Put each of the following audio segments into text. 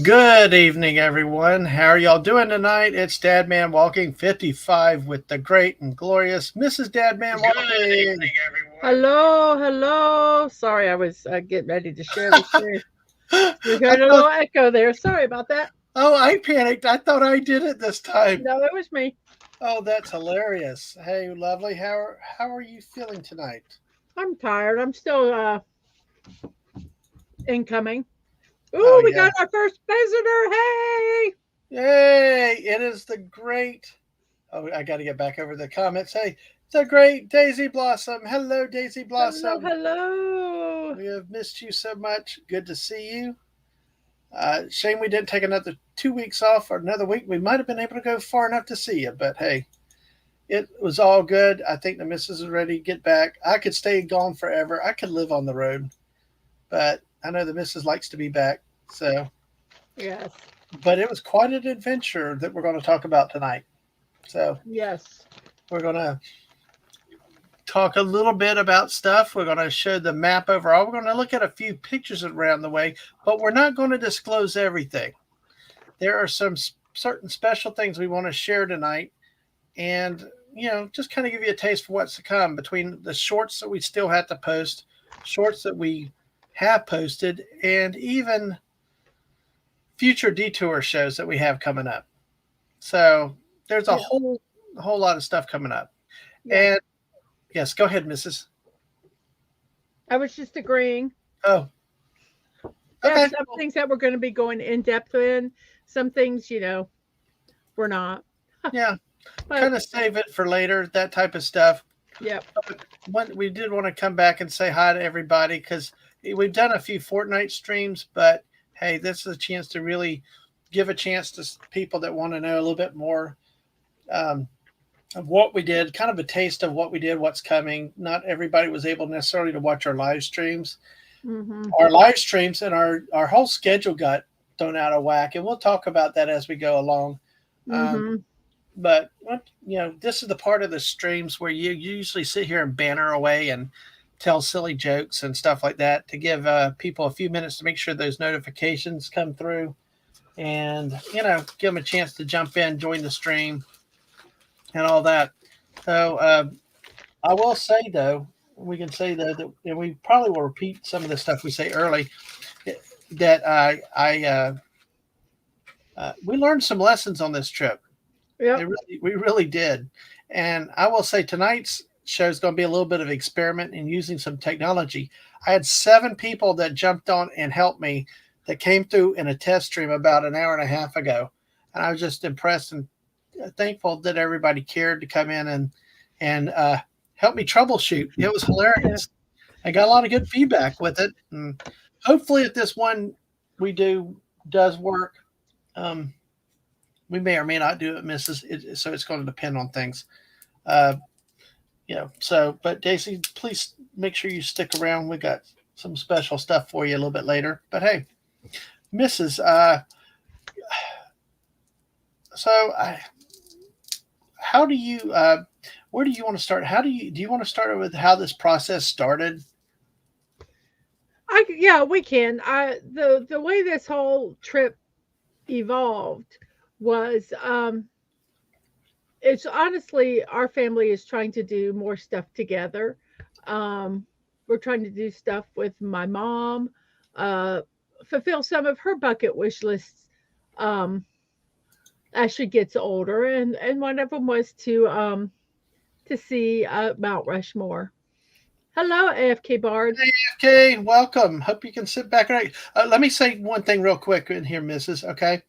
Good evening, everyone. How are y'all doing tonight? It's Dadman Walking 55 with the great and glorious Mrs. Dadman Good Walking. evening, everyone. Hello, hello. Sorry, I was getting ready to share the screen. We I heard a thought, little echo there. Sorry about that. oh, I panicked. I thought I did it this time. No, it was me. Oh, that's hilarious. Hey, lovely. How are you feeling tonight? I'm tired. I'm still incoming. Oh Ooh, we yeah. got our first visitor. Hey. Yay! It is the great. Oh, I got to get back over the comments. Hey, the great Daisy Blossom. Hello, Daisy Hello, Blossom. hello. We have missed you so much. Good to see you. Shame we didn't take another 2 weeks off or another week. We might have been able to go far enough to see you, but hey, it was all good. I think the missus is ready to get back. I could stay gone forever. I could live on the road, but I know the missus likes to be back. So, Yes. but it was quite an adventure that we're going to talk about tonight. So, Yes. we're going to talk a little bit about stuff. We're going to show the map overall. We're going to look at a few pictures around the way, but we're not going to disclose everything. There are some certain special things we want to share tonight, and just kind of give you a taste for what's to come between the shorts that we still have to post, shorts that we have posted, and even future detour shows that we have coming up. So there's a Yeah. whole lot of stuff coming up. Yes. And yes, go ahead, Mrs. I was just agreeing. Oh, There's okay. some things that we're going to be going in depth in. Some things, we're not. Yeah, But kind of save it for later, that type of stuff. yeah. But we did want to come back and say hi to everybody because we've done a few Fortnite streams, but hey, this is a chance to really give a chance to people that want to know a little bit more um, of what we did, kind of a taste of what we did, what's coming. Not everybody was able necessarily to watch our live streams. Mhm. Our live streams and our whole schedule got thrown out of whack, and we'll talk about that as we go along. Um, Mhm. but this is the part of the streams where you usually sit here and banter away and tell silly jokes and stuff like that to give people a few minutes to make sure those notifications come through, and give them a chance to jump in, join the stream, and all that. So I will say though, we can say though that, and we probably will repeat some of the stuff we say early, that we learned some lessons on this trip. Yep. We really did. And I will say tonight's show is going to be a little bit of experiment in using some technology. I had 7 people that jumped on and helped me that came through in a test stream about an hour and a half ago. And I was just impressed and thankful that everybody cared to come in and help me troubleshoot. It was Yeah. hilarious. I got a lot of good feedback with it. And hopefully, if this one we do does work, um, we may or may not do it, Mrs. So it's going to depend on things. Uh, so, but Daisy, please make sure you stick around. We got some special stuff for you a little bit later. But hey, Mrs. So how do you, where do you want to start? Do you want to start with how this process started? Yeah, we can. The way this whole trip evolved was it's honestly our family is trying to do more stuff together. Um we're trying to do stuff with my mom, uh fulfill some of her bucket wish lists um as she gets older, and one of them was to see Mount Rushmore. Hello, AFK Bard. Hey, FK, welcome. Hope you can sit back. Let me say one thing real quick in here, Mrs. Okay.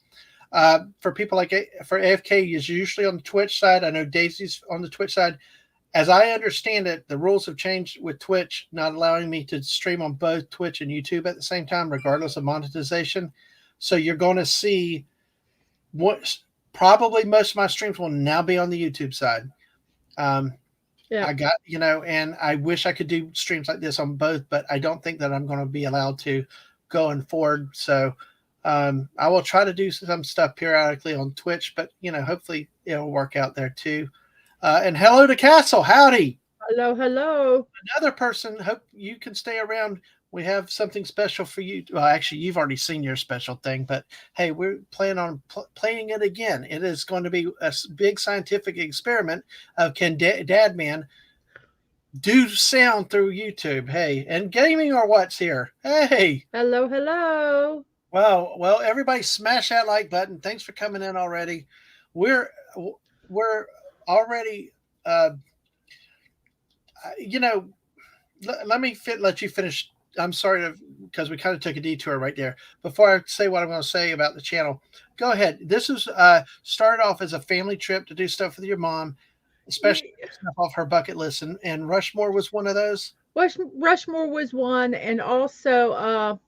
For people like for AFK is usually on the Twitch side. I know Daisy's on the Twitch side. As I understand it, the rules have changed with Twitch, not allowing me to stream on both Twitch and YouTube at the same time, regardless of monetization. So you're going to see what probably most of my streams will now be on the YouTube side. Um, Yeah. I got, and I wish I could do streams like this on both, but I don't think that I'm going to be allowed to going forward. So I will try to do some stuff periodically on Twitch, but hopefully it'll work out there too. And hello to Castle, howdy. Hello, hello. Another person. Hope you can stay around. we have something special for you. Well, actually, you've already seen your special thing, but hey, we're planning on playing it again. It is going to be a big scientific experiment of can Dadman do sound through YouTube. Hey, and gaming or what's here? Hey. Hello, hello. Well, everybody smash that like button. Thanks for coming in already. We're already you know, let me let you finish. I'm sorry because we kind of took a detour right there. Before I say what I'm going to say about the channel, go ahead. This is started off as a family trip to do stuff with your mom, especially stuff off her bucket list, and Rushmore was one of those. Rushmore was one, and also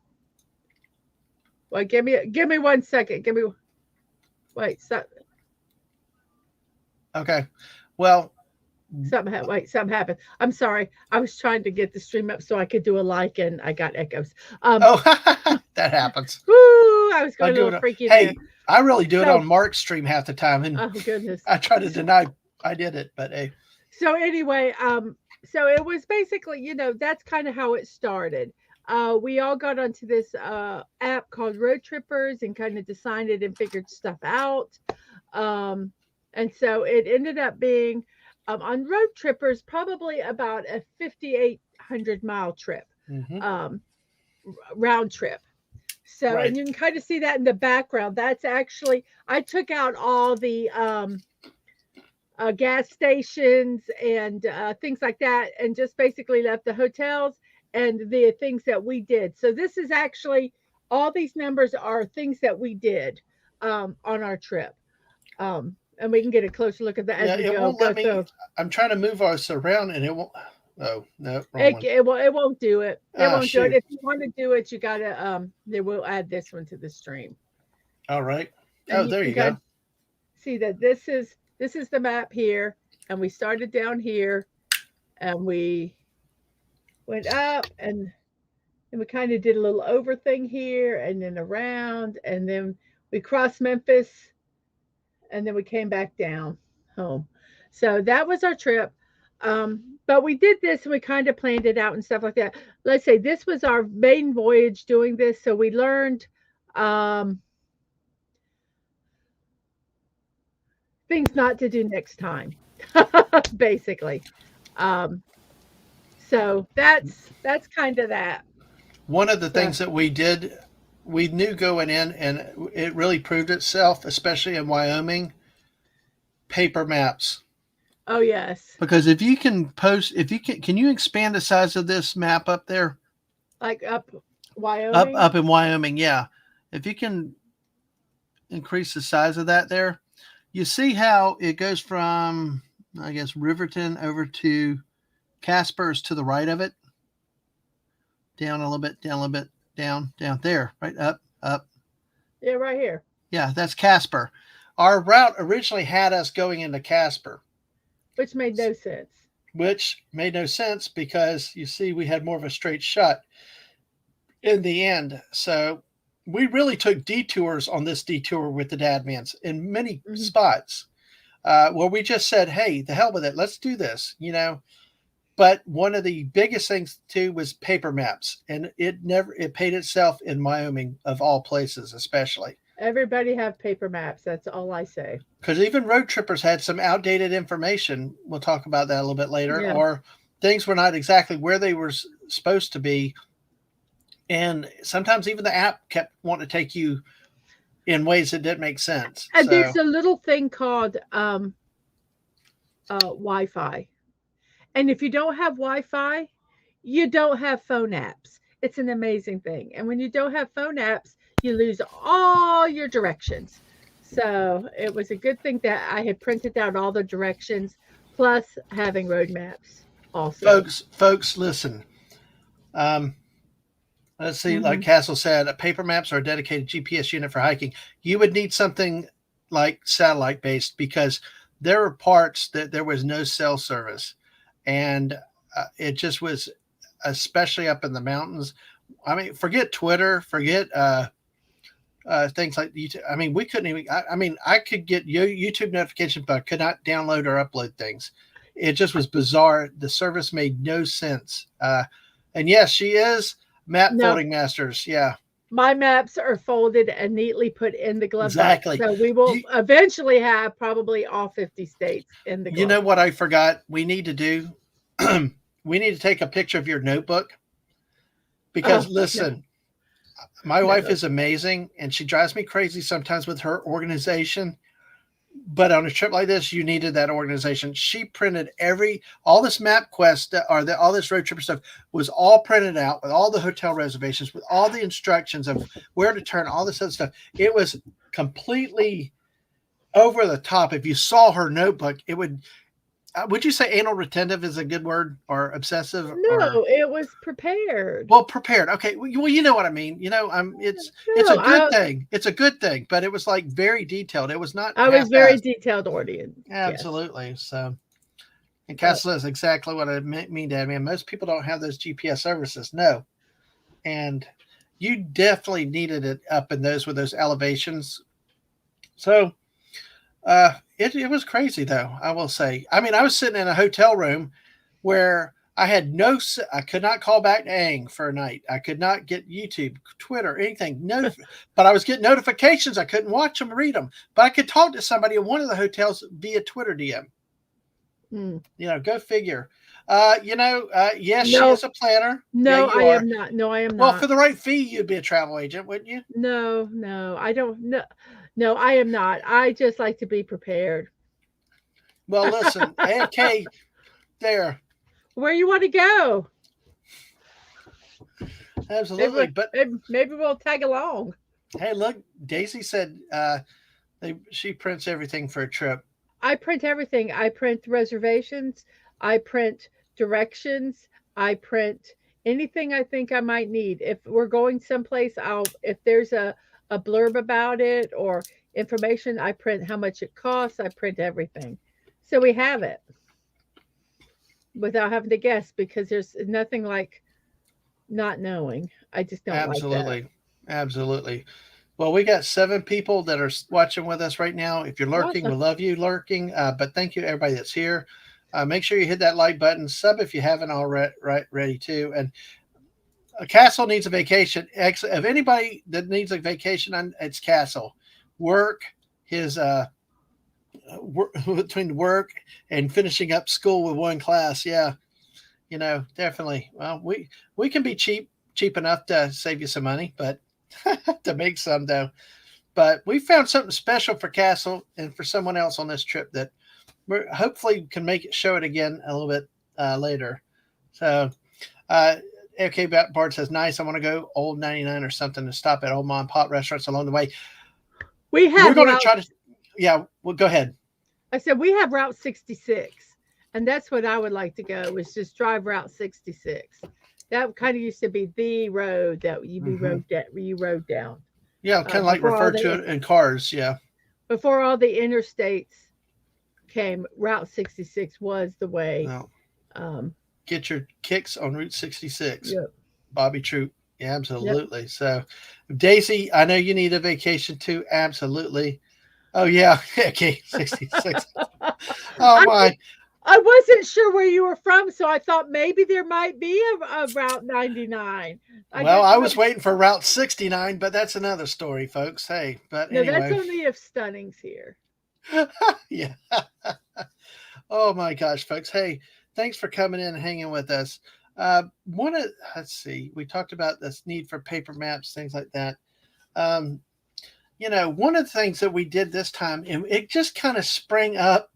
well, give me 1 second. Wait, Okay. Well, something happened. I'm sorry. I was trying to get the stream up so I could do a like, and I got echoes. That happens. Woo! I was going a little freaky hey, there. I really do it on Mark's stream half the time, and oh goodness, I try to deny I did it, but hey. So anyway, so it was basically, that's kind of how it started. We all got onto this app called Road Trippers and kind of decided and figured stuff out. And so it ended up being on Road Trippers, probably about a 5,800-mile trip, round trip. So, right. And you can kind of see that in the background. That's actually, I took out all the gas stations and things like that, and just basically left the hotels and the things that we did. So this is actually, all these numbers are things that we did on our trip. And we can get a closer look at that as we go. Won't let me. I'm trying to move us around, and it won't. Oh no, it won't do it. It won't do it. If you want to do it, you gotta we'll add this one to the stream. All right. And there you go. See that this is the map here, and we started down here, and we went up, and we kind of did a little over thing here, and then around, and then we crossed Memphis, and then we came back down home. So that was our trip. But we did this, and we kind of planned it out and stuff like that. Let's say this was our main voyage doing this, so we learned things not to do next time, basically. So that's kind of that. One of the things that we did, we knew going in, and it really proved itself, especially in Wyoming, paper maps. Oh yes. Because if you can can you expand the size of this map up there? Like up Wyoming? Up in Wyoming, yeah. If you can increase the size of that there, you see how it goes from, I guess, Riverton over to Casper's to the right of it. Down a little bit, down there, right up. Yeah, right here. Yeah, that's Casper. Our route originally had us going into Casper. Which made no sense. Because, you see, we had more of a straight shot in the end. So we really took detours on this detour with the Dadmans in many spots where we just said, hey, the hell with it. Let's do this, But one of the biggest things, too, was paper maps. And it paid itself in Wyoming, of all places, especially. Everybody have paper maps. That's all I say. Because even road trippers had some outdated information. We'll talk about that a little bit later. Yeah. Or things were not exactly where they were supposed to be. And sometimes even the app kept wanting to take you in ways that didn't make sense. And there's a little thing called Wi-Fi. And if you don't have Wi-Fi, you don't have phone apps. It's an amazing thing. And when you don't have phone apps, you lose all your directions. So it was a good thing that I had printed out all the directions, plus having road maps also. Folks, listen. Let's see, like Castle said, paper maps are a dedicated GPS unit for hiking. You would need something like satellite-based, because there were parts that there was no cell service. And it just was, especially up in the mountains. I mean, forget Twitter, forget things like YouTube. I mean, we couldn't even, I could get YouTube notifications, but I could not download or upload things. It just was bizarre. The service made no sense. And yes, she is Map No, folding masters. Yeah, my maps are folded and neatly put in the glove box. exactly. So we will You, eventually have probably all 50 states in the you glove know what box. I forgot? We need to do. We need to take a picture of your notebook because Oh, no, listen, my no, wife no. is amazing and she drives me crazy sometimes with her organization. But on a trip like this, you needed that organization. She printed all this MapQuest all this road trip stuff was all printed out with all the hotel reservations, with all the instructions of where to turn, all this other stuff. It was completely over the top. If you saw her notebook, it would you say anal retentive is a good word or obsessive or No, it was prepared. well prepared? Okay, well you know what I mean. It's a No, good thing. It's a good thing, but it was like very detailed. It was not I was very half-assed. detailed audience. Yes. Absolutely. So, and But Castle is exactly what I mean, Dad. Man, most people don't have those GPS services. No, and you definitely needed it up in those with those elevations. So, it was crazy though. I will say. I mean, I was sitting in a hotel room where I had I could not call back to Ang for a night. I could not get YouTube, Twitter, anything. No, but I was getting notifications. I couldn't watch them, read them, but I could talk to somebody in one of the hotels via Twitter DM. mm, Go figure. Yes, she no, is a planner. Yeah, no, you I are. am not. No, I am Well, for not. the right fee, you'd be a travel agent, wouldn't you? No, no, I don't. No, no, I am not. I just like to be prepared. Well, listen, okay, there, Where you want to go? absolutely. But Maybe we'll tag along. hey, look, Daisy said she prints everything for a trip. I print everything. I print reservations. I print directions. I print anything I think I might need. If we're going someplace, if there's a blurb about it or information, I print how much it costs. I print everything. So we have it without having to guess because there's nothing like not knowing. I just don't like that. Absolutely, absolutely. Well, we got 7 people that are watching with us right now. If you're lurking, we Awesome. love you lurking. But thank you everybody that's here. Make sure you hit that like button, sub if you haven't already, right, ready to. And Castle needs a vacation. If anybody that needs a vacation, it's Castle. Work his between work and finishing up school with one class. Yeah, definitely. Well, we can be cheap enough to save you some money, but to make some though. But we found something special for Castle and for someone else on this trip that we hopefully can show it again a little bit later. So, okay, Bart says, nice. I want to go Old 99 or something to stop at old mom and pop restaurants along the way. We We're have going to route. try to, yeah, well, go ahead. I said we have Route 66, and that's what I would like to go. Is just drive Route 66. That kind of used to be the road that you rode down. Yeah, kind of like Before all referred to the it in cars. Yeah. before all the interstates came, Route 66 was the way. Well, Um, get your kicks on Route 66. yep, Bobby Troop. Yeah, yep. absolutely. So, Daisy, I know you need a vacation too. Absolutely. Oh, yeah. Okay, 66. Oh, I my. I wasn't sure where you were from, so I thought maybe there might be a Route 99. I Well, didn't I know. was waiting for Route 69, but that's another story, folks. Hey, but No, that's anyway. only if Stunning's here. Yeah. Oh, my gosh, folks. Hey, thanks for coming in and hanging with us. Let's see, we talked about this need for paper maps, things like that. Um, one of the things that we did this time, and it just kind of sprang up.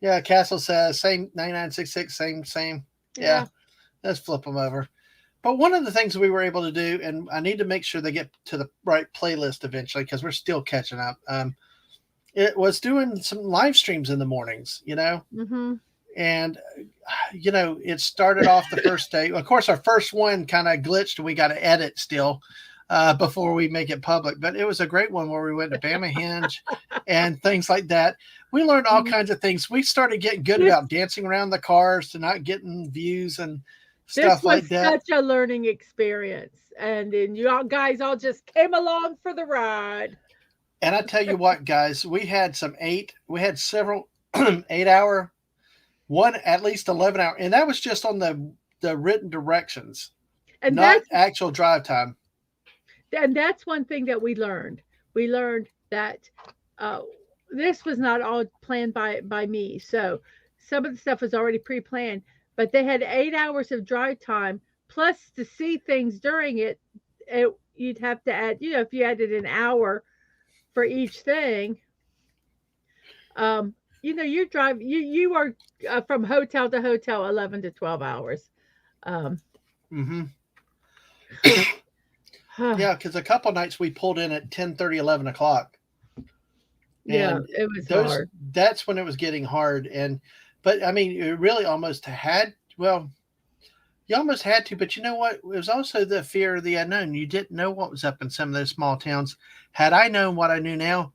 Yeah, Castle says same 9966, same. Yeah, Yeah. let's flip them over. But one of the things we were able to do, and I need to make sure they get to the right playlist eventually because we're still catching up. It was doing some live streams in the mornings, Mm-hmm. and it started off the first day. Of course, our first one kind of glitched, and we got to edit still before we make it public. But it was a great one where we went to Bama Hinge and things like that. We learned all kinds of things. We started getting good This about dancing around the cars to not getting views and this stuff like was that. such a learning experience, and then you all guys all just came along for the ride. And I tell you what, guys, we had several 8 hour, one at least 11 hour, and that was just on the written directions. And not actual drive time. that's one thing that we learned. We learned that uh, this was not all planned by me. So some of the stuff was already pre-planned, but they had 8 hours of drive time plus to see things during it. You'd have to add, if you added an hour for each thing, um, you drive you are from hotel to hotel 11 to 12 hours. Um, Mm-hmm. Yeah, because a couple nights we pulled in at 10:30, 11 o'clock, yeah, and it was those hard. that's when it was getting hard. And but I mean, it really almost had well, you almost had to. But you know what? It was also the fear of the unknown. You didn't know what was up in some of those small towns. Had I known what I knew now,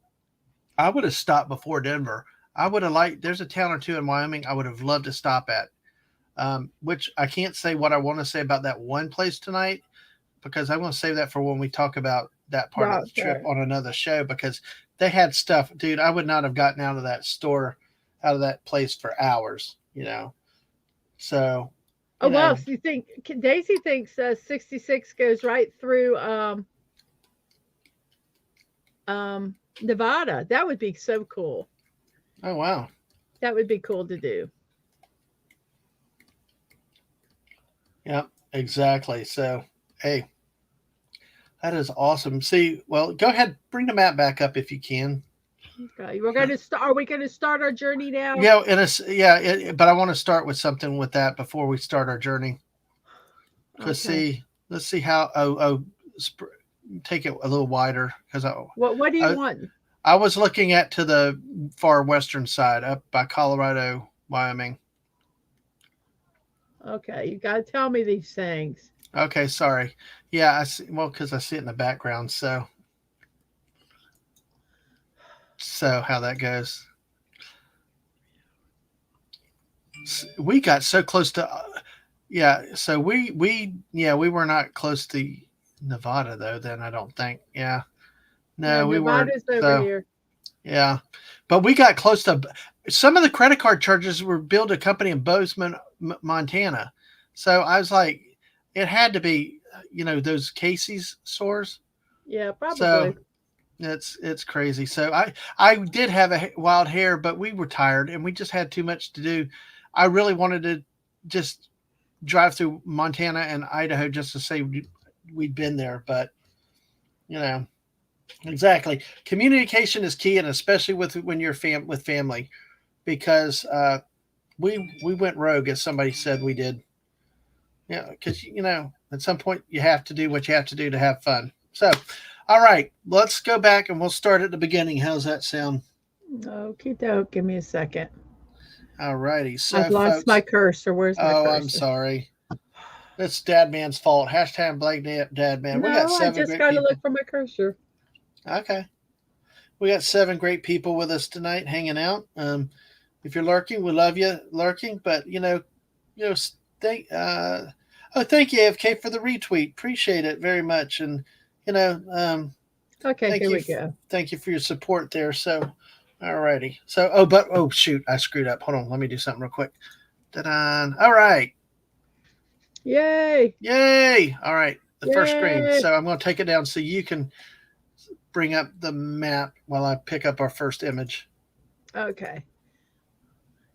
I would have stopped before Denver. I would have liked. There's a town or two in Wyoming I would have loved to stop at. Which I can't say what I want to say about that one place tonight because I'm going to save that for when we talk about that part of Right, the trip right. on another show because they had stuff, dude. I would not have gotten out of that store, out of that place for hours. So, Oh you wow! know, So you think Daisy thinks 66 goes right through Nevada? That would be so cool. oh, wow. That would be cool to do. Yep, exactly. So, hey, that is awesome. See, well, go ahead, bring the map back up if you can. Okay, we're going to start. Are we going to start our journey now? Yeah, and it's but I want to start with something with that before we start our journey. Cause Okay. see, let's see how. Take it a little wider because What do you I want? I was looking at to the far western side up by Colorado, Wyoming. Okay, you got to tell me these things. Okay, sorry. Yeah, I see. Well, because I see it in the background. So how that goes. We got so close to. Yeah, so we were not close to Nevada though. Then I don't think. Yeah, No, no, we weren't. Nevada's over So here. yeah, but we got close to some of the credit card charges were billed to a company in Bozeman, Montana. So I was like, it had to be, those Casey's stores. Yeah, So probably. it's crazy. So I did have a wild hair, but we were tired and we just had too much to do. I really wanted to just drive through Montana and Idaho just to say we'd been there, but you know. Exactly. Communication is key, and especially with when you're with family, because we went rogue, as somebody said we did. Yeah, because at some point you have to do what you have to do to have fun. So, all right, let's go back and we'll start at the beginning. How's that sound? Okie doke. Give me a second. All righty. I've So, lost my folks, cursor. Where's my oh, I'm cursor? sorry. It's Dadman's fault. Hashtag Blake Dadman. We got No, I seven just great got to look people. for my cursor. Okay. We got seven great people with us tonight hanging out. If you're lurking, we love you lurking. But thank thank you AFK for the retweet. Appreciate it very much. And you know, Okay, thank here you, we go. thank you for your support there. So, alrighty. So, oh shoot, I screwed up. Hold on, let me do something real quick. Ta-da! All right, Yay! yay! All right, the first screen. Yay! So I'm going to take it down so you can bring up the map while I pick up our first image. Okay.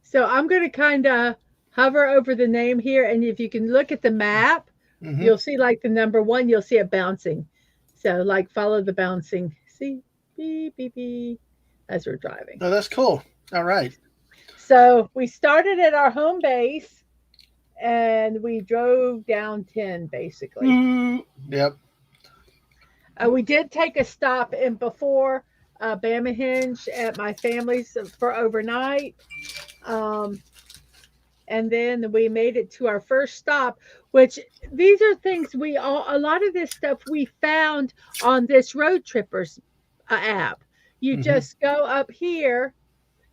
So I'm going to kind of hover over the name here, and if you can look at the map, Mm-hmm. you'll see like the number 1. You'll see it bouncing. So like follow the bouncing. See, beep beep beep, as we're driving. Oh, that's cool. All right. So we started at our home base, and we drove down 10 basically. Yep. We did take a stop in before Bamahinge at my family's for overnight. And then we made it to our first stop, which these are things a lot of this stuff we found on this Road Trippers app. You just go up here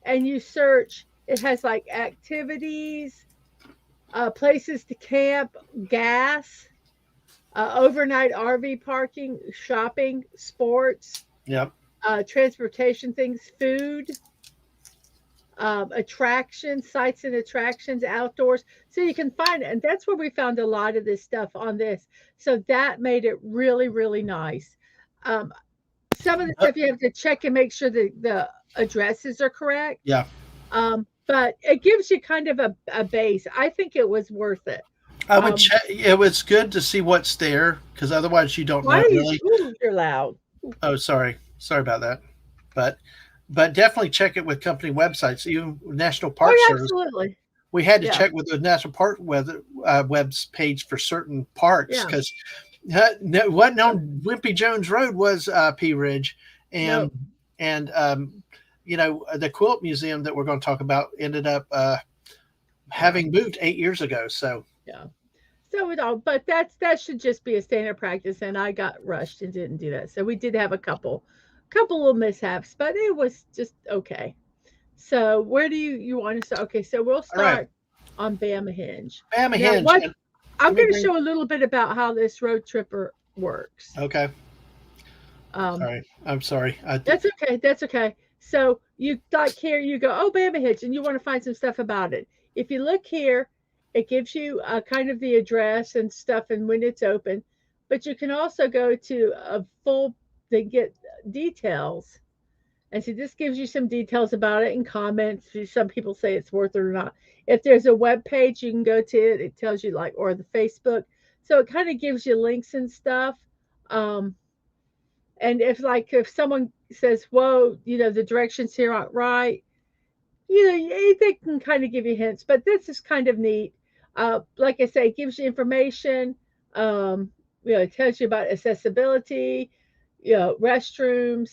and you search. It has like activities, places to camp, gas, overnight RV parking, shopping, sports, Yep. transportation things, food. attractions, sites and attractions outdoors. So you can find it. And that's where we found a lot of this stuff on this. So that made it really, really nice. Um, some of the Uh, stuff you have to check and make sure that the addresses are correct. yeah, But it gives you kind of a base. I think it was worth it. I would Um, check. It was good to see what's there because otherwise you don't why know are you? really. Ooh, you're loud. Oh, sorry about that. But definitely check it with company websites. Even National Oh, Park yeah, Service, absolutely. we had to Yeah, check with the National Park web's page for certain parks yeah. because what on Wimpy Jones Road was Pea Ridge, and No, the Quilt Museum that we're going to talk about ended up yeah, having moved 8 years ago. So yeah. So it all, but that should just be a standard practice. And I got rushed and didn't do that. So we did have a couple little mishaps, but it was just okay. So where do you want to start? Okay, so we'll all right, start on Bama Hinge. Bama Now, Hinge, what and I'm let me going to bring. show a little bit about how this road tripper works. Okay, Um, sorry, I'm sorry. that's okay. That's okay. So you like here, you go, oh, Bama Hitch, and you want to find some stuff about it. If you look here, it gives you kind of the address and stuff and when it's open. But you can also go to a full to get details. And see, this gives you some details about it and comments. Some people say it's worth it or not. If there's a web page, you can go to it. It tells you like, or the Facebook. So it kind of gives you links and stuff. Um, and if someone says, "Whoa, the directions here aren't right," they can kind of give you hints. But this is kind of neat. Like I say, it gives you information. Um, it tells you about accessibility, restrooms,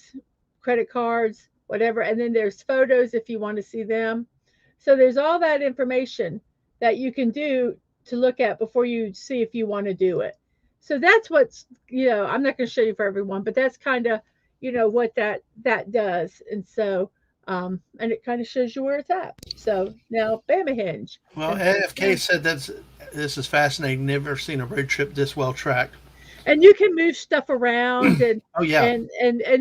credit cards, whatever. And then there's photos if you want to see them. So there's all that information that you can do to look at before you see if you want to do it. So that's I'm not going to show you for everyone, but that's kind of, what that does. And so, and it kind of shows you where it's at. So now Bama Hinge. Well, And so AFK said this is fascinating. Never seen a road trip this well tracked. and you can move stuff around and Oh yeah, and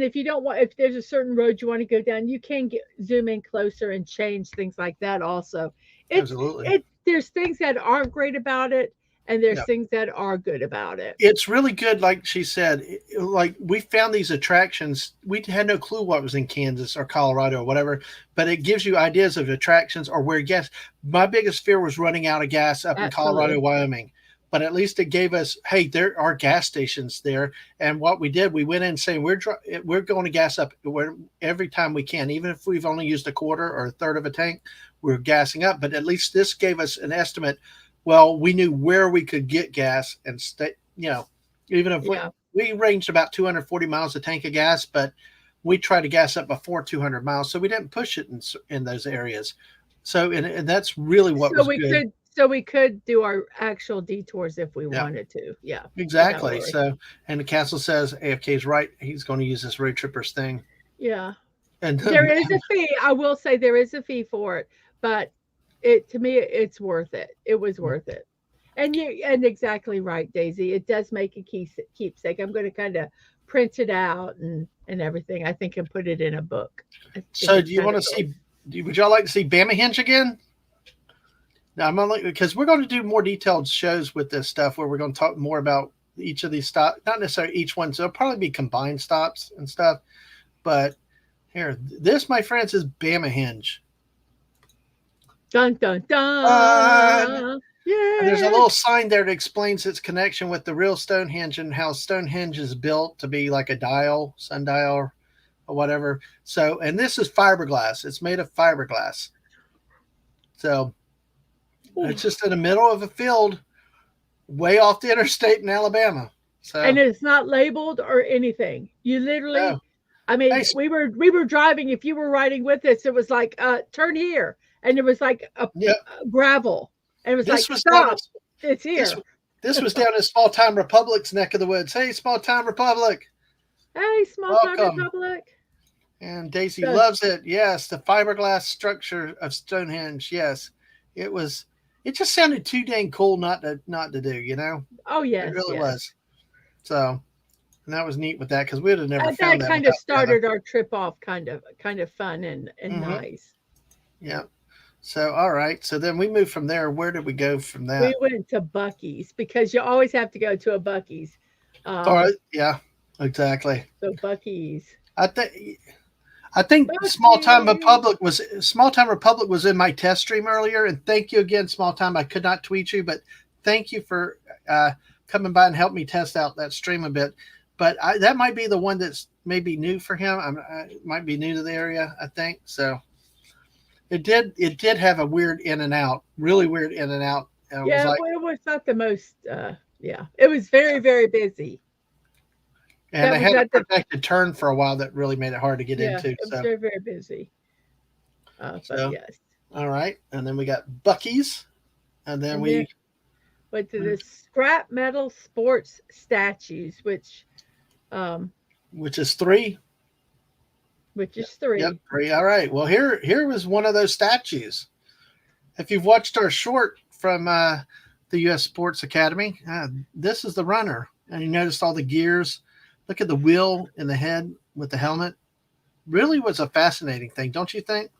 if you don't want if there's a certain road you want to go down, you can zoom in closer and change things like that also. It's absolutely. it There's things that aren't great about it and there's Yeah. things that are good about it. It's really good, like she said. Like we found these attractions. We had no clue what was in Kansas or Colorado or whatever, but it gives you ideas of attractions or where gas. My biggest fear was running out of gas up in Colorado, Absolutely. Wyoming. But at least it gave us, hey, there are gas stations there. And what we did, we went in saying we're going to gas up every time we can, even if we've only used a quarter or a third of a tank, we're gassing up. But at least this gave us an estimate. Well, we knew where we could get gas and stay, even if Yeah. we ranged about 240 miles a tank of gas, but we tried to gas up before 200 miles. So we didn't push it in those areas. So, and that's really what So was we good. could do our actual detours if we Yeah, wanted to. Yeah. Without exactly. worry. So, and the council says AFK is right. He's going to use this road trippers thing. Yeah. And There is a fee. I will say there is a fee for it, but to me it's worth it. It was worth it. And exactly right, Daisy. It does make a keepsake. I'm going to kind of print it out and everything. I think and put it in a book. I think so it's do you kind want of to cool. see, would y'all like to see Bama Hinge again? Now I'm only because we're going to do more detailed shows with this stuff where we're going to talk more about each of these stops, not necessarily each one. So it'll probably be combined stops and stuff. But here, this, my friends, is Bama Hinge. Dun dun And dun. there's a Yeah. little sign there that explains its connection with the real Stonehenge and how Stonehenge is built to be like a dial, sundial, or whatever. So, and this is fiberglass. It's made of fiberglass. So it's just in the middle of a field way off the interstate in Alabama. And So, it's not labeled or anything. You no. literally, I Hey, mean, we were driving. If you were riding with us, it was like, turn here, and it was like yeah, a gravel, and it was this like, was down stop, it's this here. this was down in Small Time Republic's neck of the woods. Hey, Small Time Republic, Hey, small town welcome. republic. And Daisy So, loves it. Yes, the fiberglass structure of Stonehenge. Yes, it was. It just sounded too dang cool not to do. oh It yes, really yes. was. So, and that was neat with that because we would have never That found that kind of without the other. started our trip off, kind of fun and Hmm. nice. Yeah. So, all right. So then we moved from there. Where did we go from We that? went to Bucky's because you always have to go to a Bucky's. All Um, right. Yeah, exactly. so Bucky's, I think I think Bucky's. Small Time Republic was in my test stream earlier, and thank you again, Small Time. I could not tweet you, but thank you for uh, coming by and help me test out that stream a bit. But that might be the one that's maybe new for him. Might be new to the area, I think. So it did have a weird in and out, really weird in and out. And it was Yeah, like, it was not the most. Yeah, it was very very busy. and That they was had a not the. protected turn for a while that really made it hard to get Yeah, into. it was So very very busy. But so yes, all right, and then we got Bucky's, and then and then we went to the scrap metal sports statues, um, which is three. which Yep, is yep, three. three. All right. Well, here was one of those statues. If you've watched our short from the U.S. Sports Academy, this is the runner, and you noticed all the gears. Look at the wheel in the head with the helmet. Really was a fascinating thing, don't you think?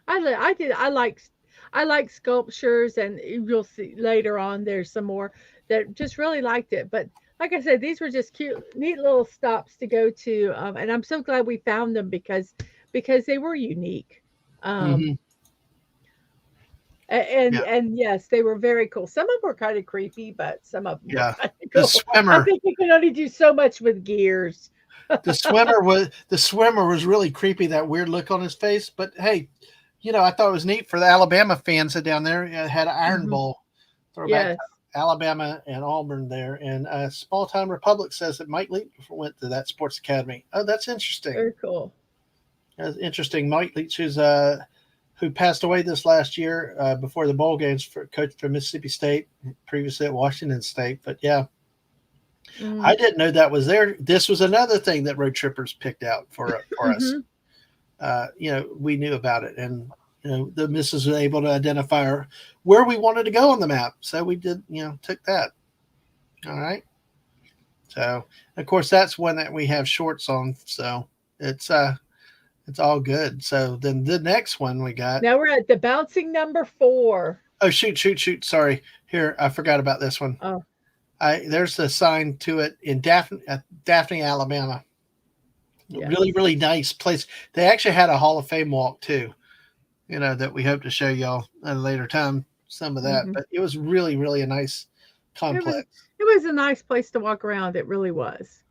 I did I like sculptures, and you'll see later on there's some more that just really liked it. But like I said, these were just cute, neat little stops to go to, and I'm so glad we found them because they were unique. Um, Mm-hmm. and Yeah, and yes, they were very cool. Some of them were kind of creepy, but some of them were yeah. kind of The cool. I swimmer, think you can only do so much with gears. the swimmer was really creepy. That weird look on his face. But hey, I thought it was neat for the Alabama fans that down there had an Iron Hmm. Bowl throwback to Yes, Alabama and Auburn there. And Small Time Republic says that Mike Leach went to that sports academy. Oh, that's interesting. very cool. That's interesting. Mike Leach, who passed away this last year before the bowl games, for coach for Mississippi State, previously at Washington State. But yeah, Mm-hmm. I didn't know that was there. This was another thing that road trippers picked out for us. Mm-hmm. We knew about it, and the missus was able to identify where we wanted to go on the map, so we did. Took that. All right. So of course that's one that we have shorts on, so it's all good. So then the next one we got. Now we're at the bouncing number 4. Oh shoot! Sorry, here I forgot about this one. Oh, There's a sign to it in Daphne, Alabama. Really, yes. really nice place. They actually had a Hall of Fame walk too. That we hope to show y'all at a later time. Some of that, Hmm. but it was really, really a nice It was complex. it was a nice place to walk around. It really was.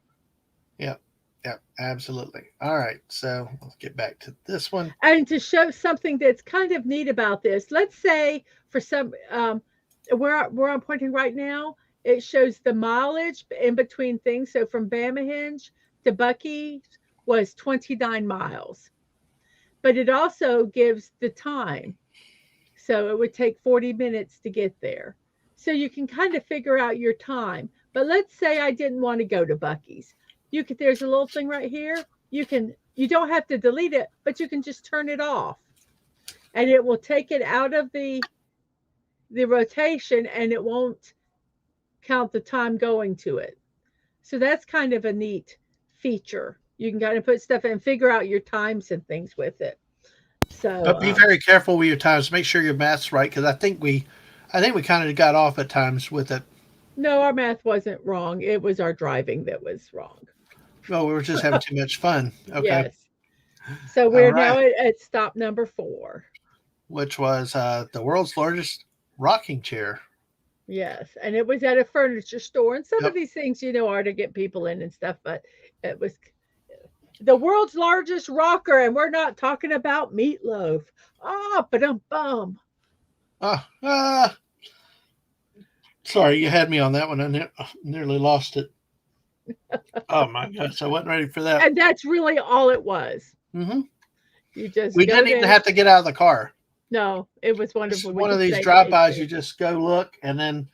Yep, yep, absolutely. All right, so let's get back to this one. And to show something that's kind of neat about this, let's say for some where I'm pointing right now, it shows the mileage in between things. So from Bamahinge to Bucky's was 29 miles, but it also gives the time. So it would take 40 minutes to get there. So you can kind of figure out your time. But let's say I didn't want to go to Bucky's. There's a little thing right here. You don't have to delete it, but you can just turn it off. And it will take it out of the rotation, and it won't count the time going to it. So that's kind of a neat feature. You can kind of put stuff in and figure out your times and things with it. So But be very careful with your times. Make sure your math's right, because I think we kind of got off at times with it. no, our math wasn't wrong. It was our driving that was wrong. Oh, we were just having too much fun. Okay, Yes. So all we're now right. at stop number 4. Which was the world's largest rocking chair. Yes. And it was at a furniture store. And some of Yep. these things, are to get people in and stuff, but it was the world's largest rocker. And we're not talking about meatloaf. Ah, but bum. Ah, sorry, you had me on that one. I nearly lost it. Oh my gosh, I wasn't ready for that. And that's really all it was. Hmm. You just We go didn't even there. have to get out of the car. No, it was It's wonderful. We one of could these stay right drive-bys. there. You just go look and then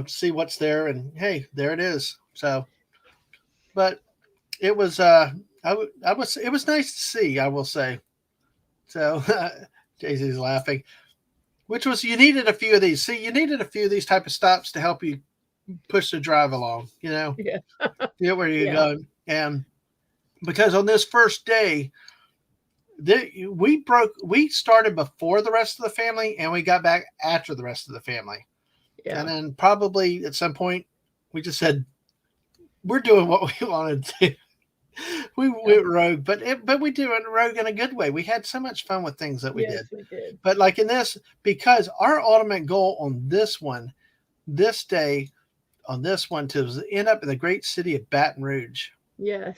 see what's there, and hey, there it is. So, but it was it was nice to see. I will say. So, Jay-Z's laughing. Which was you needed a few of these. See, you needed a few of these type of stops to help you push the drive along. Yeah. Get where you're Yeah. going, and because on this first day, We started before the rest of the family, and we got back after the rest of the family. Yeah. And then probably at some point, we just said, we're doing what we wanted to. We went rogue, but we do it rogue in a good way. We had so much fun with things that we Yes, did. we did. But like in this, because our ultimate goal on this day, on this one, to end up in the great city of Baton Rouge. Yes.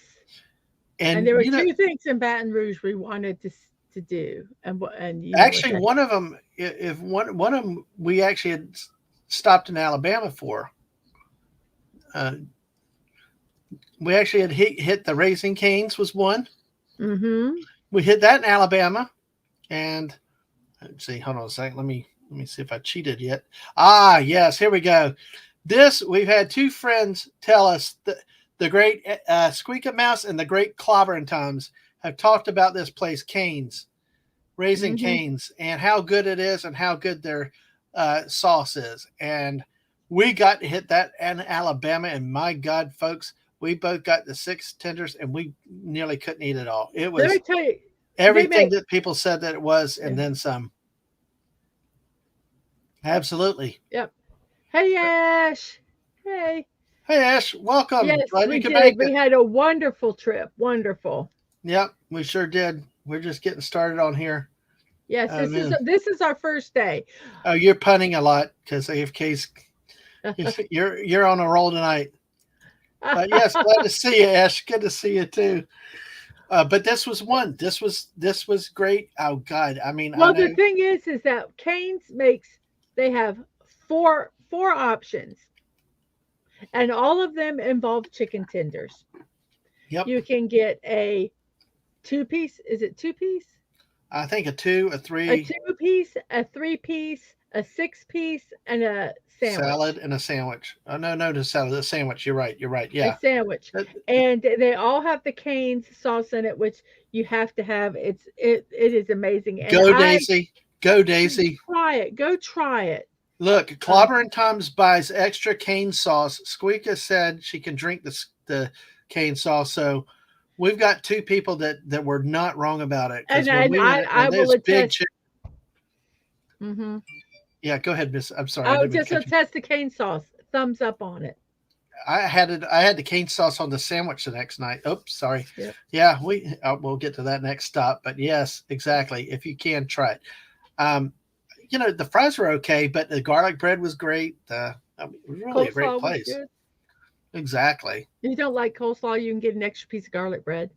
And And there were two things in Baton Rouge we wanted to do, and you know what actually, that one of them, if one of them, we actually had stopped in Alabama for. We actually had hit the Raising Cane's was one. Mm-hmm. We hit that in Alabama, and let's see. Hold on a second. Let me see if I cheated yet. Ah, yes. Here we go. We've had two friends tell us that the great Squeaker Mouse and the great Clobbering Times have talked about this place, Cane's, Raising Cane's, and how good it is and how good their sauce is. And we got to hit that in Alabama, and my God, folks, we both got the 6 tenders, and we nearly couldn't eat it all. It was Let me tell you, everything that people said that it was, and then some. Absolutely. Yep. Hey, Ash. Hey. Hey, Ash. Welcome. Yes, Glad we you could did. make We it. had a wonderful trip. Wonderful. Yep, we sure did. We're just getting started on here. Yes, this is our first day. Oh, you're punning a lot because AFK's you're on a roll tonight. But yes, glad to see you, Ash. Good to see you too. But this was one. This was great. Oh God, I mean, well, the thing is that Cane's they have four options, and all of them involve chicken tenders. Yep. You can get a 2-piece. Is it 2-piece? I think a 2, a 3. A 2-piece, a 3-piece, a 6-piece, and a sandwich. Salad and a sandwich. Oh no, the salad, the sandwich. You're right. Yeah. A sandwich. And they all have the Cane's sauce in it, which you have to have. It is amazing. And Go Daisy. Go Daisy. Go try it. Look, Clobbering Times buys extra cane sauce. Squeaka said she can drink the cane sauce. So we've got 2 people that were not wrong about it. And I will attest. Mm-hmm. Yeah, go ahead, Miss. I'm sorry. I'll just attest the cane sauce. Thumbs up on it. I had the cane sauce on the sandwich the next night. Oops, sorry. Yep. Yeah, we'll get to that next stop. But yes, exactly. If you can, try it. The fries were okay, but the garlic bread was great. It was really a great place. Exactly. If you don't like coleslaw, you can get an extra piece of garlic bread.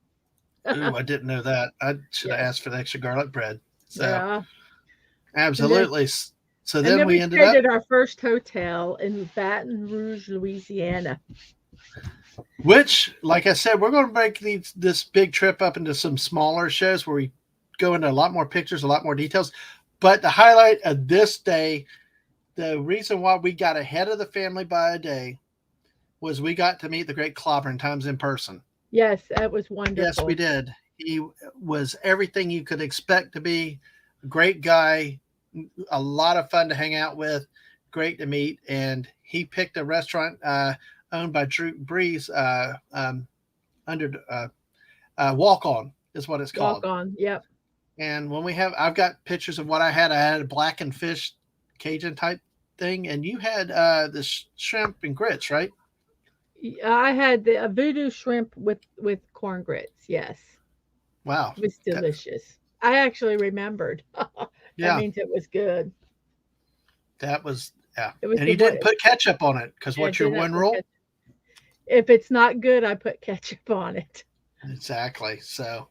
Ooh, I didn't know that. I should have asked for the extra garlic bread. So, yeah. Absolutely. So then we ended up at our first hotel in Baton Rouge, Louisiana. Which, like I said, we're going to break this big trip up into some smaller shows where we go into a lot more pictures, a lot more details. But the highlight of this day, the reason why we got ahead of the family by a day, was we got to meet the great Clobbering Times in person. Yes, that was wonderful. Yes, we did. He was everything you could expect to be. A great guy, a lot of fun to hang out with, great to meet. And he picked a restaurant owned by Drew Breeze Walk On is what it's called. Walk On, yep. And I've got pictures of what I had. I had a blackened fish Cajun type thing, and you had the shrimp and grits, right? I had the voodoo shrimp with corn grits. Yes. Wow. It was delicious. I actually remembered. That means it was good. That was, yeah. And you didn't put ketchup on it because what's your one rule? If it's not good, I put ketchup on it. Exactly. So,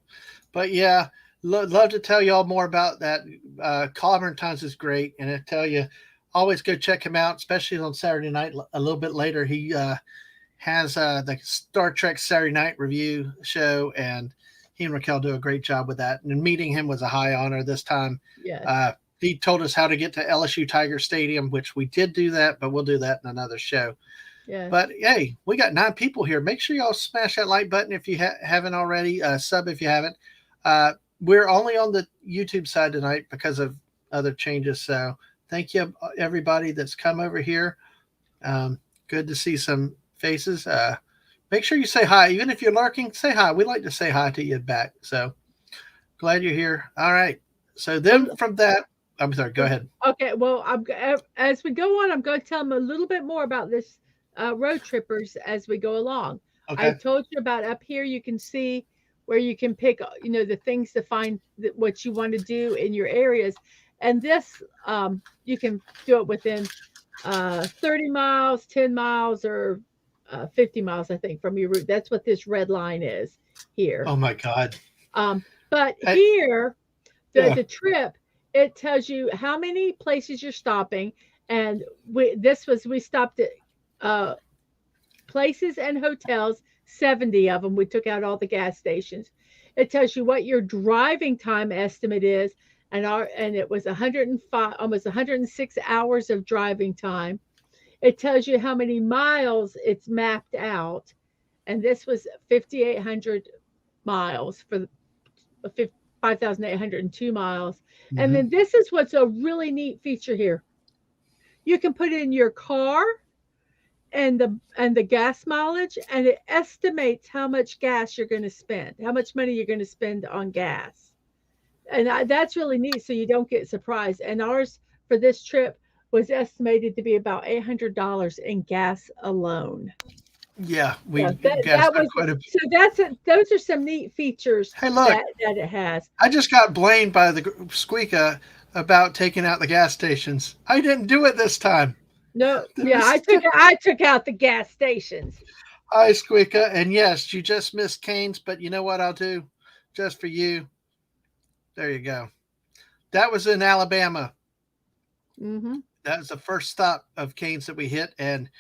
but yeah, love to tell you all more about that. Clobbering Times is great. And I tell you, always go check him out, especially on Saturday night. A little bit later, he has the Star Trek Saturday Night Review show, and he and Raquel do a great job with that. And meeting him was a high honor this time. Yes. He told us how to get to LSU Tiger Stadium, which we did do that, but we'll do that in another show. Yes. But hey, we got 9 people here. Make sure y'all smash that like button if you haven't already. Sub if you haven't. We're only on the YouTube side tonight because of other changes. So thank you, everybody that's come over here. Good to see some faces. Make sure you say hi. Even if you're lurking, say hi. We like to say hi to you back. So Glad you're here. All right. So then from that, I'm sorry. Go ahead. Okay, well, as we go on, I'm going to tell them a little bit more about this road trippers as we go along. I Okay. told you about up here. You can see where you can pick, the things to find what you want to do in your areas, and this you can do it within 30 miles, 10 miles, or 50 miles, I think, from your route. That's what this red line is here. Oh my God. But I, here, yeah. the trip, it tells you how many places you're stopping, and we stopped at places and hotels, 70 of them. We took out all the gas stations. It tells you what your driving time estimate is, and it was 105, almost 106 hours of driving time. It tells you how many miles it's mapped out, and this was 5,800 miles for the 5,802 miles. And Mm-hmm. then this is what's a really neat feature here. You can put in your car and the gas mileage, and it estimates how much gas you're going to spend, how much money you're going to spend on gas. And that's really neat, so you don't get surprised. And ours for this trip was estimated to be about $800 in gas alone. Yeah. We Yeah, that gassed that up was quite a bit. so. Those are some neat features Hey, look, that it has. I just got blamed by the Squeaka about taking out the gas stations. I didn't do it this time. No, It yeah, was I took out the gas stations. Hi, Squeaka. And yes, you just missed Canes, but you know what I'll do? Just for you. There you go. That was in Alabama. Hmm. That was the first stop of Canes that we hit. And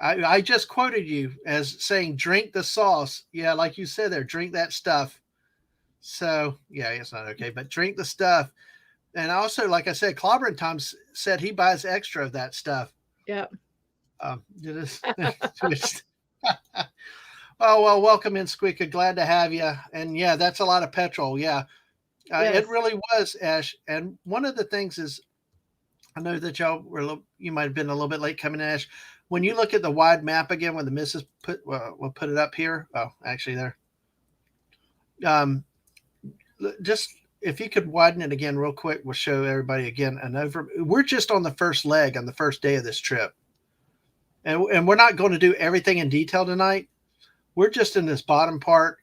I just quoted you as saying, drink the sauce. Yeah, like you said there, drink that stuff. So, yeah, it's not okay, but drink the stuff. And also, like I said, Clobbering Tom said he buys extra of that stuff. Yep. Oh, well, welcome in, Squeaka. Glad to have you. And yeah, that's a lot of petrol. Yeah, it Yes. really was, Ash. And one of the things is, I know that you might have been a little bit late coming in, Ash. When you look at the wide map again, when the missus we'll put it up here. Oh, actually, there. Just if you could widen it again real quick, we'll show everybody again. We're just on the first leg on the first day of this trip. And we're not going to do everything in detail tonight. We're just in this bottom part.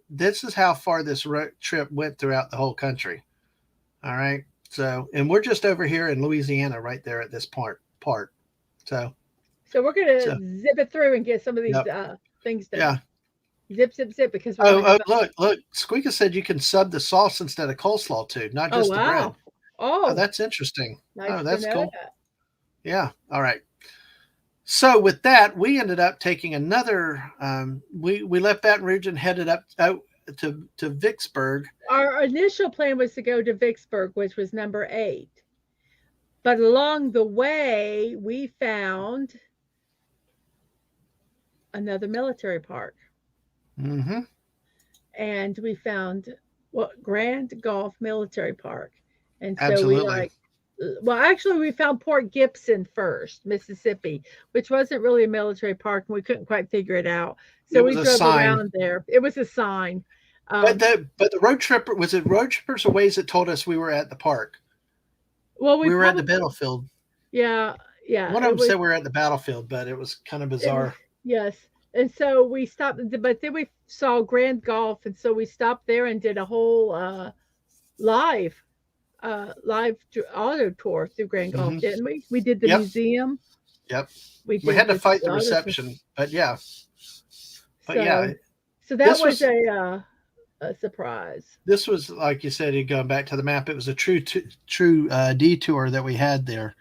This is how far this trip went throughout the whole country. All right. So, and we're just over here in Louisiana, right there at this part. So we're gonna zip it through and get some of these yep. things done. Yeah. Zip because we're look. Squeaka said you can sub the sauce instead of coleslaw too, not just the bread. Oh, that's interesting. Nice that's cool. That. Yeah. All right. So with that, we ended up taking another. We left Baton Rouge and headed up out to Vicksburg. Our initial plan was to go to Vicksburg, which was number 8. But along the way, we found another military park. Mm-hmm. And we found Grand Gulf Military Park. And so absolutely. we found Port Gibson first, Mississippi, which wasn't really a military park, and we couldn't quite figure it out. So we drove around there. It was a sign. But the road tripper, was it road trippers or Waze that told us we were at the park? Well, we were at the battlefield. Yeah. One of them said we were at the battlefield, but it was kind of bizarre. Yes. And so we stopped, but then we saw Grand Gulf, and so we stopped there and did a whole live auto tour through Grand Gulf, didn't we? We did the museum. Yep. We had to fight the reception, but yeah. But so that was a surprise. This was, like you said, going back to the map, it was a true detour that we had there,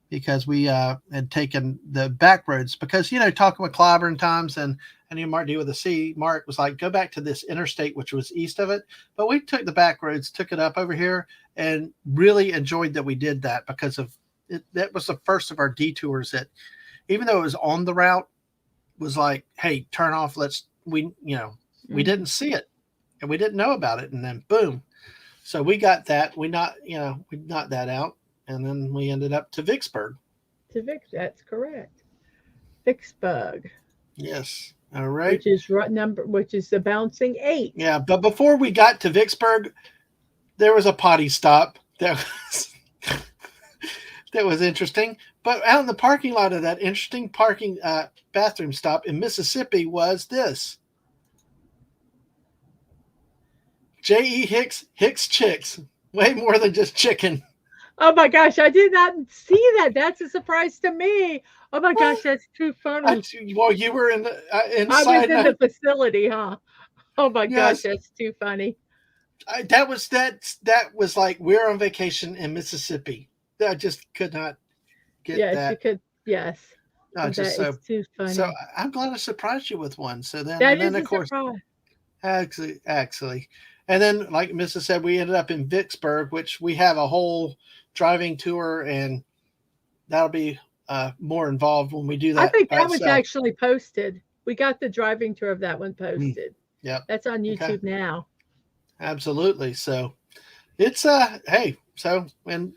because we had taken the back roads, because, talking with Clobbering Times and Mark D with the C, Mark was like, go back to this interstate, which was east of it. But we took the back roads, took it up over here, and really enjoyed that we did that, because of it. That was the first of our detours that, even though it was on the route, was like, hey, turn off. We didn't see it and we didn't know about it. And then boom. So we got that. We knocked that out. And then we ended up to Vicksburg. That's correct. Vicksburg. Yes. All right. Which is the bouncing 8. Yeah. But before we got to Vicksburg, there was a potty stop that was that was interesting. But out in the parking lot of that interesting parking bathroom stop in Mississippi was this. J.E. Hicks Chicks. Way more than just chicken. Oh my gosh, I did not see that. That's a surprise to me. Oh my gosh, that's too funny. Well, you were in the I was inside. in the facility, huh? Oh my gosh, Yes, that's too funny. that was like we're on vacation in Mississippi. I just could not get Yes, you that. could. Yes, Just that is too so funny. I'm glad I surprised you with one. So then and That then is of a course surprise. actually, and then like Mrs. said, we ended up in Vicksburg, which we have a whole driving tour, and that'll be more involved when we do I that think by that was itself. actually posted. We got the driving tour of that one Mm, posted. yep. That's on Okay. YouTube now. Absolutely. So it's hey, so and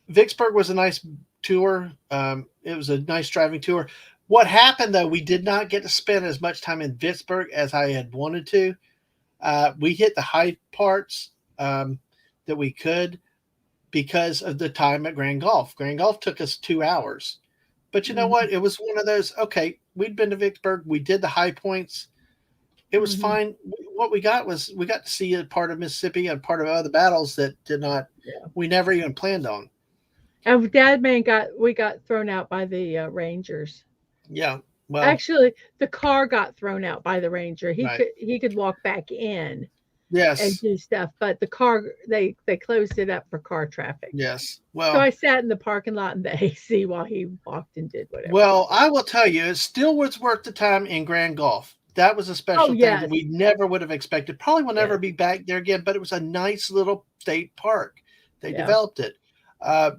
Vicksburg was a nice tour. It was a nice driving tour. What happened though, we did not get to spend as much time in Vicksburg as I had wanted to. We hit the high parts that we could because of the time at Grand Gulf. Grand Gulf took us 2 hours. But you know Hmm. what? It was one of those, okay, we'd been to Vicksburg. We did the high points. It was Hmm. fine. What we got was we got to see a part of Mississippi and part of other battles that Yeah. we never even planned on. And we got thrown out by the Rangers. Yeah. Well, Actually, the car got thrown out by the ranger. He right. could walk back in and Yes. do stuff, but the car they closed it up for car traffic. Yes. So I sat in the parking lot in the AC while he walked and did whatever he Well, did. I will tell you, it still was worth the time in Grand Gulf. That was a Oh special thing that yes, we never would have expected. Probably will never yes, be back there again, but it was a nice little state park. They yeah, developed it. Uh,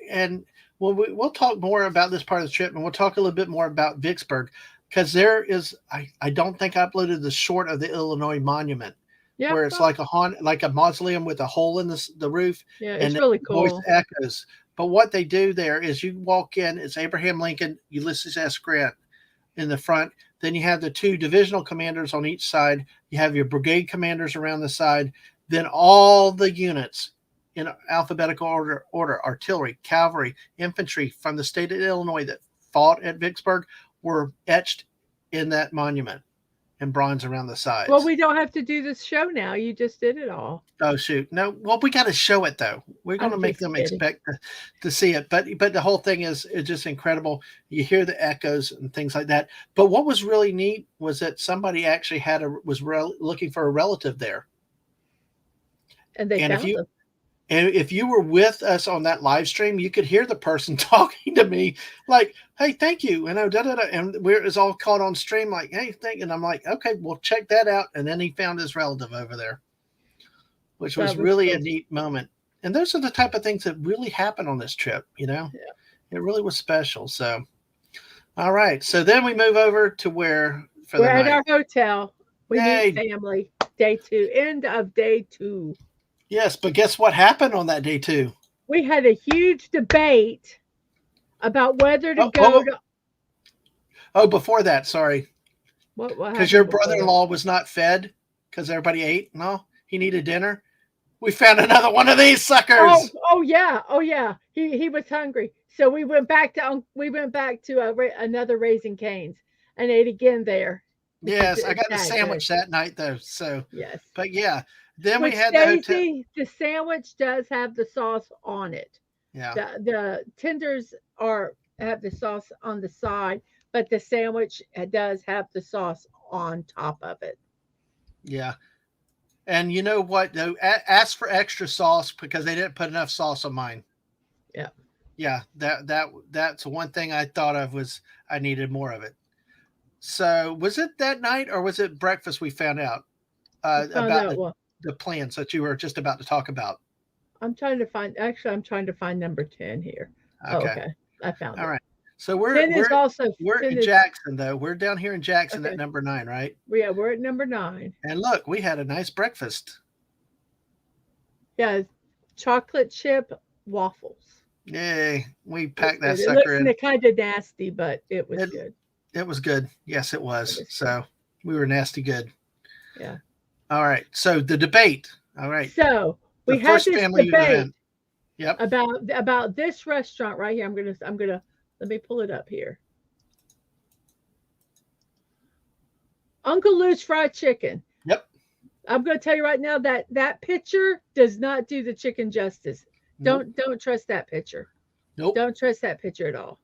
and we'll talk more about this part of the trip, and we'll talk a little bit more about Vicksburg because there is, I don't think I uploaded the short of the Illinois Monument yeah, where it's like like a mausoleum with a hole in the roof yeah. and It's the really voice cool. echoes. But what they do there is you walk in, it's Abraham Lincoln, Ulysses S. Grant in the front. Then you have the two divisional commanders on each side. You have your brigade commanders around the side. Then all the units in alphabetical order artillery, cavalry, infantry from the state of Illinois that fought at Vicksburg were etched in that monument in bronze around the Well, sides. we don't have to do this show now. You just did it all. Oh shoot! No, well, we got to show it though. We're going I'm to make just them kidding. expect to see it. But the whole thing is it's just incredible. You hear the echoes and things like that. But what was really neat was that somebody actually was looking for a relative there. And they And found them. if you were with us on that live stream, you could hear the person talking to me like, "Hey, thank you," and and it's all caught on stream like, "Hey, thank," and I'm like, "Okay, well, check that out." And then he found his relative over there, which was That was really a cool. neat moment. And those are the type of things that really happen on this trip, Yeah. It really was special. So, all right. So then we move over to where for We're the at night. our hotel. We meet Yay. family. Day 2. End of day 2. Yes. But guess what happened on that day, too? We had a huge debate about whether to Oh, go to before that. Sorry. what Because your happened before brother in that. law was not fed because everybody ate. No, he needed dinner. We found another one of these Oh, suckers. oh yeah, oh yeah. He was hungry, so we went back to another Raising Cane's and ate again there because Yes. I it's got the that good. sandwich that night, though. So, Yes. but yeah. Then we Which had the hotel. Stacy, the sandwich does have the sauce on it. Yeah. The tenders are have the sauce on the side, but the sandwich does have the sauce on top of it. Yeah. And you know what? Though, ask for extra sauce because they didn't put enough sauce on mine. Yeah. Yeah, that's one thing I thought of was I needed more of it. So was it that night or was it breakfast we found out We found about out well. the plans that you were just about to talk about? I'm trying to find number 10 here. Oh, Okay, okay. I found all it. right. So we're 10 is we're also we're 10 in is Jackson though. We're down here in Jackson at okay. number 9, right? Yeah, we're at number 9. And look, we had a nice breakfast. Yeah, chocolate chip waffles. Yay! We It was packed that good. It sucker looks in. kind of nasty, but it was It good. it was good. Yes, it It was. was good. So we were nasty good. Yeah. All right. So the debate. All right. So The we had first this family debate event. Yep. about this restaurant right here. I'm gonna let me pull it up here. Uncle Lou's Fried Chicken. Yep. I'm going to tell you right now that that picture does not do the chicken justice. Nope. Don't trust that picture. Nope. Don't trust that picture at all.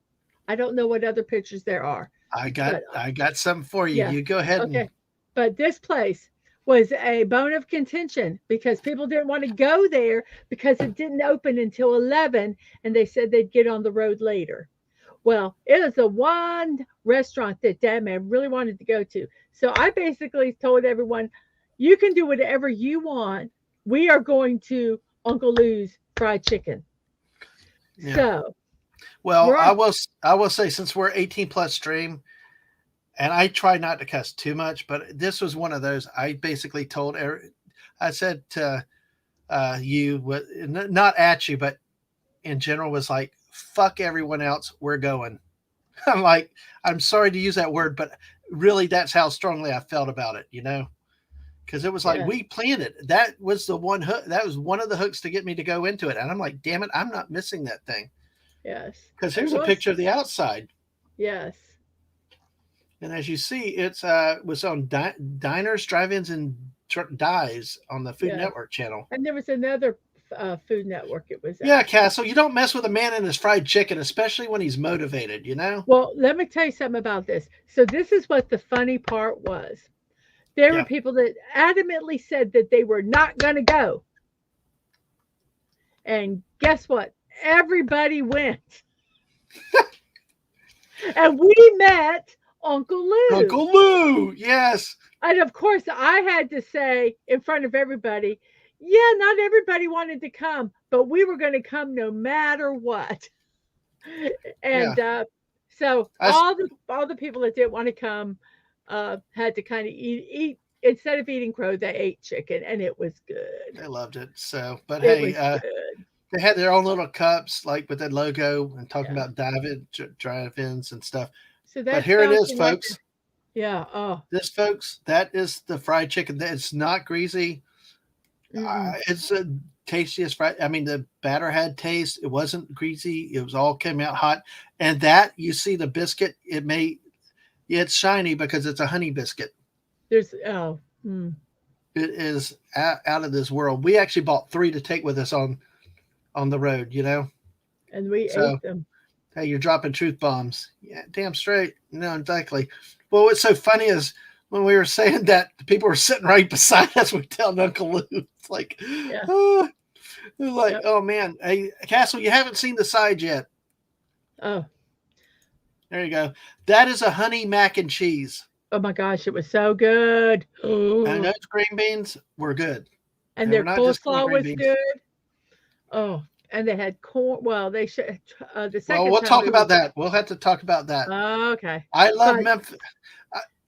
I don't know what other pictures there are, I but got something for you. yeah, You go ahead and okay. But this place was a bone of contention because people didn't want to go there because it didn't open until 11, and they said they'd get on the road later. Well, it was the one restaurant that Dadman really wanted to go to. So I basically told everyone, you can do whatever you want. We are going to Uncle Lou's Fried Chicken. yeah. So Well, we're on. I will say, since we're 18 plus stream, and I try not to cuss too much, but this was one of those. I basically told I said to you, not at you, but in general, was like, fuck everyone else. We're going. I'm like, I'm sorry to use that word, but really that's how strongly I felt about it, because it was like, Yeah. we planned it. That was the one hook. That was one of the hooks to get me to go into it. And I'm like, damn it, I'm not missing that thing. Yes. Because It here's a was. picture of the outside. Yes. And as you see, it's was on Diners, Drive-Ins, and Dives on the Food Yes. Network channel. And there was another Food Network it was Yeah, at. Castle, you don't mess with a man and his fried chicken, especially when he's motivated, Well, let me tell you something about this. So this is what the funny part was. There were Yeah. people that adamantly said that they were not going to go. And guess what? Everybody went. And we met Uncle Lou. Uncle Lou, yes. And of course, I had to say in front of everybody, yeah, not everybody wanted to come, but we were going to come no matter what. And Yeah. so I, all the people that didn't want to come had to kind of eat instead of eating crow, they ate chicken, and it was good. I loved it. So, but It hey, was good. they had their own little cups, like with that logo, and talking Yeah. about drive-ins and stuff. So But that's here it is, bouncing right folks. there. Yeah. Oh. This, folks, that is the fried chicken. It's not greasy. It's the tastiest fried. I mean, the batter had taste. It wasn't greasy. It was all came out hot. And that, you see the biscuit, it's shiny because it's a honey biscuit. There's oh. Mm. It is out of this world. We actually bought 3 to take with us on the road, And we So, ate them. hey, you're dropping truth bombs. Yeah, damn straight. No, exactly. Well, what's so funny is when we were saying that, the people were sitting right beside us. We telling Uncle Lou, it's like, Yeah. like, Yep. oh man, hey, Castle, you haven't seen the side yet. Oh. There you go. That is a honey mac and cheese. Oh my gosh, it was so good. And those green beans were good. And They their were not just coleslaw green was beans. good. Oh, and they had corn. Well, they should. The Well, second we'll time talk we about were. that. We'll have to talk about that. Okay. I love But Memphis.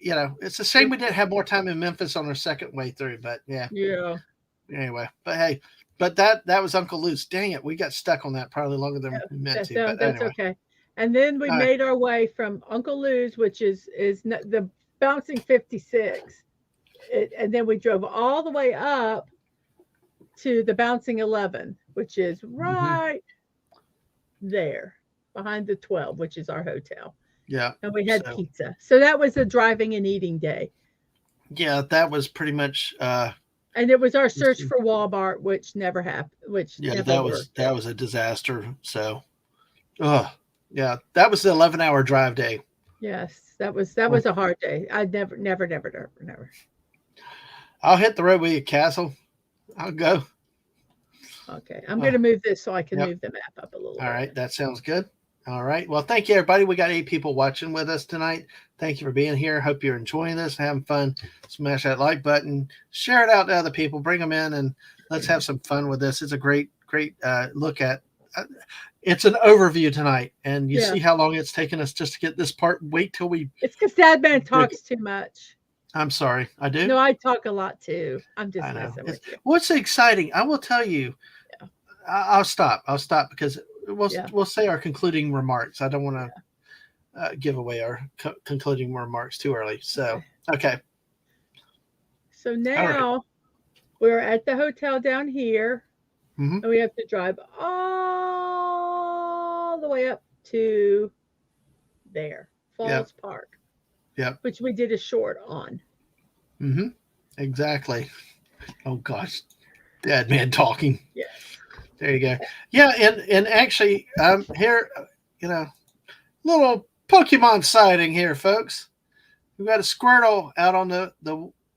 It's a shame we didn't have more time in Memphis on our second way through, but yeah. yeah. Anyway, but hey, that was Uncle Lou's. Dang it, we got stuck on that probably longer than we meant to. But That's anyway, okay. And then we all right. made our way from Uncle Lou's, which is the bouncing 56, and then we drove all the way up to the bouncing 11, which is right there behind the 12, which is our hotel. Yeah. And we had pizza. So that was a driving and eating day. Yeah, that was pretty much. And it was our search for Walmart, which never happened. Which yeah, never that was a disaster. So, yeah, that was the 11-hour drive day. Yes, that was a hard day. I never. I'll hit the road with you, Castle. I'll go. Okay, I'm going to move this so I can move the map up a little. All right, that sounds good. All right. Well, thank you, everybody. We got 8 people watching with us tonight. Thank you for being here. Hope you're enjoying this, having fun. Smash that like button. Share it out to other people. Bring them in, and let's have some fun with this. It's a great look at. It's an overview tonight, and you see how long it's taken us just to get this part. Wait till we. It's because Dadman talks too much. I'm sorry, I do. No, I talk a lot too. I'm just messing with you. What's exciting? I will tell you. Yeah. I'll stop because we'll say our concluding remarks. I don't want to give away our concluding remarks too early. So okay. So now We're at the hotel down here, Hmm. and we have to drive all the way up to there, Yep. Falls Park, Yep. which we did a short on. Hmm. Exactly. Oh gosh, dead man talking. Yes. There you go. Yeah, and actually, here, you know, little Pokemon sighting here, folks. We've got a Squirtle out on the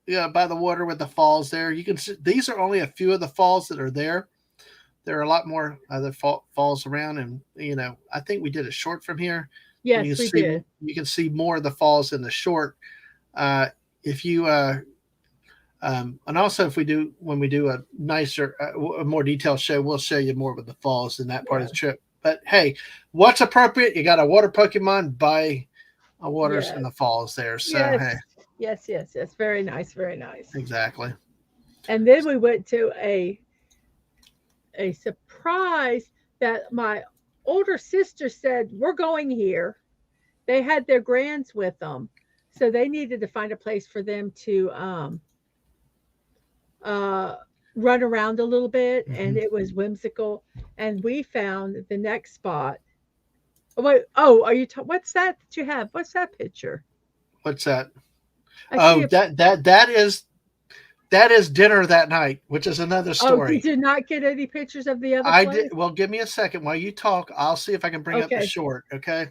yeah, by the water with the falls there. You can see these are only a few of the falls that are there. There are a lot more other falls around, and I think we did a short from here, and Yes, we did. you can see more of the falls in the short. Uh, if you and also if we do when we do a nicer, a more detailed show, we'll show you more of the falls in that part of Yeah. the trip. But hey, what's appropriate? You got a water Pokemon by waters in Yes. the falls there. So Yes. hey, Yes. Yes. Yes. Very nice. Very nice. exactly. And then we went to a surprise that my older sister said, "We're going here." They had their grands with them, so they needed to find a place for them to uh, run around a little bit, and Hmm. it was whimsical. And we found the next spot. Oh, wait, oh, are you? What's that you have? What's that picture? What's that? I see Oh, a. that is dinner that night, which is another Oh, did story. you not get any pictures of the other I did. place? Well, give me a second while you talk. I'll see if I can bring up the Okay, short. Okay.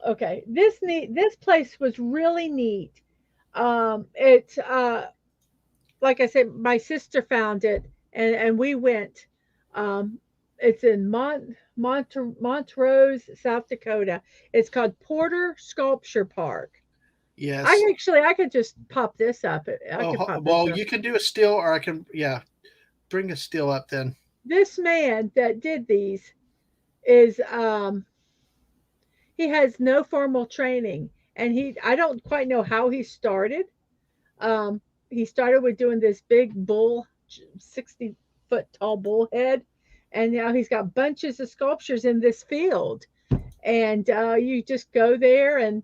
okay. This place was really neat. It like I said, my sister found it, and we went. Um, it's in Montrose, South Dakota. It's called Porter Sculpture Park. Yes. I could just pop this up. I Oh, could pop this well, up. you can do a still, or I can. Yeah, bring a still up then. This man that did these is he has no formal training, and I don't quite know how he started. Um, he started with doing this big bull, 60-foot tall bull head, and now he's got bunches of sculptures in this field. And you just go there, and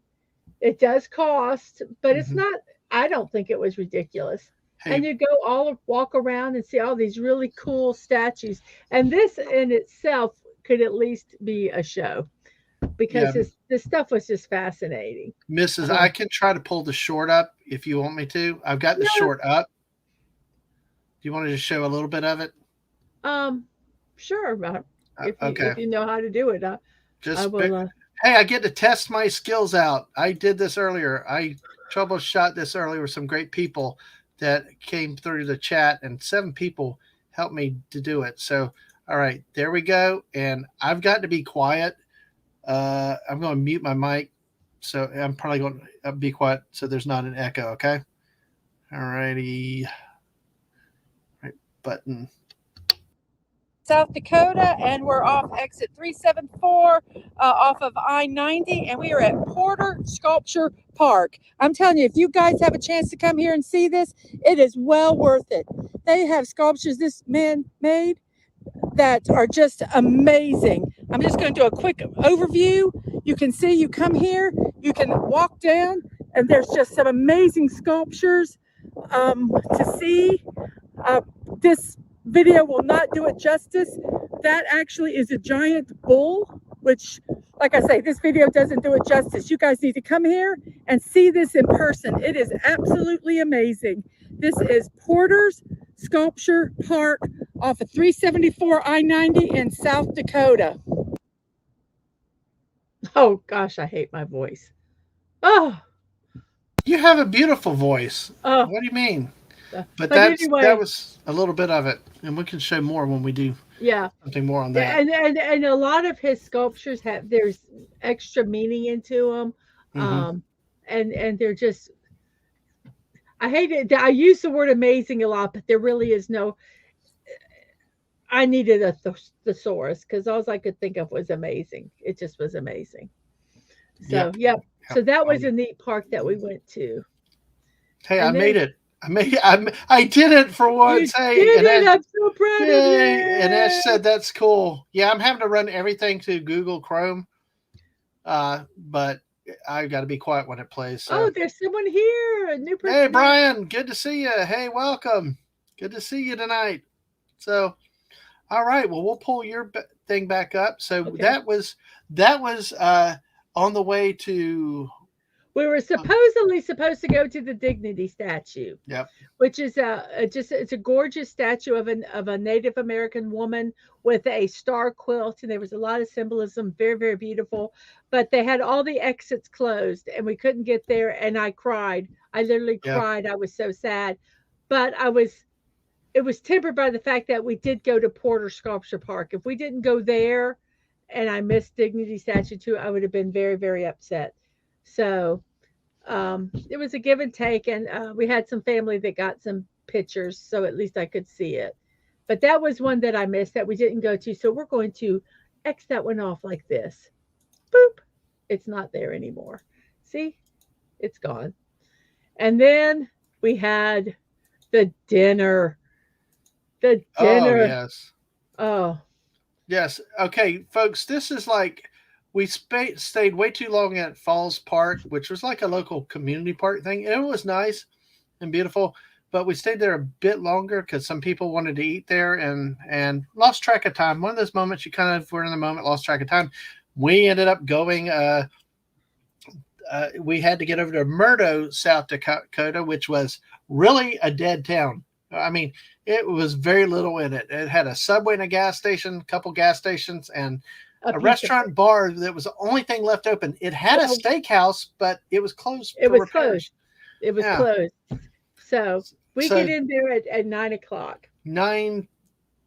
it does cost, but it's Hmm. not. I don't think it was ridiculous. And Hey, you go walk around and see all these really cool statues. And this in itself could at least be a show because yeah, this stuff was just fascinating. Mrs. I Um, can try to pull the short up if you want me to. I've got the no, short up. Do you want to just show a little bit of it? um, sure. Okay. If you know how to do it, I Just will. hey, I get to test my skills out. I did this earlier. I troubleshot this earlier with some great people that came through the chat, and 7 people helped me to do it. So, all right, there we go. And I've got to be quiet. I'm going to mute my mic, so I'm probably going to be quiet so there's not an echo. Okay. All righty. Right button. South Dakota, and we're off exit 374 off of I-90, and we are at Porter Sculpture Park. I'm telling you, if you guys have a chance to come here and see this, it is well worth it. They have sculptures this man made that are just amazing. I'm just going to do a quick overview. You can see, you come here, you can walk down, and there's just some amazing sculptures to see. This video will not do it justice. That actually is a giant bull, which, like I say, this video doesn't do it justice. You guys need to come here and see this in person. It is absolutely amazing. This is Porter's Sculpture Park off of 374 I-90 in South Dakota. Oh gosh, I hate my voice. Oh, You have a beautiful voice. oh. What do you mean? But But that anyway, was a little bit of it, and we can show more when we do yeah. something more on that. And a lot of his sculptures have there's extra meaning into them, Hmm. and they're just I hate it. I use the word amazing a lot, but there really is no. I needed a thesaurus because all I could think of was amazing. It just was amazing. So Yep. yep. Yep. So that was a neat park that we went to, Hey, I and made then it. I did it for you once. Hey, did and it. Ash, I'm so proud of yay! And Ash you. said that's cool. Yeah, I'm having to run everything to Google Chrome, but I got to be quiet when it plays. So, Oh, there's someone here, a new hey, person. Brian, good to see you. Hey, welcome. Good to see you tonight. So, all right. Well, we'll pull your thing back up. So Okay. that was on the way to. We were supposed to go to the Dignity statue, Yep. which is it's a gorgeous statue of a Native American woman with a star quilt, and there was a lot of symbolism, very very beautiful. But they had all the exits closed, and we couldn't get there. And I cried. I literally Yeah. cried. I was so sad, but it was tempered by the fact that we did go to Porter Sculpture Park. If we didn't go there, and I missed Dignity statue too, I would have been very very upset. So it was a give and take, and we had some family that got some pictures, so at least I could see it. But that was one that I missed that we didn't go to, so we're going to X that one off like this. Boop, it's not there anymore. See, it's gone. And then we had the dinner. The Oh dinner. yes. Oh, Yes. Okay, folks. This is like we stayed way too long at Falls Park, which was like a local community park thing. And it was nice and beautiful, but we stayed there a bit longer because some people wanted to eat there and lost track of time. One of those moments you kind of were in the moment, lost track of time. We ended up going. We had to get over to Murdo, South Dakota, which was really a dead town. I mean, it was very little in it. It had a Subway and a gas station, a couple gas stations, and a restaurant bar that was the only thing left open. It had a steakhouse, but it was closed. It was closed. It was closed. So we get in there at 9:00.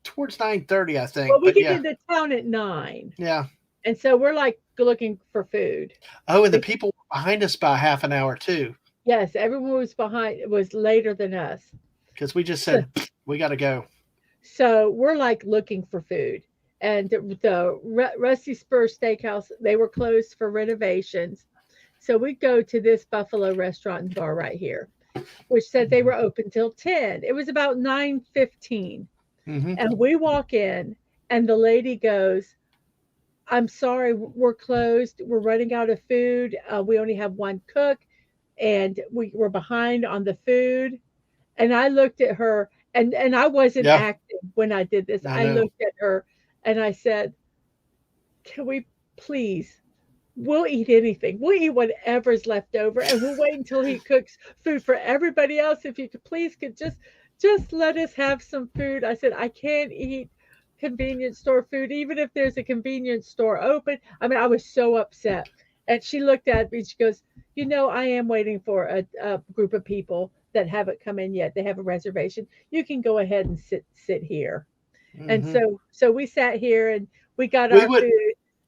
Towards 9:30, I think. Well, we get into town at 9. Yeah. And so we're like looking for food. Oh, and the people were behind us by half an hour too. Yes, everyone was later than us. Because we just said we got to go. So we're like looking for food. And the Rusty Spur Steakhouse, they were closed for renovations. So we go to this Buffalo restaurant and bar right here, which said they were open till 10. It was about 9:15. Mm-hmm. And we walk in, and the lady goes, "I'm sorry, we're closed. We're running out of food. We only have one cook, and we're behind on the food." And I looked at her, and I wasn't acting when I did this. I looked at her and I said, "Can we please? We'll eat anything. We'll eat whatever's left over, and we'll wait until he cooks food for everybody else. If you could please could just let us have some food." I said, "I can't eat convenience store food, even if there's a convenience store open." I mean, I was so upset. And she looked at me, she goes, "I am waiting for a group of people that haven't come in yet. They have a reservation. You can go ahead and sit here." Mm-hmm. And so we sat here and we got our food.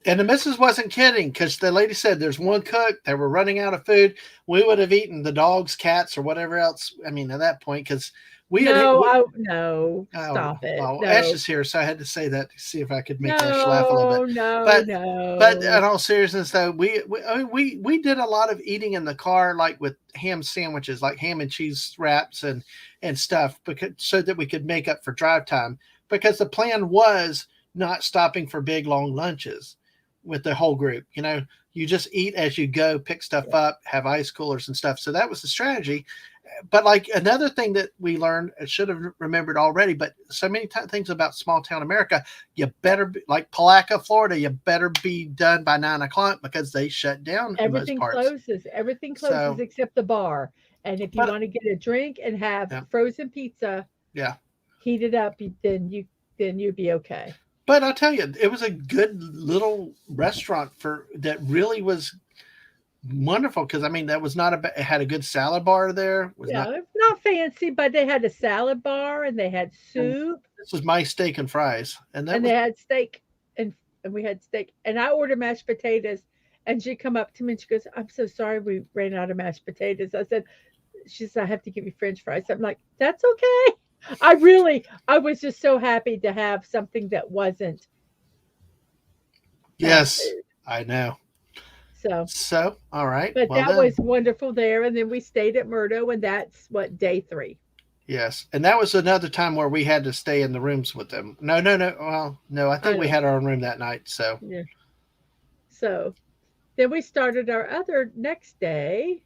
And the missus wasn't kidding, because the lady said there's one cook. They were running out of food. We would have eaten the dogs, cats, or whatever else. I mean, at that point, because no, stop it. Well, no. Ash is here, so I had to say that to see if I could make Ash laugh a little bit. But in all seriousness, though, we did a lot of eating in the car, like with ham sandwiches, like ham and cheese wraps and stuff, so that we could make up for drive time. Because the plan was not stopping for big long lunches with the whole group. You just eat as you go, pick stuff up, have ice coolers and stuff. So that was the strategy. But like another thing that we learned, I should have remembered already, but so many things about small town America, you better be, like Palaca, Florida, you better be done by 9:00 because they shut down. Everything closes. Everything closes except the bar. And if you want to get a drink and have frozen pizza, heat it up, then you'd be okay. But I'll tell you, it was a good little restaurant that really was wonderful, because I mean that was not it had a good salad bar there. Not fancy, but they had a salad bar and they had soup. This was my steak and fries, and they had steak and we had steak, and I ordered mashed potatoes, and she come up to me and she goes, "I'm so sorry, we ran out of mashed potatoes." She said, "I have to give you French fries." I'm like, "That's okay." I was just so happy to have something that wasn't. Yes, I know. So all right. But that was wonderful there. And then we stayed at Murdo, and that's day 3. Yes. And that was another time where we had to stay in the rooms with them. No. Well, no, I think we had our own room that night. So yeah. So then we started our other next day,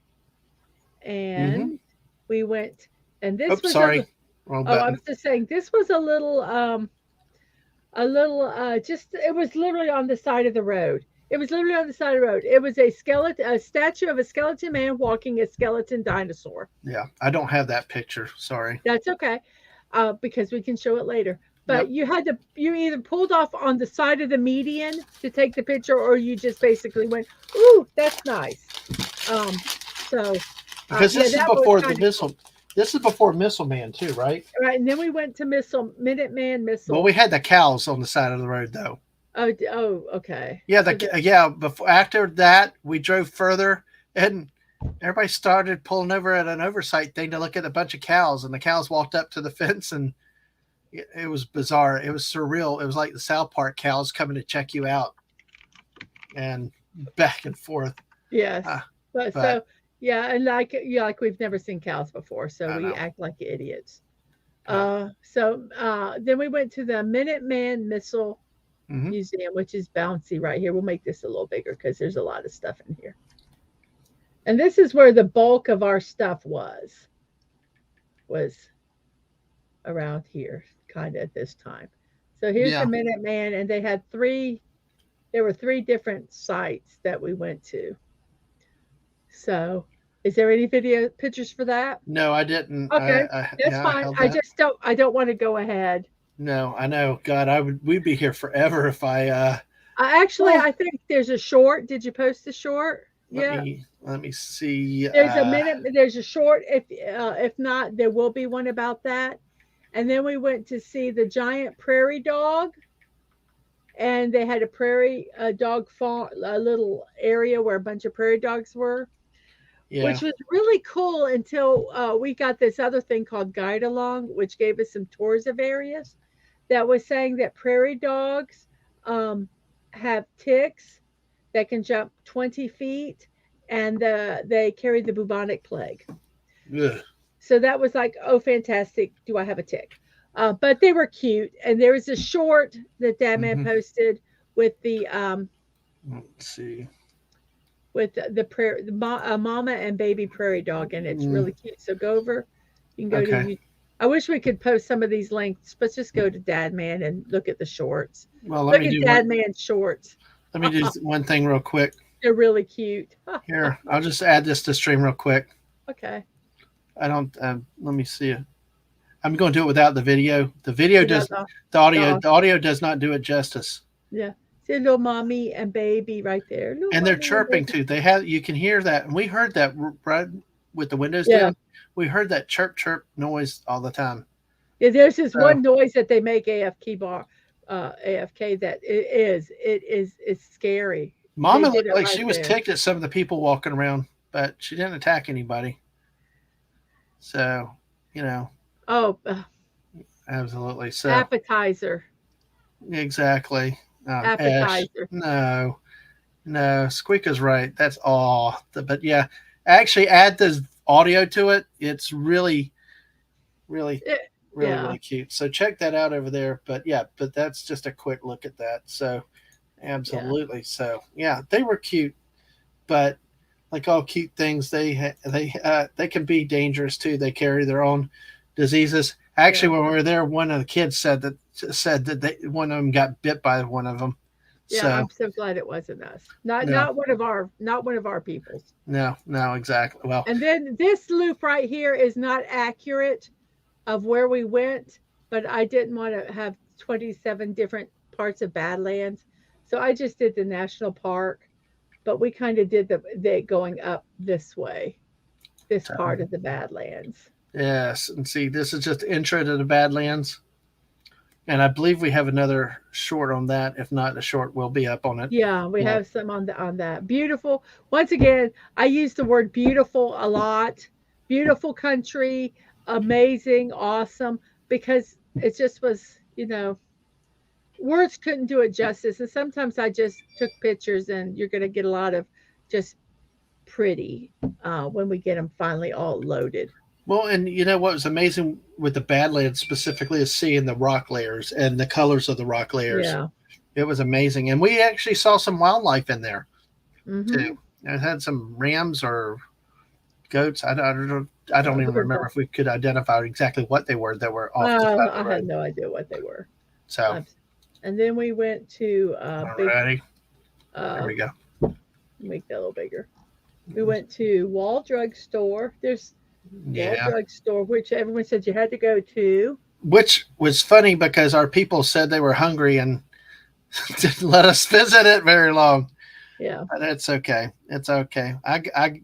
and we went, and this was sorry. Wrong Oh, I button. was just saying this was a little just it was literally on the side of the road. It was literally on the side of the road. It was a statue of a skeleton man walking a skeleton dinosaur. Yeah, I don't have that picture. Sorry. That's okay, because we can show it later. But Yep. you either pulled off on the side of the median to take the picture, or you just basically went, "Ooh, that's nice." Um, so Because yeah, this is that was before the kind of missile. This is before Missile Man too, right? right. And then we went to Minuteman Well, Missile. we had the cows on the side of the road, though. Oh, okay. Yeah, So that, yeah. Before after that, we drove further, and everybody started pulling over at an oversight thing to look at a bunch of cows, and the cows walked up to the fence, and it was bizarre. It was surreal. It was like the South Park cows coming to check you out, and back and forth. yes. Uh, But but so yeah, and like we've never seen cows before, so I we know. act like idiots. Yeah. Then we went to the Minuteman Missile Hmm. Museum, which is bouncy right here. We'll make this a little bigger because there's a lot of stuff in here. And this is where the bulk of our stuff was around here, kind of at this time. So here's the Yeah. Minuteman, and there were three different sites that we went to. So is there any video pictures for that? No, I didn't. Okay, that's Yeah, I fine. held that. I don't want to go ahead. No, I know. God, we'd be here forever if I I think there's a short. Did you post the short? Yeah. let me see. There's a short. If not, there will be one about that. And then we went to see the giant prairie dog, and they had a prairie dog farm, a little area where a bunch of prairie dogs were, Yeah. which was really cool until we got this other thing called Guide Along, which gave us some tours of areas that was saying that prairie dogs have ticks that can jump 20 feet, and they carry the bubonic plague. Ugh. So that was like, oh, fantastic. Do I have a tick? But they were cute. And there was a short that Dadman posted with the Let's see. with the mama and baby prairie dog, and it's really cute. So go over. You can go to. I wish we could post some of these links, but just go to Dadman and look at the shorts. Well, Look at Dadman's shorts. Let me do one thing real quick. They're really cute. Here, I'll just add this to stream real quick. Okay. I don't. Let me see it. I'm going to do it without the video. The video does the audio. The audio does not do it justice. Yeah. See little mommy and baby right there. And they're chirping too. You can hear that, and we heard that right with the windows down. We heard that chirp noise all the time. Yeah, there's this one noise that they make AFK that it's scary. Mama looked like she was ticked at some of the people walking around, but she didn't attack anybody. So, Oh, absolutely. So appetizer. Exactly. Appetizer. No, Squeaka's right. That's all. But yeah, actually add the audio to it. It's really cute. So check that out over there. But yeah, that's just a quick look at that. So absolutely. Yeah. So yeah, they were cute, but like all cute things, they can be dangerous too. They carry their own diseases. Actually, when we were there, one of the kids said that one of them got bit by one of them. Yeah, so, I'm so glad it wasn't us. Not one of our peoples. No, exactly. Well, and then this loop right here is not accurate of where we went, but I didn't want to have 27 different parts of Badlands, so I just did the national park. But we kind of did the going up this way, this part of the Badlands. Yes, and see, this is just intro to the Badlands, and I believe we have another short on that. If not, the short will be up on it. Yeah, we have some on that. Beautiful. Once again, I use the word beautiful a lot. Beautiful country, amazing, awesome, because it just was, words couldn't do it justice. And sometimes I just took pictures, and you're going to get a lot of just pretty when we get them finally all loaded. Well, and what was amazing with the Badlands specifically is seeing the rock layers and the colors of the rock layers. Yeah. It was amazing. And we actually saw some wildlife in there too. It had some rams or goats. I I don't even because remember if we could identify exactly what they were that were off the side of I the had road. no idea what they were. So, And then we went to big. alrighty, there Uh, we go. make that a little bigger. We went to Wall Drug Store. There's Wall Yeah, Drug Store, which everyone said you had to go to. which was funny because our people said they were hungry and didn't let us visit it very long. Yeah. But it's okay. It's okay.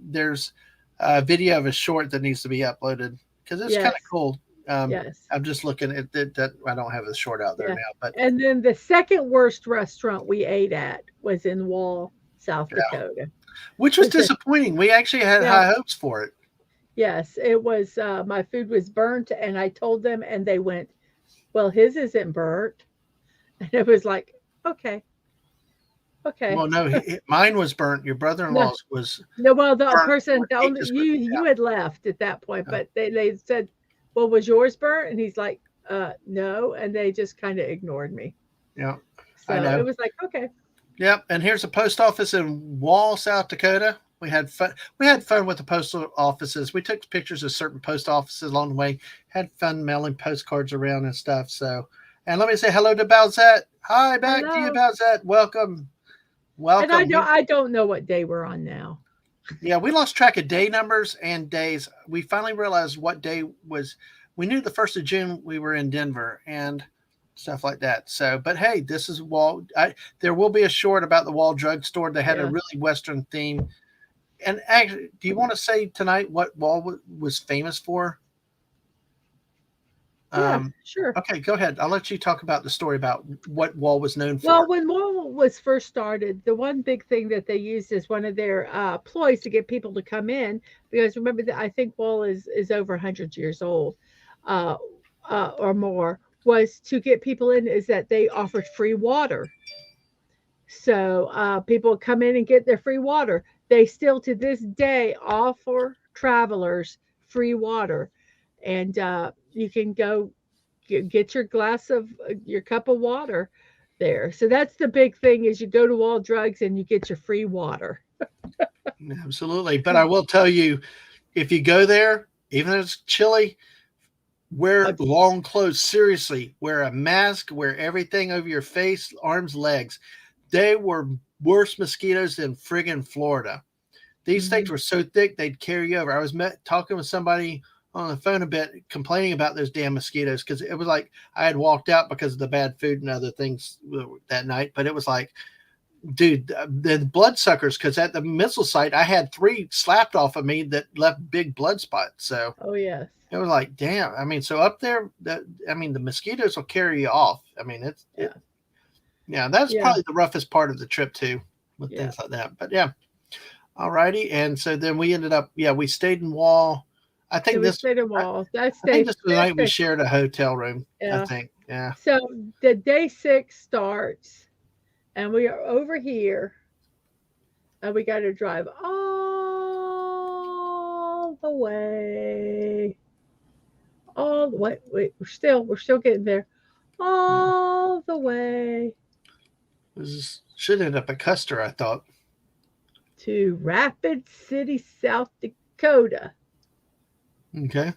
There's a video of a short that needs to be uploaded because it's kind of Yes. cool. Yes. I'm just looking at that. I don't have the short out there Yeah. now, but And then the second worst restaurant we ate at was in Wall, South Yeah. Dakota. which was It's a- disappointing. We actually had Yeah. high hopes for it. Yes, it was. My food was burnt, and I told them, and they went, "Well, his isn't burnt," and it was like, "Okay, okay." Well, no, mine was burnt. Your brother-in-law's was No, well, the burnt. person, Or the he only, just you had left at that point, Yeah. but they said, "Well, was yours burnt?" And he's like, no," and they just kind of ignored me. Yeah, So I know. it was like, okay, Yep. And here's a post office in Wall, South Dakota. We had fun. We had fun with the postal offices. We took pictures of certain post offices along the way. Had fun mailing postcards around and stuff. So, and let me say hello to Balzette. Hi, back to you, hello. Balzette. Welcome, And I welcome. don't know what day we're on now. Yeah, we lost track of day numbers and days. We finally realized what day was. We knew the 1st of June we were in Denver and stuff like that. So, but hey, this is Wall. There will be a short about the Wall Drug Store. They had a Yeah. really Western theme. And actually, do you want to say tonight what Wall was famous for? Yeah, sure. Okay, go ahead. I'll let you talk about the story about what Wall was known for. Well, when Wall was first started, the one big thing that they used as one of their ploys to get people to come in, because remember that I think Wall is over 100 years old, uh, or more, was to get people in. Is that they offered free water, so people would come in and get their free water. They still to this day offer travelers free water, and you can go get your glass of your cup of water there. So that's the big thing is you go to All Drugs and you get your free water. Absolutely. But I will tell you, if you go there, even if it's chilly, wear long clothes. Seriously, wear a mask, wear everything over your face, arms, legs. They were worse mosquitoes than friggin' Florida. These things were so thick they'd carry you over. I was talking with somebody on the phone a bit, complaining about those damn mosquitoes because it was like I had walked out because of the bad food and other things that night. But it was like, dude, the bloodsuckers, because at the missile site, I had 3 slapped off of me that left big blood spots. So Oh yes. it was like, damn. I mean, so up there, the mosquitoes will carry you off. I mean, that's Yeah. probably the roughest part of the trip too, with Yeah. things like that. But yeah, all righty. And so then we ended up, we stayed in Wall. I So think we this, stayed in Wall. I That's think this was the that's night we shared a hotel room. I Yeah. think, yeah. So the day 6 starts, and we are over here, and we got to drive all the way. All the way. Wait, we're still getting there. All the way This should end up at Custer, I thought. to Rapid City, South Dakota. Okay.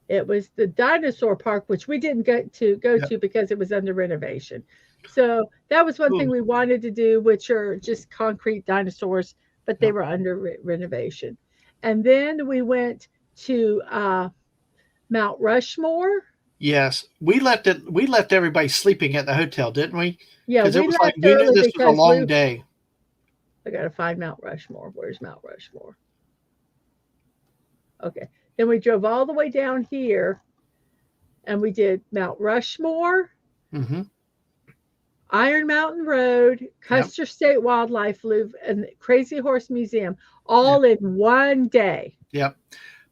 It was the dinosaur park, which we didn't get to go Yep. to because it was under renovation. So that was one thing Ooh. we wanted to do, which are just concrete dinosaurs, but they Yep. were under renovation. And then we went to Mount Rushmore. Yes, we left everybody sleeping at the hotel, didn't we? Yeah, Because it we was like left we knew early this was a because long day. I got to find Mount Rushmore. Where's Mount Rushmore? Okay. Then we drove all the way down here and we did Mount Rushmore, Mm-hmm. Iron Mountain Road, Custer State Wildlife Loop, and Crazy Horse Museum, all in one day. Yep.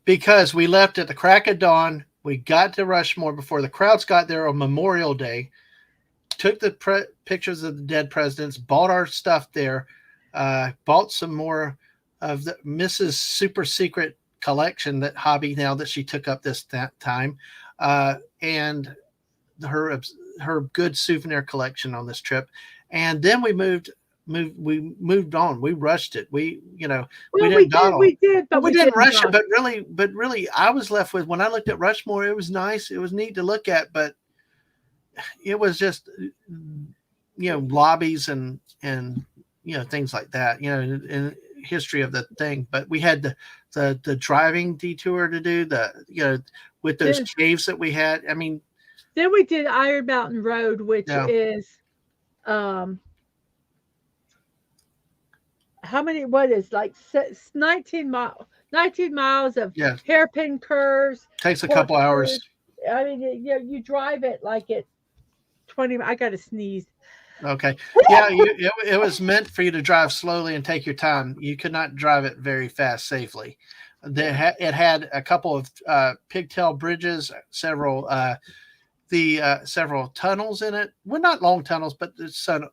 Because we left at the crack of dawn. We got to Rushmore before the crowds got there on Memorial Day, took the pictures of the dead presidents, bought our stuff there, bought some more of the Mrs. Super Secret collection that hobby now that she took up this time, and her good souvenir collection on this trip. And then we moved moved on. We rushed it. We Well, didn't dawdle. we did, but We we didn't didn't rush it, dawdle. but really, I was left with, when I looked at Rushmore, it was nice. It was neat to look at, but it was just, lobbies and things like that, in history of the thing. But we had the driving detour to do, with those Yeah. caves that we had. I mean, Then we did Iron Mountain Road, which Yeah. is how many? What is like 19 miles of Yeah. hairpin curves. Takes a couple hours. I mean, you drive it like at 20. I got to sneeze. Okay. Yeah, it was meant for you to drive slowly and take your time. You could not drive it very fast safely. It had a couple of pigtail bridges, several several tunnels in it. Well, not long tunnels, but some.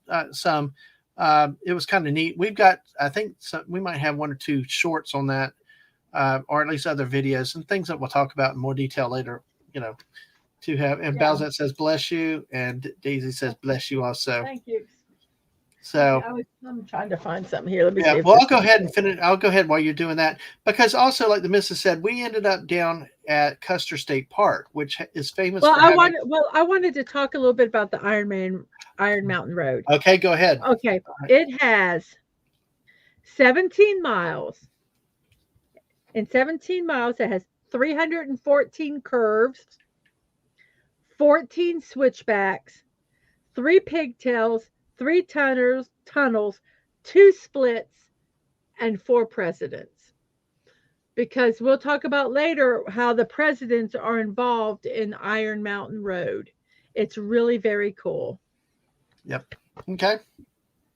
It was kind of neat. We've got, I think, we might have one or two shorts on that, or at least other videos and things that we'll talk about in more detail later. To have. And Balzette says bless you, and Daisy says bless you also. Thank you. So I'm trying to find something here. Let me see. Well, I'll go ahead and finish. I'll go ahead while you're doing that, because also, like the missus said, we ended up down at Custer State Park, which is famous. Well, for I wanted to talk a little bit about the Iron Mountain Road. Okay, go ahead. Okay, it has 17 miles. In 17 miles, it has 314 curves, 14 switchbacks, 3 pigtails, 3 tunnels, 2 splits, and 4 presidents. Because we'll talk about later how the presidents are involved in Iron Mountain Road. It's really very cool. Yep. Okay.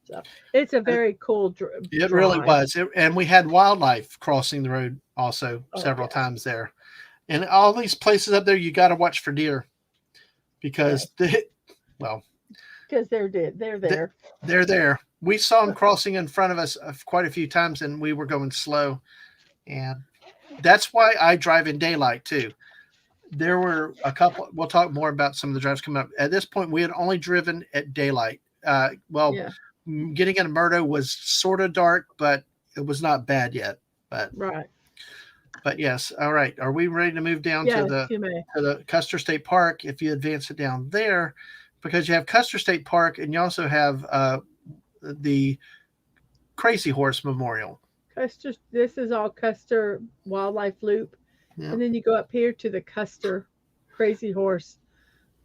So it's a very cool drive. It really was. And we had wildlife crossing the road also several times there. And all these places up there, you got to watch for deer, because because they're there. They're there. We saw them crossing in front of us quite a few times, and we were going slow. And that's why I drive in daylight too. There were a couple. We'll talk more about some of the drives coming up. At this point, we had only driven at daylight. Getting into Murdo was sort of dark, but it was not bad yet. But yes, all right. Are we ready to move down to the Custer State Park? If you advance it down there, because you have Custer State Park, and you also have the Crazy Horse Memorial. This is all Custer Wildlife Loop, and then you go up here to the Custer Crazy Horse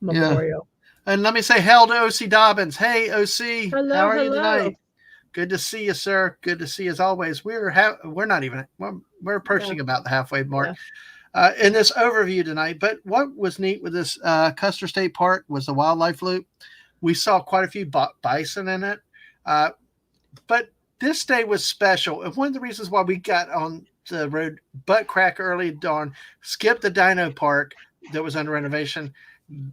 Memorial. And let me say hello to OC Dobbins. Hey, OC, hello, how are you tonight? Good to see you, sir. Good to see you as always. We're approaching about the halfway mark in this overview tonight. But what was neat with this Custer State Park was the wildlife loop. We saw quite a few bison in it, but this day was special. And one of the reasons why we got on the road butt crack early dawn, skipped the Dino Park that was under renovation,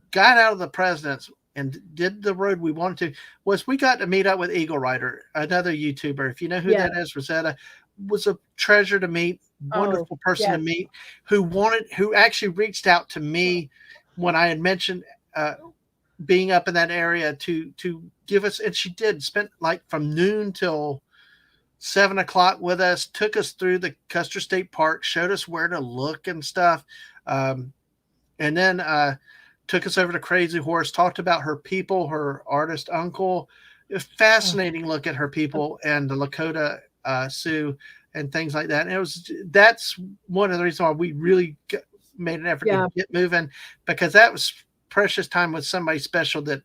got out of the Presidents, and did the road we wanted to, was we got to meet up with Eagle Rider, another YouTuber. If you know who that is, Rosetta was a treasure to meet, wonderful person to meet, who actually reached out to me when I had mentioned being up in that area to give us, and she did, spent like from noon till 7 o'clock with us, took us through the Custer State Park, showed us where to look and stuff. And then took us over to Crazy Horse, talked about her people, her artist uncle. A fascinating look at her people and the Lakota Sioux and things like that. And that's one of the reasons why we really made an effort to get moving, because that was precious time with somebody special that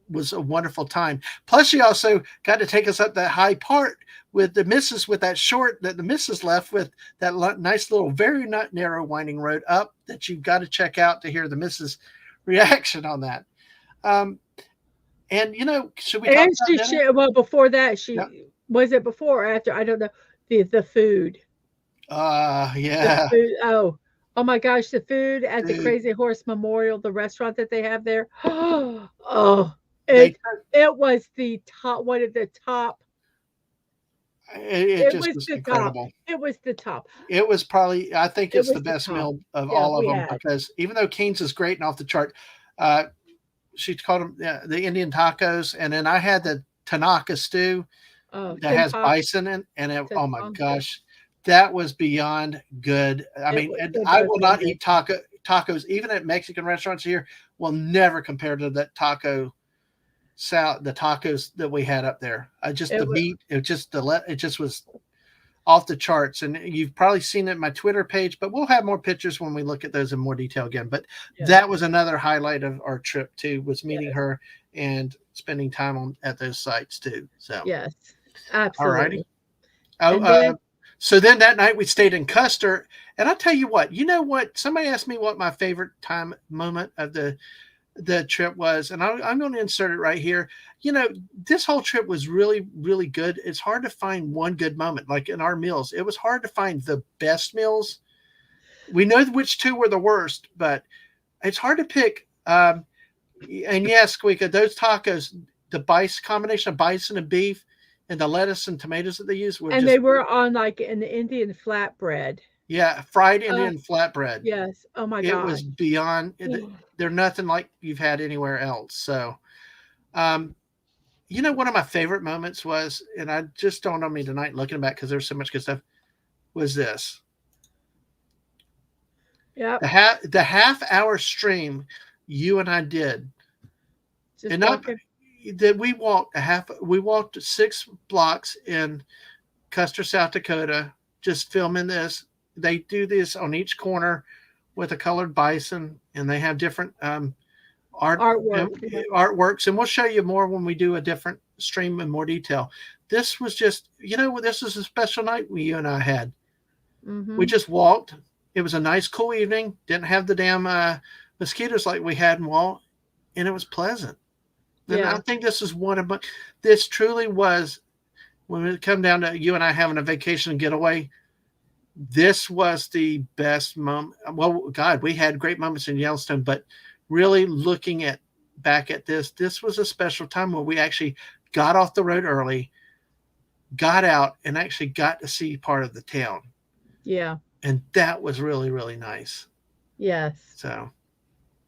was a wonderful time. Plus, she also got to take us up that high part with the missus, with that short that the missus left with that nice little, very not narrow winding road up that you've got to check out to hear the missus reaction on that. And should we talk about well, before that, was it before or after? I don't know. The food. The food. Oh my gosh, the food at the Crazy Horse Memorial, the restaurant that they have there. It was the top, one of the top. It just was incredible. Top. It was the top. It was probably, I think it's the best meal of all of them, because even though Cane's is great and off the chart, she called them the Indian tacos. And then I had the Tanaka stew that has bison in, and oh my gosh, that was beyond good. I mean, I will not eat tacos, even at Mexican restaurants here, will never compare to that the tacos that we had up there. Meat, it just was off the charts. And you've probably seen it in my Twitter page, but we'll have more pictures when we look at those in more detail again. But that was another highlight of our trip too, was meeting her and spending time at those sites too. So yes, absolutely. Alrighty. So then that night we stayed in Custer, and I'll tell you what, somebody asked me what my favorite moment of the trip was, and I'm going to insert it right here. This whole trip was really, really good. It's hard to find one good moment. Like in our meals, it was hard to find the best meals. We know which two were the worst, but it's hard to pick. And yes, Squeaka, those tacos, the combination of bison and beef, and the lettuce and tomatoes that they used they were on like an Indian flatbread. Yeah, fried Indian flatbread. Yes. Oh my God. It was beyond. They're nothing like you've had anywhere else. So, one of my favorite moments was, and I just dawned on me tonight looking back because there's so much good stuff, was this. Yeah. The half-hour stream you and I did. That we walked 6 blocks in Custer, South Dakota, just filming this. They do this on each corner with a colored bison, and they have different artworks, and we'll show you more when we do a different stream in more detail. This was just, this was a special night you and I had. Mm-hmm. We just walked. It was a nice, cool evening. Didn't have the damn mosquitoes like we had in Walt, and it was pleasant. And I think this is this truly was, when it come down to you and I having a vacation and getaway, this was the best moment. Well, God, we had great moments in Yellowstone, but really looking back at this was a special time where we actually got off the road early, got out, and actually got to see part of the town. Yeah. And that was really, really nice. Yes. So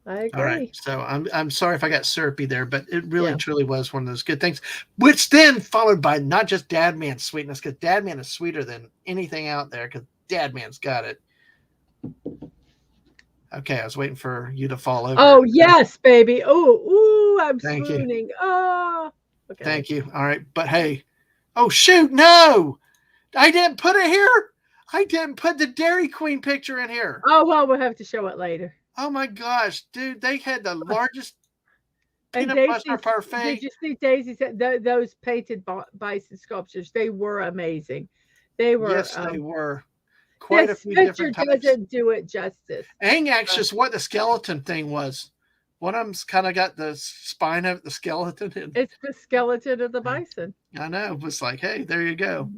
I agree. All right. So I'm sorry if I got syrupy there, but it really truly was one of those good things, which then followed by not just Dadman's sweetness, because Dadman is sweeter than anything out there, because Dadman's got it. Okay, I was waiting for you to fall over. Oh, yes, baby. Oh, I'm swooning. Oh, okay. Thank you. All right. But hey, oh, shoot. No, I didn't put it here. I didn't put the Dairy Queen picture in here. Oh, well, we'll have to show it later. Oh my gosh, dude! They had the largest peanut butter parfait. Did you see Daisy said those painted bison sculptures? They were amazing. They were. Yes, they were. Quite a few different types. This picture doesn't do it justice. Angak's just what the skeleton thing was. One of them's kind of got the spine of the skeleton. It's the skeleton of the bison. I know. It was like, hey, there you go.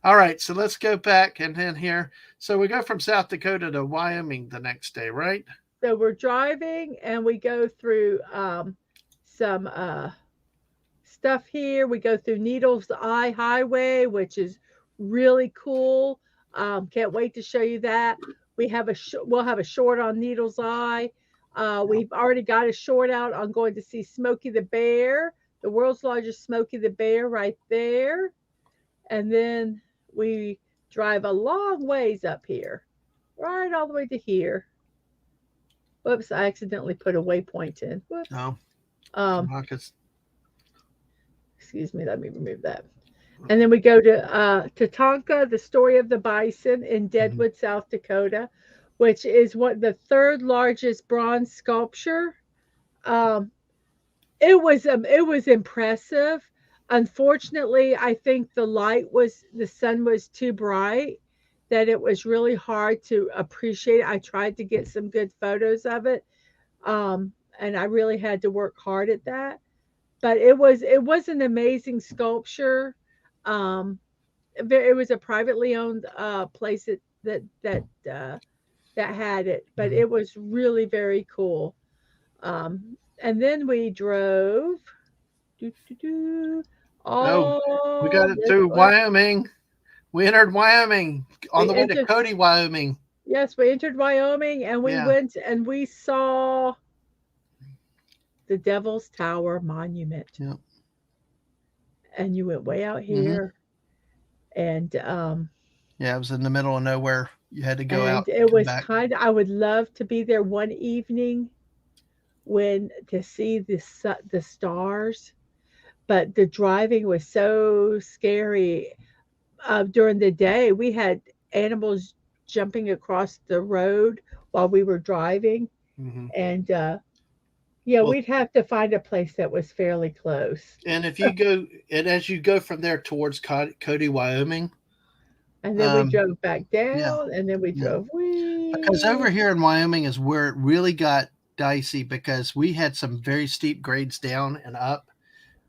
All right, so let's go back and then here. So we go from South Dakota to Wyoming the next day, right? So we're driving and we go through some stuff here. We go through Needles Eye Highway, which is really cool. Can't wait to show you that. We'll have a short on Needles Eye. We've already got a short out on going to see Smokey the Bear, the world's largest Smokey the Bear right there. And then we drive a long ways up here, right all the way to here. Whoops, I accidentally put a waypoint in. Whoops. Oh. Excuse me, let me remove that. And then we go to Tatanka, the story of the bison in Deadwood, South Dakota, which is the third largest bronze sculpture. It was impressive. Unfortunately, I think the sun was too bright, that it was really hard to appreciate. I tried to get some good photos of it. And I really had to work hard at that, but it was an amazing sculpture. It was a privately owned place that had it, but it was really very cool. And then we drove. We got it through Wyoming. We entered Wyoming on the way to Cody, Wyoming. Yes, we entered Wyoming and we went and we saw the Devil's Tower Monument. Yep. and you went way out Mm-hmm. here, and Yeah, it was in the middle of nowhere. You had to go and out, it come was back. kind of. I would love to be there one evening when to see the stars, but the driving was so scary. During the day, we had animals jumping across the road while we were driving, Mm-hmm. and yeah, Well, we'd have to find a place that was fairly close. and if you go, and as you go from there towards Cody, Wyoming, And then we um, drove back yeah, down, and then we yeah, drove because wee. over here in Wyoming is where it really got dicey because we had some very steep grades down and up,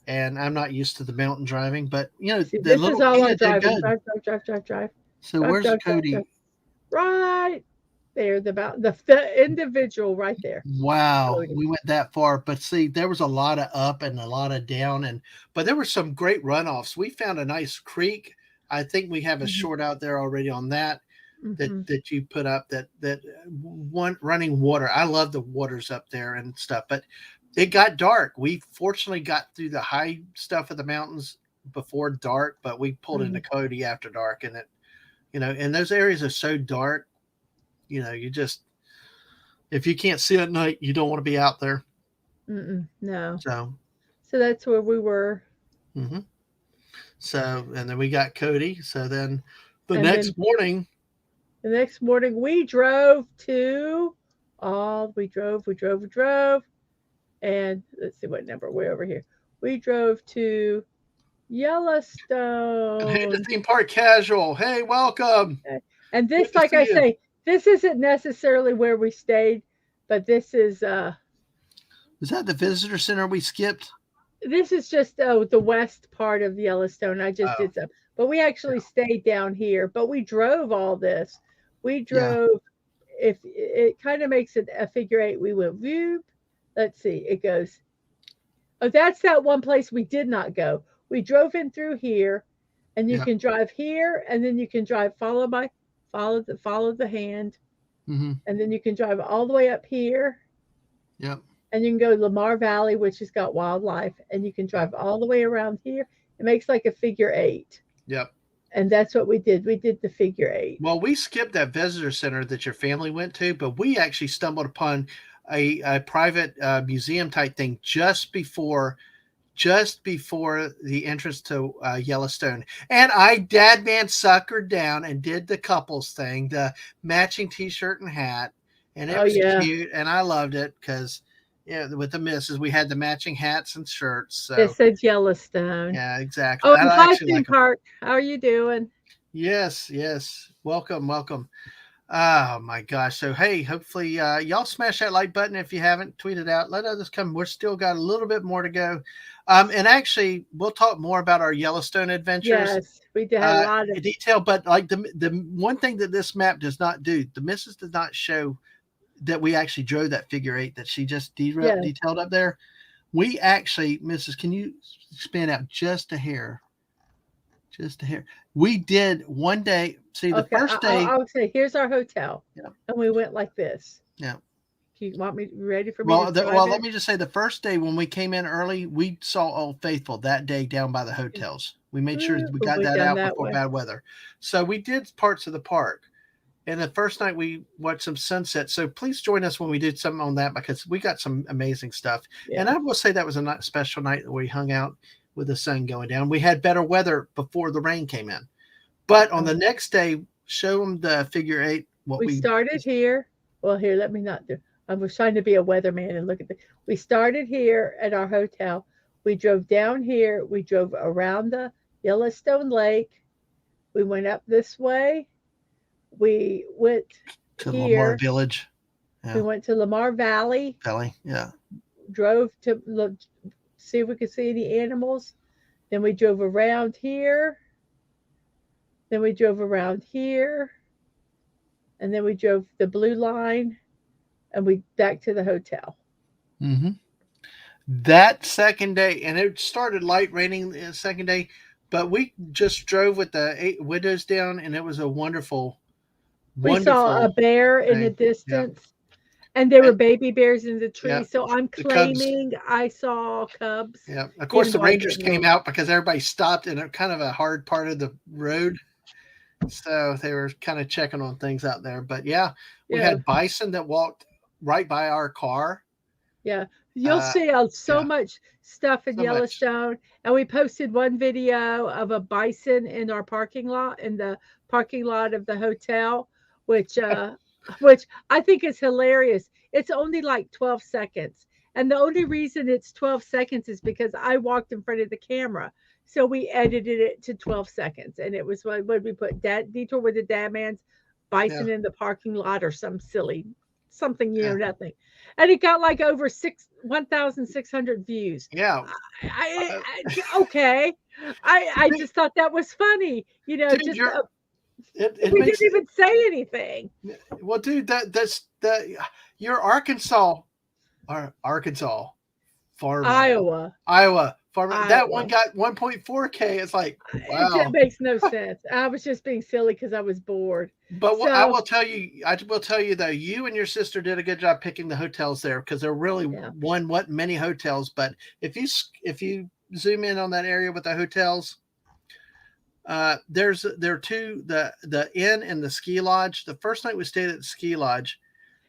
and I'm not used to the mountain driving, but See, the this is little all our yeah, they're driving. good. Drive, drive, drive, drive, drive, So drive, where's drive, drive, drive. Cody? Right there, the individual right there. Wow, Cody. we went that far, but see, there was a lot of up and a lot of down, and but there were some great runoffs. We found a nice creek. I think we have a Hmm. short out there already on that Hmm. that you put up that one running water. I love the waters up there and stuff, but it got dark. We fortunately got through the high stuff of the mountains before dark, but we pulled into Hmm. Cody after dark, and it and those areas are so dark. You just if you can't see at night, you don't want to be out there. No. So, So that's where we were, mhm. So, and then we got Cody. So then the and then next morning, the next morning we drove to. All we drove, and let's see what number we're over here. We drove to and hey, the Yellowstone. theme park casual. Hey, welcome. And Good this, to like see I you. say, this isn't necessarily where we stayed, but Is that the visitor center we skipped? this is just the west part of Yellowstone. I just Oh, did some, but we actually stayed down here. But we drove all this. We yeah, drove. If it kind of makes it a figure eight, we went whoop. Let's see. It goes. Oh, that's that one place we did not go. We drove in through here, and you yeah. can drive here, and then you can drive follow the hand, Mm-hmm. and then you can drive all the way up here, Yep, and you can go to Lamar Valley, which has got wildlife, and you can yep, drive all the way around here. It makes like a figure eight, yep. and that's what we did. We did the figure eight. Well, we skipped that visitor center that your family went to, but we actually stumbled upon a private museum type thing just before the entrance to Yellowstone. And I Dadman suckered down and did the couples thing, the matching T-shirt and hat, and it Oh was yeah, cute, and I loved it because with the misses we had the matching hats and shirts. it So said Yellowstone. yeah, exactly. Oh, and I hi actually theme like them. park. How are you doing? Yes, yes. Welcome, welcome. Oh my gosh. So hey, hopefully y'all smash that like button if you haven't. Tweet it out. Let others come. We're still got a little bit more to go. And actually we'll talk more about our Yellowstone adventures Yes, we did had a lot of. in detail, but like the one thing that this map does not do, the missus does not show that we actually drove that figure eight that she just Yes. detailed up there. We actually, Mrs. Can you expand out just a hair? Just a hair. We did one day. See, the Okay, first day. I would say here's our hotel, Yeah. and we went like this. Yeah. Do you want me ready for me to Well, drive let it? me just say the first day when we came in early, we saw Old Faithful that day down by the hotels. We made sure Ooh, we got we that done out that before way. bad weather. So we did parts of the park. And the first night we watched some sunset. So please join us when we did something on that because we got some amazing stuff. Yeah. And I will say that was a special night that we hung out with the sun going down. We had better weather before the rain came in. But on the next day, show them the figure eight. What We we started here. Well, here, let me not do. I was trying to be a weatherman and look at the. We started here at our hotel. We drove down here. We drove around the Yellowstone Lake. We went up this way. We went to Lamar here. Village. We Yeah, went to Lamar Valley. Kelly. Yeah. Drove to look, see if we could see any animals. Then we drove around here. Then we drove around here. And then we drove the blue line and we back to the hotel. Mm-hmm. That second day, and it started light raining the second day, but we just drove with the 8 windows down, and it was a wonderful, We saw a wonderful bear in the thing. Yeah, distance. And there were And- baby bears in the tree. Yeah, So I'm the cubs. claiming I saw cubs. Yeah. Of course, even the though I Rangers didn't came know. out because everybody stopped in a kind of a hard part of the road. So they were kind of checking on things out there. But yeah, we Yeah. had bison that walked right by our car. Yeah. You'll Uh, see so yeah, much stuff in so much. Yellowstone. And we posted one video of a bison in our parking lot, in the parking lot of the hotel, which which I think is hilarious. It's only like 12 seconds. And the only reason it's 12 seconds is because I walked in front of the camera. So we edited it to 12 seconds. And it was what we put Detour with the Dadmans, Yeah, bison in the parking lot, or some silly something, yeah, nothing. And it got like over 1,600 views. yeah. Okay. I Dude, just thought that was funny. dude, Just it we makes didn't it. even say anything. Well, dude, that's that. You're Arkansas, or Arkansas farming, Iowa. farming. That one Iowa. got 1.4K. It's like, It wow. makes no sense. I was just being silly because I was bored. But So I will tell you though, you and your sister did a good job picking the hotels there, because there really yeah. wasn't many hotels. But if you zoom in on that area with the hotels, there are two, the inn and the ski lodge. The first night we stayed at the ski lodge.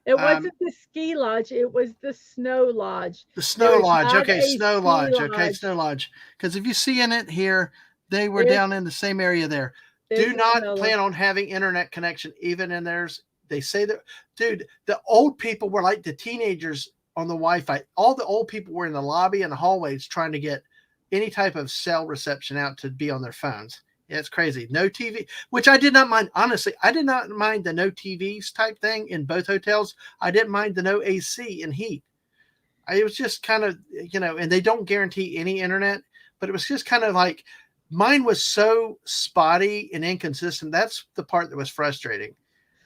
It wasn't the ski lodge, it was the snow lodge. The There snow is lodge. not Okay, a snow ski lodge. Okay, lodge. snow lodge. Because if you see in it here, they were There's down in the same area there. there's Do a not snow plan lodge. on having internet connection even in theirs. They say that, dude, the old people were like the teenagers on the Wi-Fi. All the old people were in the lobby and the hallways trying to get any type of cell reception out to be on their phones. Yeah, it's crazy. No TV, which I did not mind. Honestly, I did not mind the no TVs type thing in both hotels. I didn't mind the no AC and heat. It was just kind of, and they don't guarantee any internet, but it was just kind of like, mine was so spotty and inconsistent. That's the part that was frustrating.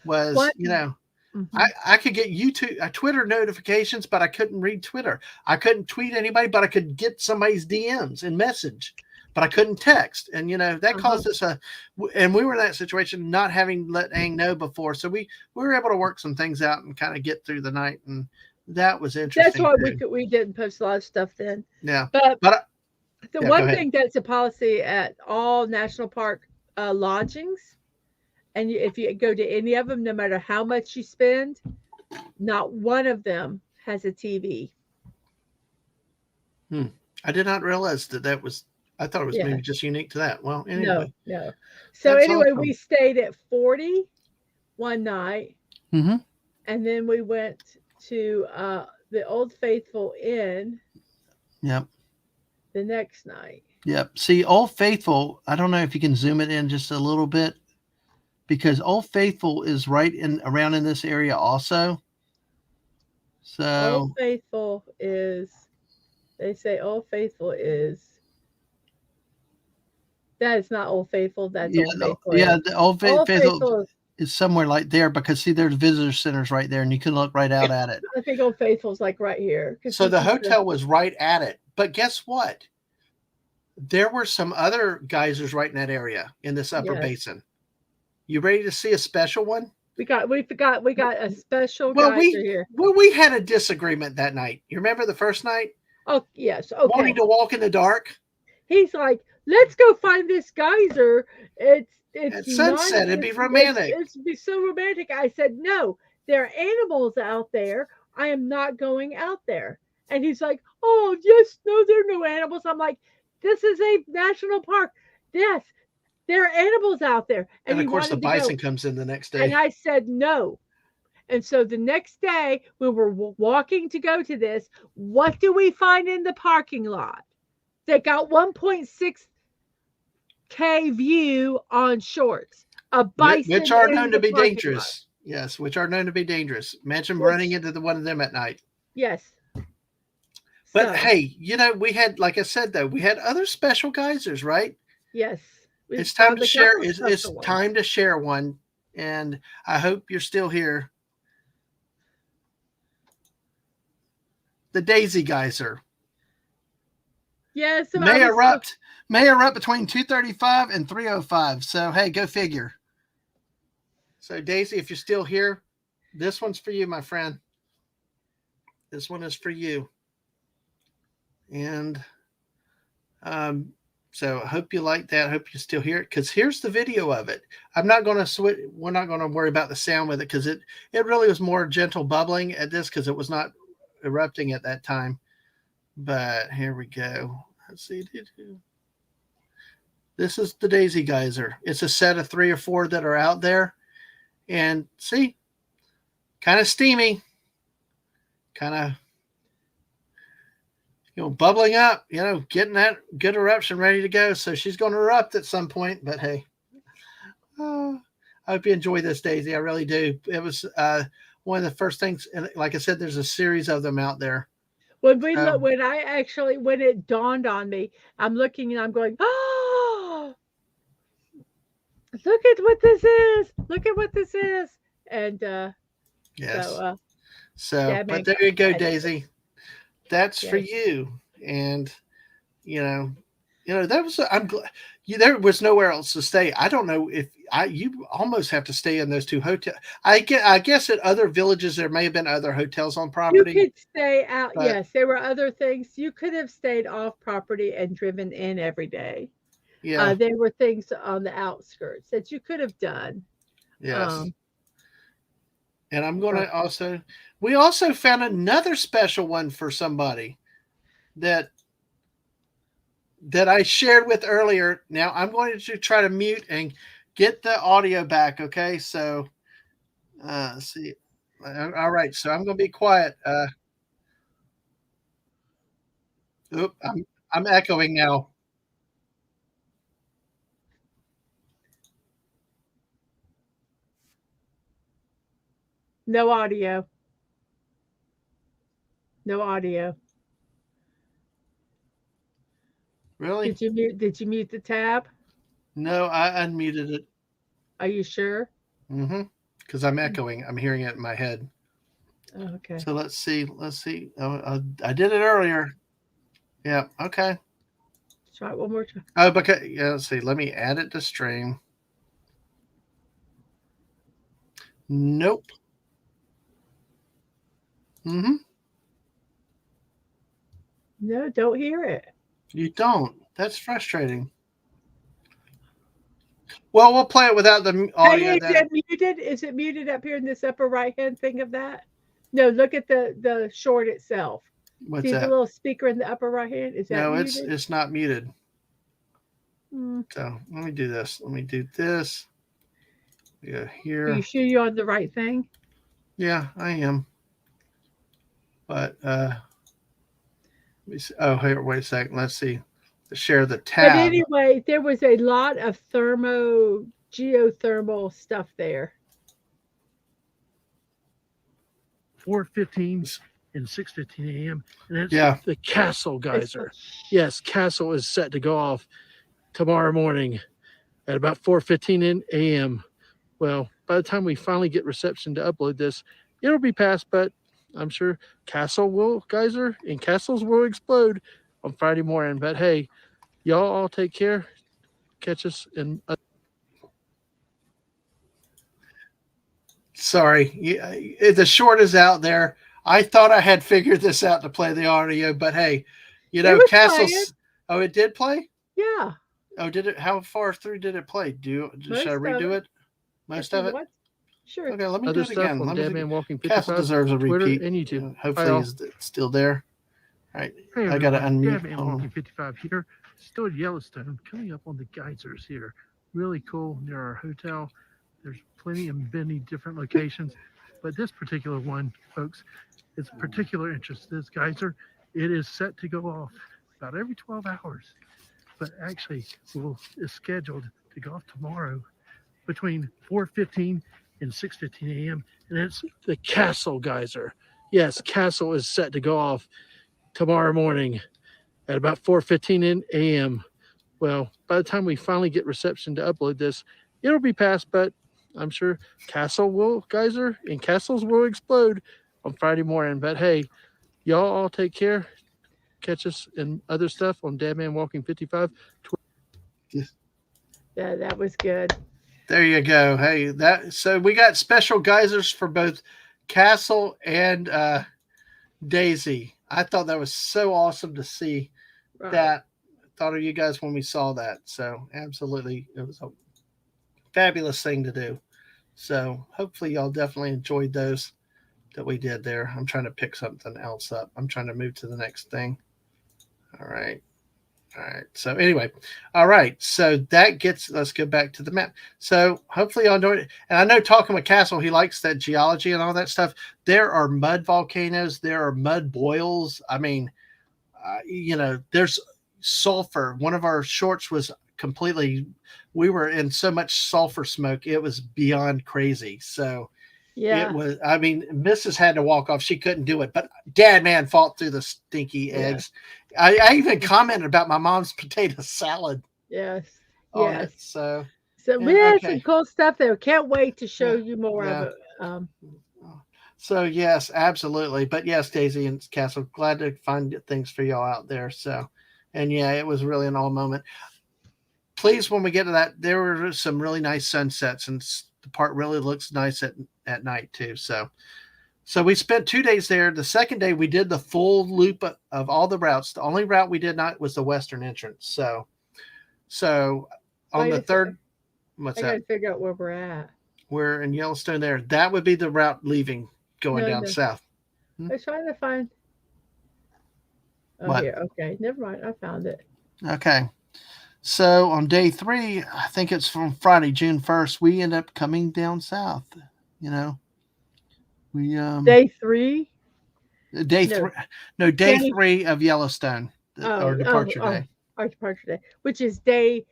Was, What? Mm-hmm. I could get YouTube, Twitter notifications, but I couldn't read Twitter. I couldn't tweet anybody, but I could get somebody's DMs and message, but I couldn't text. And, that caused us and we were in that situation, not having let Aang know before. So we were able to work some things out and kind of get through the night. And that was interesting. That's why we didn't post a lot of stuff then. Yeah. But the yeah, one thing that's a policy at all national park lodgings, and if you go to any of them, no matter how much you spend, not one of them has a TV. I did not realize that was, I thought it was maybe just unique to that. Well, anyway. No. So That's anyway, awesome. we stayed at 40 one night, Mm-hmm. and then we went to the Old Faithful Inn. Yep. The next night. Yep. See, Old Faithful, I don't know if you can zoom it in just a little bit, because Old Faithful is right around in this area also. So Old Faithful is, they say Old Faithful is, that is not Old Faithful. That's Old Faithful. Yeah, the Old Faithful is somewhere like there, because see, there's visitor centers right there, and you can look right out at it. I think Old Faithful's like right here. So the hotel was right at it. But guess what? There were some other geysers right in that area in this upper basin. You ready to see a special one? We got a special geyser here. Well, we had a disagreement that night. You remember the first night? Oh, yes. Okay. Wanting to walk in the dark. He's like, let's go find this geyser. It's at sunset. It'd be romantic. It'd be so romantic. I said, no, there are animals out there. I am not going out there. And he's like, oh, yes, no, there are no animals. I'm like, this is a national park. Yes, there are animals out there. And of course, the bison comes in the next day. And I said, no. And so the next day, we were walking to go to this. What do we find in the parking lot? They got 1.6K view on shorts. A bison, which are known to be dangerous. Yes, which are known to be dangerous. Imagine running into one of them at night. Yes. But hey, we had, like I said, though, we had other special geysers, right? Yes. It's time to share. It's time to share one. And I hope you're still here. The Daisy Geyser. Yes. May erupt between 2:35 and 3:05. So, hey, go figure. So, Daisy, if you're still here, this one's for you, my friend. This one is for you. And so I hope you like that. I hope you still hear it, because here's the video of it. I'm not going to switch. We're not going to worry about the sound with it, because it really was more gentle bubbling at this, because it was not erupting at that time. But here we go. Let's see. This is the Daisy Geyser. It's a set of 3 or 4 that are out there. And see, kind of steamy, kind of, bubbling up, getting that good eruption ready to go. So she's going to erupt at some point, but hey, I hope you enjoy this, Daisy. I really do. It was one of the first things. And like I said, there's a series of them out there. When it dawned on me, I'm looking and I'm going, oh, look at what this is. Look at what this is. And yes. Dadman, but there you go, Daisy. That's for you. And that was, I'm glad there was nowhere else to stay. I don't know if you almost have to stay in those 2 hotels. I guess at other villages there may have been other hotels on property. You could stay out. Yes, there were other things. You could have stayed off property and driven in every day. Yeah. There were things on the outskirts that you could have done. Yes. And I'm going to we also found another special one for somebody that I shared with earlier. Now I'm going to try to mute and get the audio back. Okay. So, let's see. All right. So I'm going to be quiet. I'm echoing now. No audio. No audio. Really? Did you mute the tab? No, I unmuted it. Are you sure? Mm-hmm. Because I'm echoing. I'm hearing it in my head. Oh, okay. So let's see. Oh, I did it earlier. Yeah. Okay. Try it one more time. Oh, because let's see. Let me add it to stream. Nope. Mm-hmm. No, don't hear it. You don't. That's frustrating. Well, we'll play it without the audio. Hey, is it muted? Is it muted up here in this upper right-hand thing of that? No, look at the short itself. What's See that? the little speaker in the upper right-hand? Is that muted? No, it's not muted. Mm. So let me do this. Let me do this. Yeah, here. Are you sure you're on the right thing? Yeah, I am. But let me see. Oh, here, wait a second. Let's see. Share the tab. But anyway, there was a lot of geothermal stuff there. 4:15 and 6:15 a.m. And it's Yeah. the Castle Geyser. Yes, Castle is set to go off tomorrow morning at about 4:15 a.m. Well, by the time we finally get reception to upload this, it'll be past, but I'm sure Castle will geyser and castles will explode on Friday morning. But hey, y'all all take care. Catch us in. Sorry, the short is out there. I thought I had figured this out to play the audio, but hey, Castles. Playing. Oh, it did play? Yeah. Oh, did it? How far through did it play? Should I redo it? Most of it? Sure. Okay, let me Other do it again. stuff on Dadman Walking 55, Castle deserves a Twitter, repeat. and YouTube. Hopefully it's still there. All right. Hey, I got to everyone. unmute. Dadman Walking 55 here. Still at Yellowstone, coming up on the geysers here. Really cool near our hotel. There's plenty of many different locations, but this particular one, folks, it's of particular interest. This geyser, it is set to go off about every 12 hours, but actually is scheduled to go off tomorrow between 4:15 and 6:15 a.m. And it's the Castle Geyser. Yes, Castle is set to go off tomorrow morning at about 4:15 a.m. Well, by the time we finally get reception to upload this, it'll be past, but I'm sure Castle will geyser and castles will explode on Friday morning. But hey, y'all all take care. Catch us in other stuff on Dadman Walking 55. Yeah, that was good. There you go. Hey, so we got special geysers for both Castle and Daisy. I thought that was so awesome to see Right. that. Thought of you guys when we saw that. So absolutely, it was a fabulous thing to do. So hopefully y'all definitely enjoyed those that we did there. I'm trying to pick something else up. I'm trying to move to the next thing. All right. All right. So anyway, all right. So that gets, let's go back to the map. So hopefully y'all know it. And I know talking with Castle, he likes that geology and all that stuff. There are mud volcanoes. There are mud boils. I mean, there's sulfur. One of our shorts was completely, we were in so much sulfur smoke. It was beyond crazy. So Yeah. it was, I mean, Mrs. had to walk off. She couldn't do it, but Dad, man, fought through the stinky eggs. I even commented about my mom's potato salad Yes. on Yes. it. So, So we yeah, had okay. some cool stuff there. Can't wait to show Yeah, you more yeah. of it. So yes, absolutely. But yes, Daisy and Castle, glad to find things for y'all out there. So, and yeah, it was really an all moment. Please, when we get to that, there were some really nice sunsets, and the park really looks nice at night too. So we spent 2 days there. The second day, we did the full loop of all the routes. The only route we did not was the western entrance. So on the third, what's I that? gotta figure out where we're at. We're in Yellowstone there. That would be the route leaving, going down south. I was trying to find. Oh, What? here. Okay. Never mind. I found it. Okay. So on day 3, I think it's from Friday, June 1st, we end up coming down south. We Day 3. day No. 3. No, day Day- 3 of Yellowstone, our departure day. Our departure day, which is day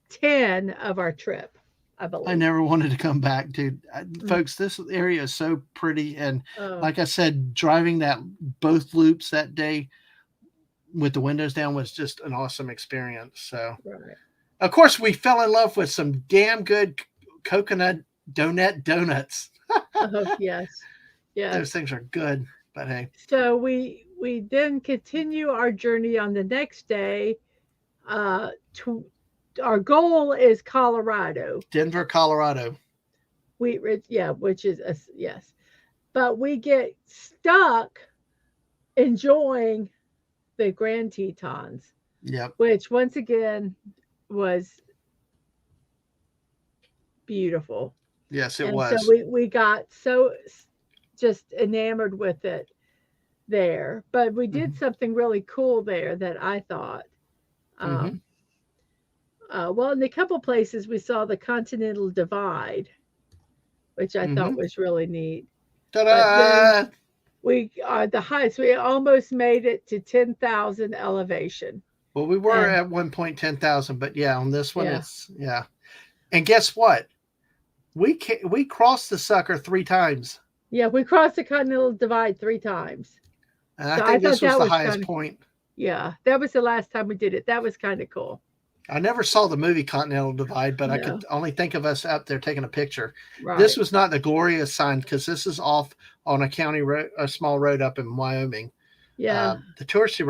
10 of our trip, I believe. I never wanted to come back, dude. Folks, this area is so pretty, and like I said, driving both loops that day with the windows down was just an awesome experience. So, right. Of course, we fell in love with some damn good coconut donuts. Oh, yes. Those things are good, but hey. So we then continue our journey on the next day. Our goal is Colorado. Denver, Colorado. Wheat Ridge, which is yes. But we get stuck enjoying the Grand Tetons. Yep. Which once again was beautiful. Yes, it was. So we got so just enamored with it there. But we did something really cool there that I thought. Well, in a couple places we saw the Continental Divide, which I thought was really neat. Ta-da! We are the highest. We almost made it to 10,000 elevation. Well, we were at one point 10,000, but yeah, on this one, it's And guess what? We crossed the sucker 3 times. Yeah, we crossed the Continental Divide 3 times. And I think this was the highest point. Yeah, that was the last time we did it. That was kind of cool. I never saw the movie Continental Divide, but I could only think of us out there taking a picture. Right. This was not the glorious sign because this is off on a county road, a small road up in Wyoming. Yeah. The touristy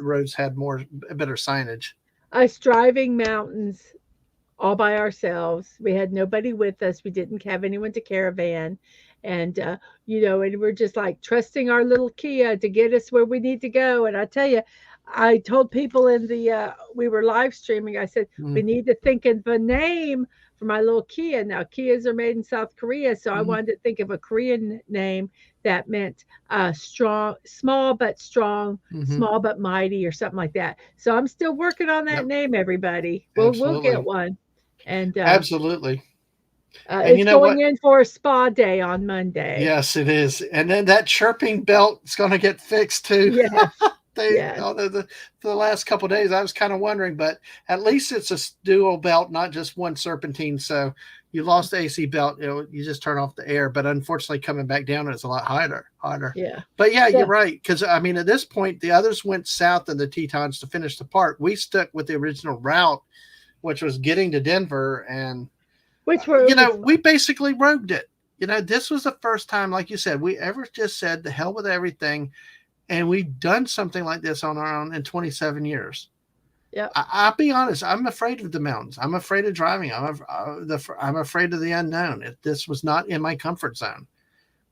roads had better signage. Us driving mountains all by ourselves. We had nobody with us. We didn't have anyone to caravan. And, and we're just like trusting our little Kia to get us where we need to go. And I tell you, I told people in we were live streaming, I said, we need to think of a name for my little Kia. Now, Kias are made in South Korea. So I wanted to think of a Korean name that meant small but strong, small but mighty, or something like that. So I'm still working on that name, everybody. We'll get one. And absolutely. It's going in for a spa day on Monday. Yes, it is. And then that chirping belt is going to get fixed too. Yeah. The last couple of days, I was kind of wondering, but at least it's a dual belt, not just one serpentine. So you lost the AC belt, you just turn off the air. But unfortunately, coming back down, it's a lot harder. Yeah. But yeah, you're right. Because I mean, at this point, the others went south in the Tetons to finish the park. We stuck with the original route, which was getting to Denver, and we basically rogued it. This was the first time, like you said, we ever just said the hell with everything. And we've done something like this on our own in 27 years. Yeah, I'll be honest. I'm afraid of the mountains. I'm afraid of driving. I'm afraid of the unknown. This was not in my comfort zone.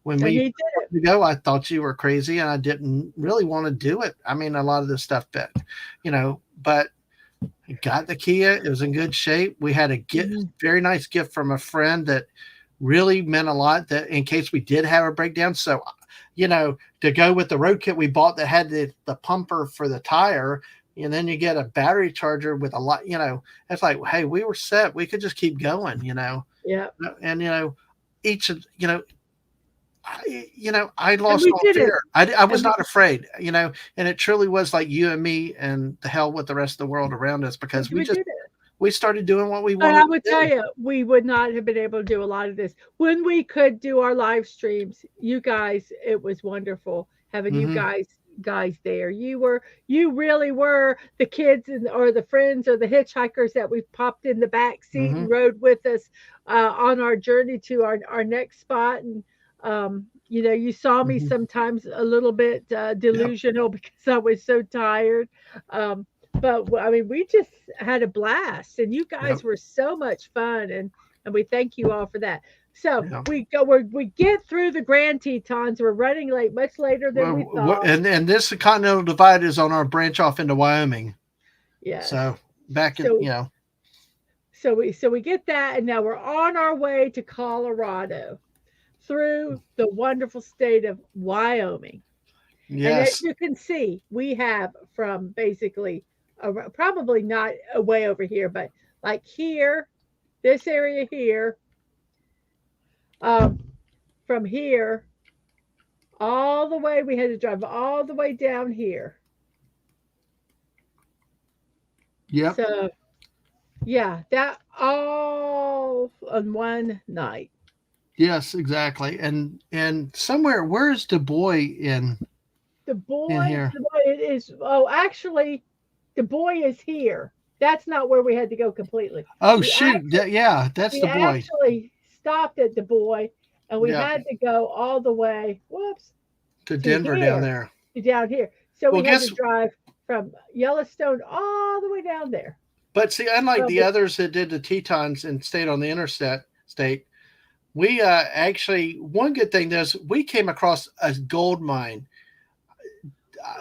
when And we he did it. wanted to go, I thought you were crazy, and I didn't really want to do it. I mean, a lot of this stuff, but but got the Kia. It was in good shape. We had a Mhm. very nice gift from a friend that really meant a lot, that in case we did have a breakdown. So, to go with the road kit we bought that had the pumper for the tire, and then you get a battery charger with a lot, it's like, hey, we were set. We could just keep going, Yeah. and, each of, I And lost we all did it. fear. I was And we not afraid, and it truly was like you and me and the hell with the rest of the world around us, because we did it. we started doing what we But wanted I to would do. tell you, we would not have been able to do a lot of this when we could do our live streams. You guys, it was wonderful having you Mhm. guys there. You really were the kids or the friends or the hitchhikers that we popped in the back seat and Mhm. rode with us on our journey to our next spot. And you saw me Mhm. sometimes a little bit Yep. delusional because I was so tired. Um, but I mean, we just had a blast, and you Yep. guys were so much fun, and we thank you all for that. So Yeah. we get through the Grand Tetons. We're running late, much later than we thought. And this Continental Divide is on our branch off into Wyoming. Yes. So back in, So we get that, and now we're on our way to Colorado through the wonderful state of Wyoming. And as yes. you can see, we have from basically probably not way over here, but like here, this area here, um, from here all the way, we had to drive all the way down here. Yep. So, yeah, that all on one night. Yes, exactly. And somewhere, where's Du Bois in The boy, here? it is, oh, actually, the boy is here. That's not where we had to go completely. Oh We shoot. Yeah, that's we Du Bois. actually stopped at the boy, and we Yep. had to go all the way, whoops, To to Denver down here, there. to down here. So Well, we had to drive from Yellowstone all the way down there. but see, unlike Well, the others that did the Tetons and stayed on the interstate, we actually, one good thing is we came across a gold mine.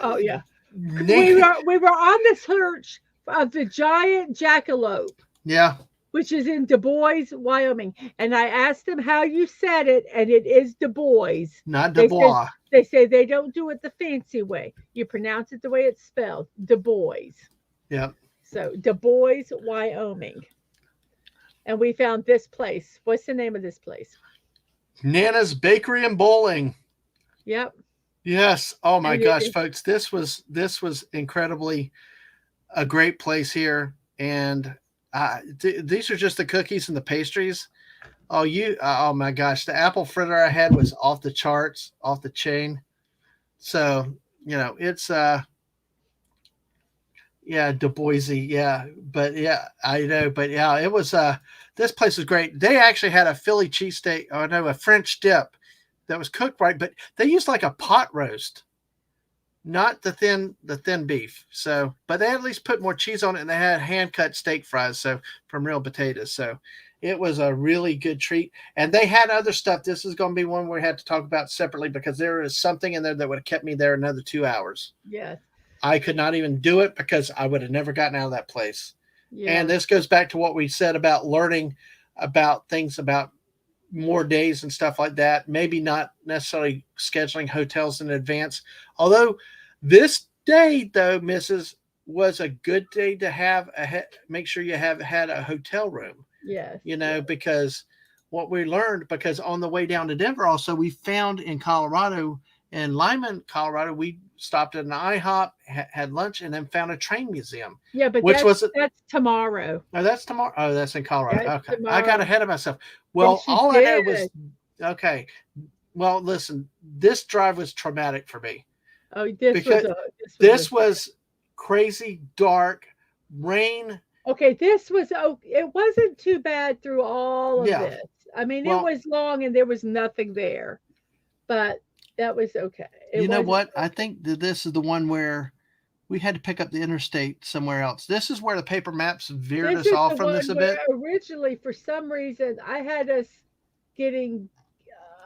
oh yeah, Nick, we were on the search of the giant jackalope, yeah, which is in Du Bois, Wyoming. And I asked them how you said it, and it is Du Bois. not Du They said Bois. they say they don't do it the fancy way. You pronounce it the way it's spelled, Du Bois. Yep. So Du Bois, Wyoming. And we found this place. What's the name of this place? Nana's Bakery and Bowling. Yep. Yes. Oh my And gosh, folks, this was incredibly a great place here, and these are just the cookies and the pastries. Oh my gosh, the apple fritter I had was off the charts, off the chain. So it's yeah, Du Boise, yeah, but yeah, I know, but yeah, it was this place was great. They actually had a Philly cheesesteak, oh no, a French dip that was cooked right, but they used like a pot roast, not the thin beef. So, but they at least put more cheese on it, and they had hand cut steak fries, so from real potatoes. So, it was a really good treat. And they had other stuff. This is going to be one we had to talk about separately, because there is something in there that would have kept me there another 2 hours. Yes. I could not even do it because I would have never gotten out of that place. Yeah. And this goes back to what we said about learning about things, about more days and stuff like that. Maybe not necessarily scheduling hotels in advance. Although this day, though, Mrs., was a good day to have make sure you have had a hotel room. Yes. Because what we learned, because on the way down to Denver, also, we found in Colorado, in Lyman, Colorado, we stopped at an IHOP, had lunch, and then found a train museum. Yeah, but that's tomorrow. Oh, that's tomorrow. Oh, that's in Colorado. That's okay. tomorrow. I got ahead of myself. Well, Yes, all I know was, okay. Well, listen, this drive was traumatic for me. Oh, this was crazy, dark, rain. Okay, it wasn't too bad through all of this. I mean, it was long and there was nothing there, but that was okay. You know what? I think that this is the one where we had to pick up the interstate somewhere else. This is where the paper maps veered us off from this a bit. Originally, for some reason, I had us getting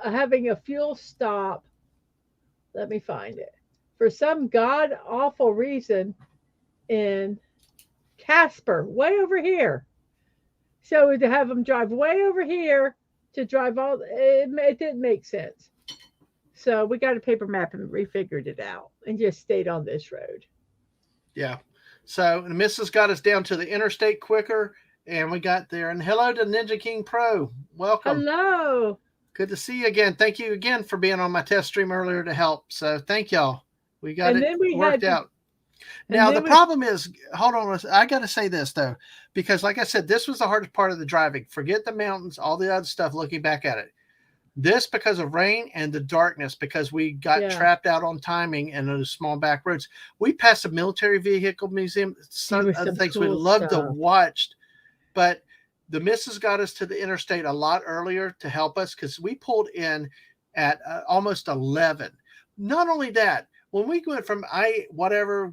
having a fuel stop. Let me find it. For some god awful reason in Casper, way over here. So to have them drive way over here to drive it didn't make sense. So we got a paper map and refigured it out and just stayed on this road. Yeah. So the missus got us down to the interstate quicker, and we got there. And hello to Ninja King Pro. Welcome. Hello. Good to see you again. Thank you again for being on my test stream earlier to help. So thank y'all. We got And it then we worked had out. and Now, then the we- problem is, hold on, I got to say this, though, because like I said, this was the hardest part of the driving. Forget the mountains, all the other stuff, looking back at it. This because of rain and the darkness, because we got trapped out on timing and those small back roads. We passed a military vehicle museum, some There was other some things cool we loved to stuff. watch, but the missus got us to the interstate a lot earlier to help us because we pulled in at almost 11. Not only that, when we went from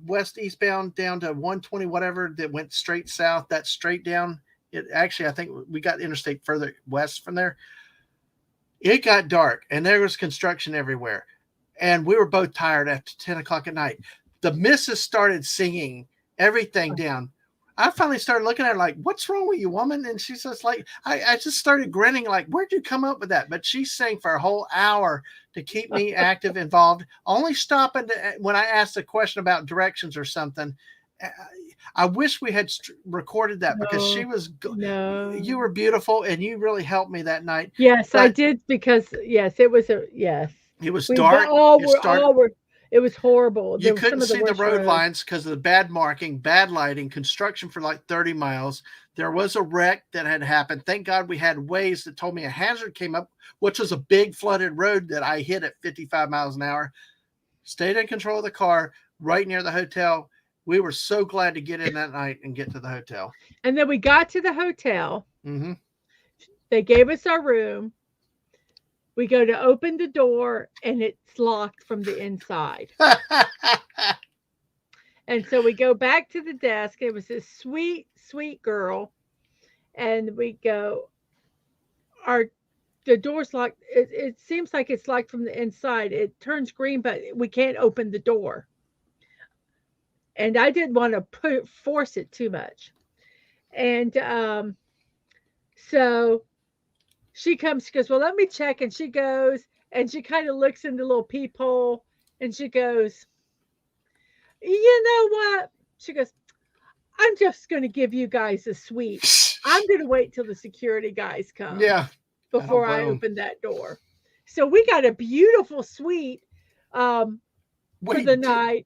west eastbound down to 120 whatever that went straight south, that straight down, it actually, I think we got interstate further west from there. It got dark and there was construction everywhere. And we were both tired after 10 o'clock at night. The missus started singing everything down. I finally started looking at her like, what's wrong with you, woman? And she says, like, I just started grinning, like, where'd you come up with that? But she sang for a whole hour to keep me active, involved, only stopping when I asked a question about directions or something. I wish we had recorded that because she was, you were beautiful and you really helped me that night. Yes, I did because, yes, it was It was dark. It was horrible. You couldn't see the road lines because of the bad marking, bad lighting, construction for like 30 miles. There was a wreck that had happened. Thank God we had Waze that told me a hazard came up, which was a big flooded road that I hit at 55 miles an hour. Stayed in control of the car right near the hotel. We were so glad to get in that night and get to the hotel. And then we got to the hotel. Mm-hmm. They gave us our room. We go to open the door and it's locked from the inside. And so we go back to the desk. It was this sweet, sweet girl. And we go, the door's locked. It seems like it's locked from the inside. It turns green, but we can't open the door. And I didn't want to force it too much. And so she comes, she goes, well, let me check. And she goes, and she kind of looks in the little peephole and she goes, you know what? She goes, I'm just going to give you guys a suite. I'm going to wait till the security guys come. Yeah. Before I open that door. So we got a beautiful suite for the night.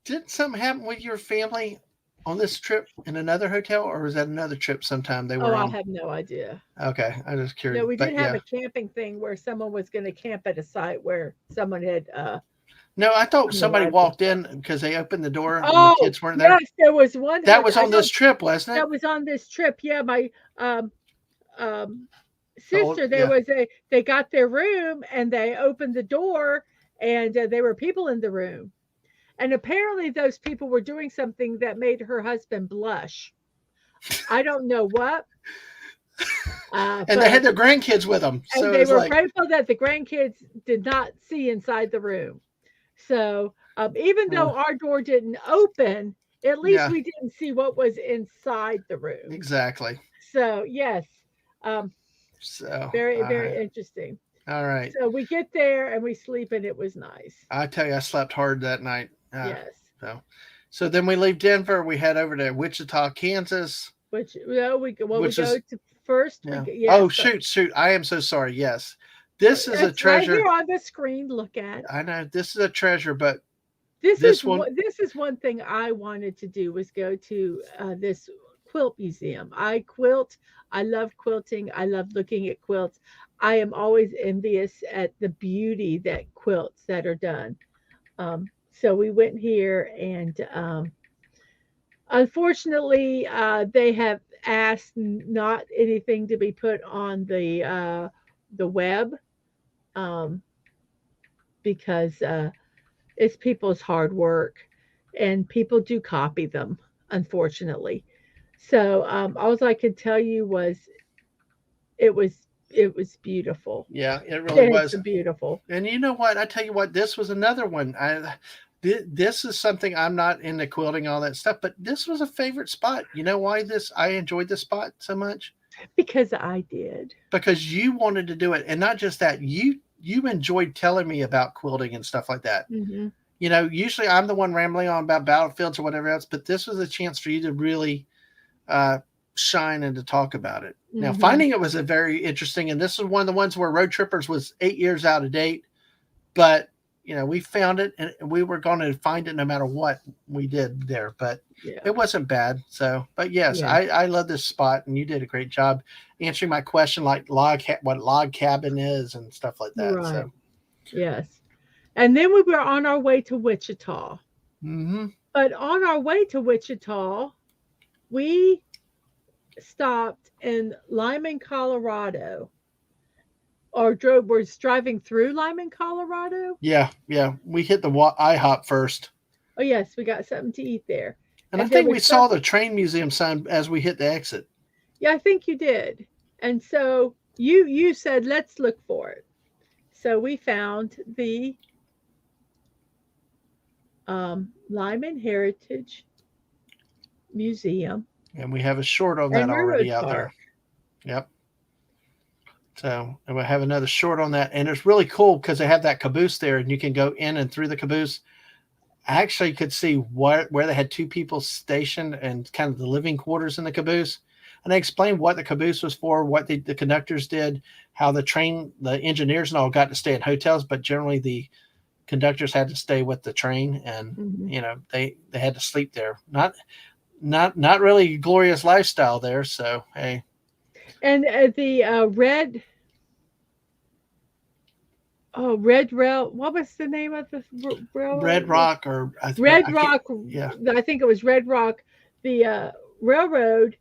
Didn't something happen with your family on this trip in another hotel, or was that another trip sometime they were on? I have no idea. Okay, I was just curious. No, we did have a camping thing where someone was going to camp at a site where someone had. No, I thought somebody walked in because they opened the door and the kids weren't there. Yes, there was one. That was on this trip, wasn't it? That was on this trip. Yeah, my sister. They got their room and they opened the door and there were people in the room. And apparently those people were doing something that made her husband blush. I don't know what. And they had their grandkids with them. So and they were grateful that the grandkids did not see inside the room. So even though our door didn't open, at least we didn't see what was inside the room. Exactly. So, yes. Very, very interesting. All right. So we get there and we sleep and it was nice. I tell you, I slept hard that night. Yes. So then we leave Denver. We head over to Wichita, Kansas. We go to first. Yeah. Shoot! I am so sorry. Yes, this is a treasure. Right here on the screen. Look at. I know this is a treasure, but this is one thing I wanted to do was go to this quilt museum. I quilt. I love quilting. I love looking at quilts. I am always envious at the beauty that quilts that are done. So we went here and unfortunately they have asked not anything to be put on the web because it's people's hard work and people do copy them, unfortunately. So all I could tell you was it was it was beautiful. Yeah, it really was. It's beautiful. And you know what? I tell you what, this was another one. This is something I'm not into quilting all that stuff, but this was a favorite spot. You know why I enjoyed this spot so much? Because I did. Because you wanted to do it, and not just that, you enjoyed telling me about quilting and stuff like that. Mm-hmm. You know, usually I'm the one rambling on about battlefields or whatever else, but this was a chance for you to really shine and to talk about it. Mm-hmm. Now, finding it was a very interesting, and this is one of the ones where Road Trippers was 8 years out of date, but you know, we found it and we were going to find it no matter what we did there, but it wasn't bad. So, but yes, I love this spot, and you did a great job answering my question, like what log cabin is and stuff like that. Right. So, yes. And then we were on our way to Wichita. mm-hmm. But on our way to Wichita, we stopped in Lyman, Colorado. Or was driving through Lyman, Colorado. Yeah. We hit the IHOP first. Oh yes, we got something to eat there. And I think we saw the train museum sign as we hit the exit. Yeah, I think you did. And so you said, let's look for it. So we found the Lyman Heritage Museum. And we have a short on that already out there. Yep. So, and we have another short on that. And it's really cool because they have that caboose there, and you can go in and through the caboose. I actually could see where they had two people stationed and kind of the living quarters in the caboose. And they explained what the caboose was for, what the conductors did, how the engineers and all got to stay in hotels, but generally the conductors had to stay with the train, and you know, they had to sleep there. Not really glorious lifestyle there. So, hey. And the Red Rail. What was the name of the railroad? Red Rock Red Rock. Yeah, I think it was Red Rock. The railroad.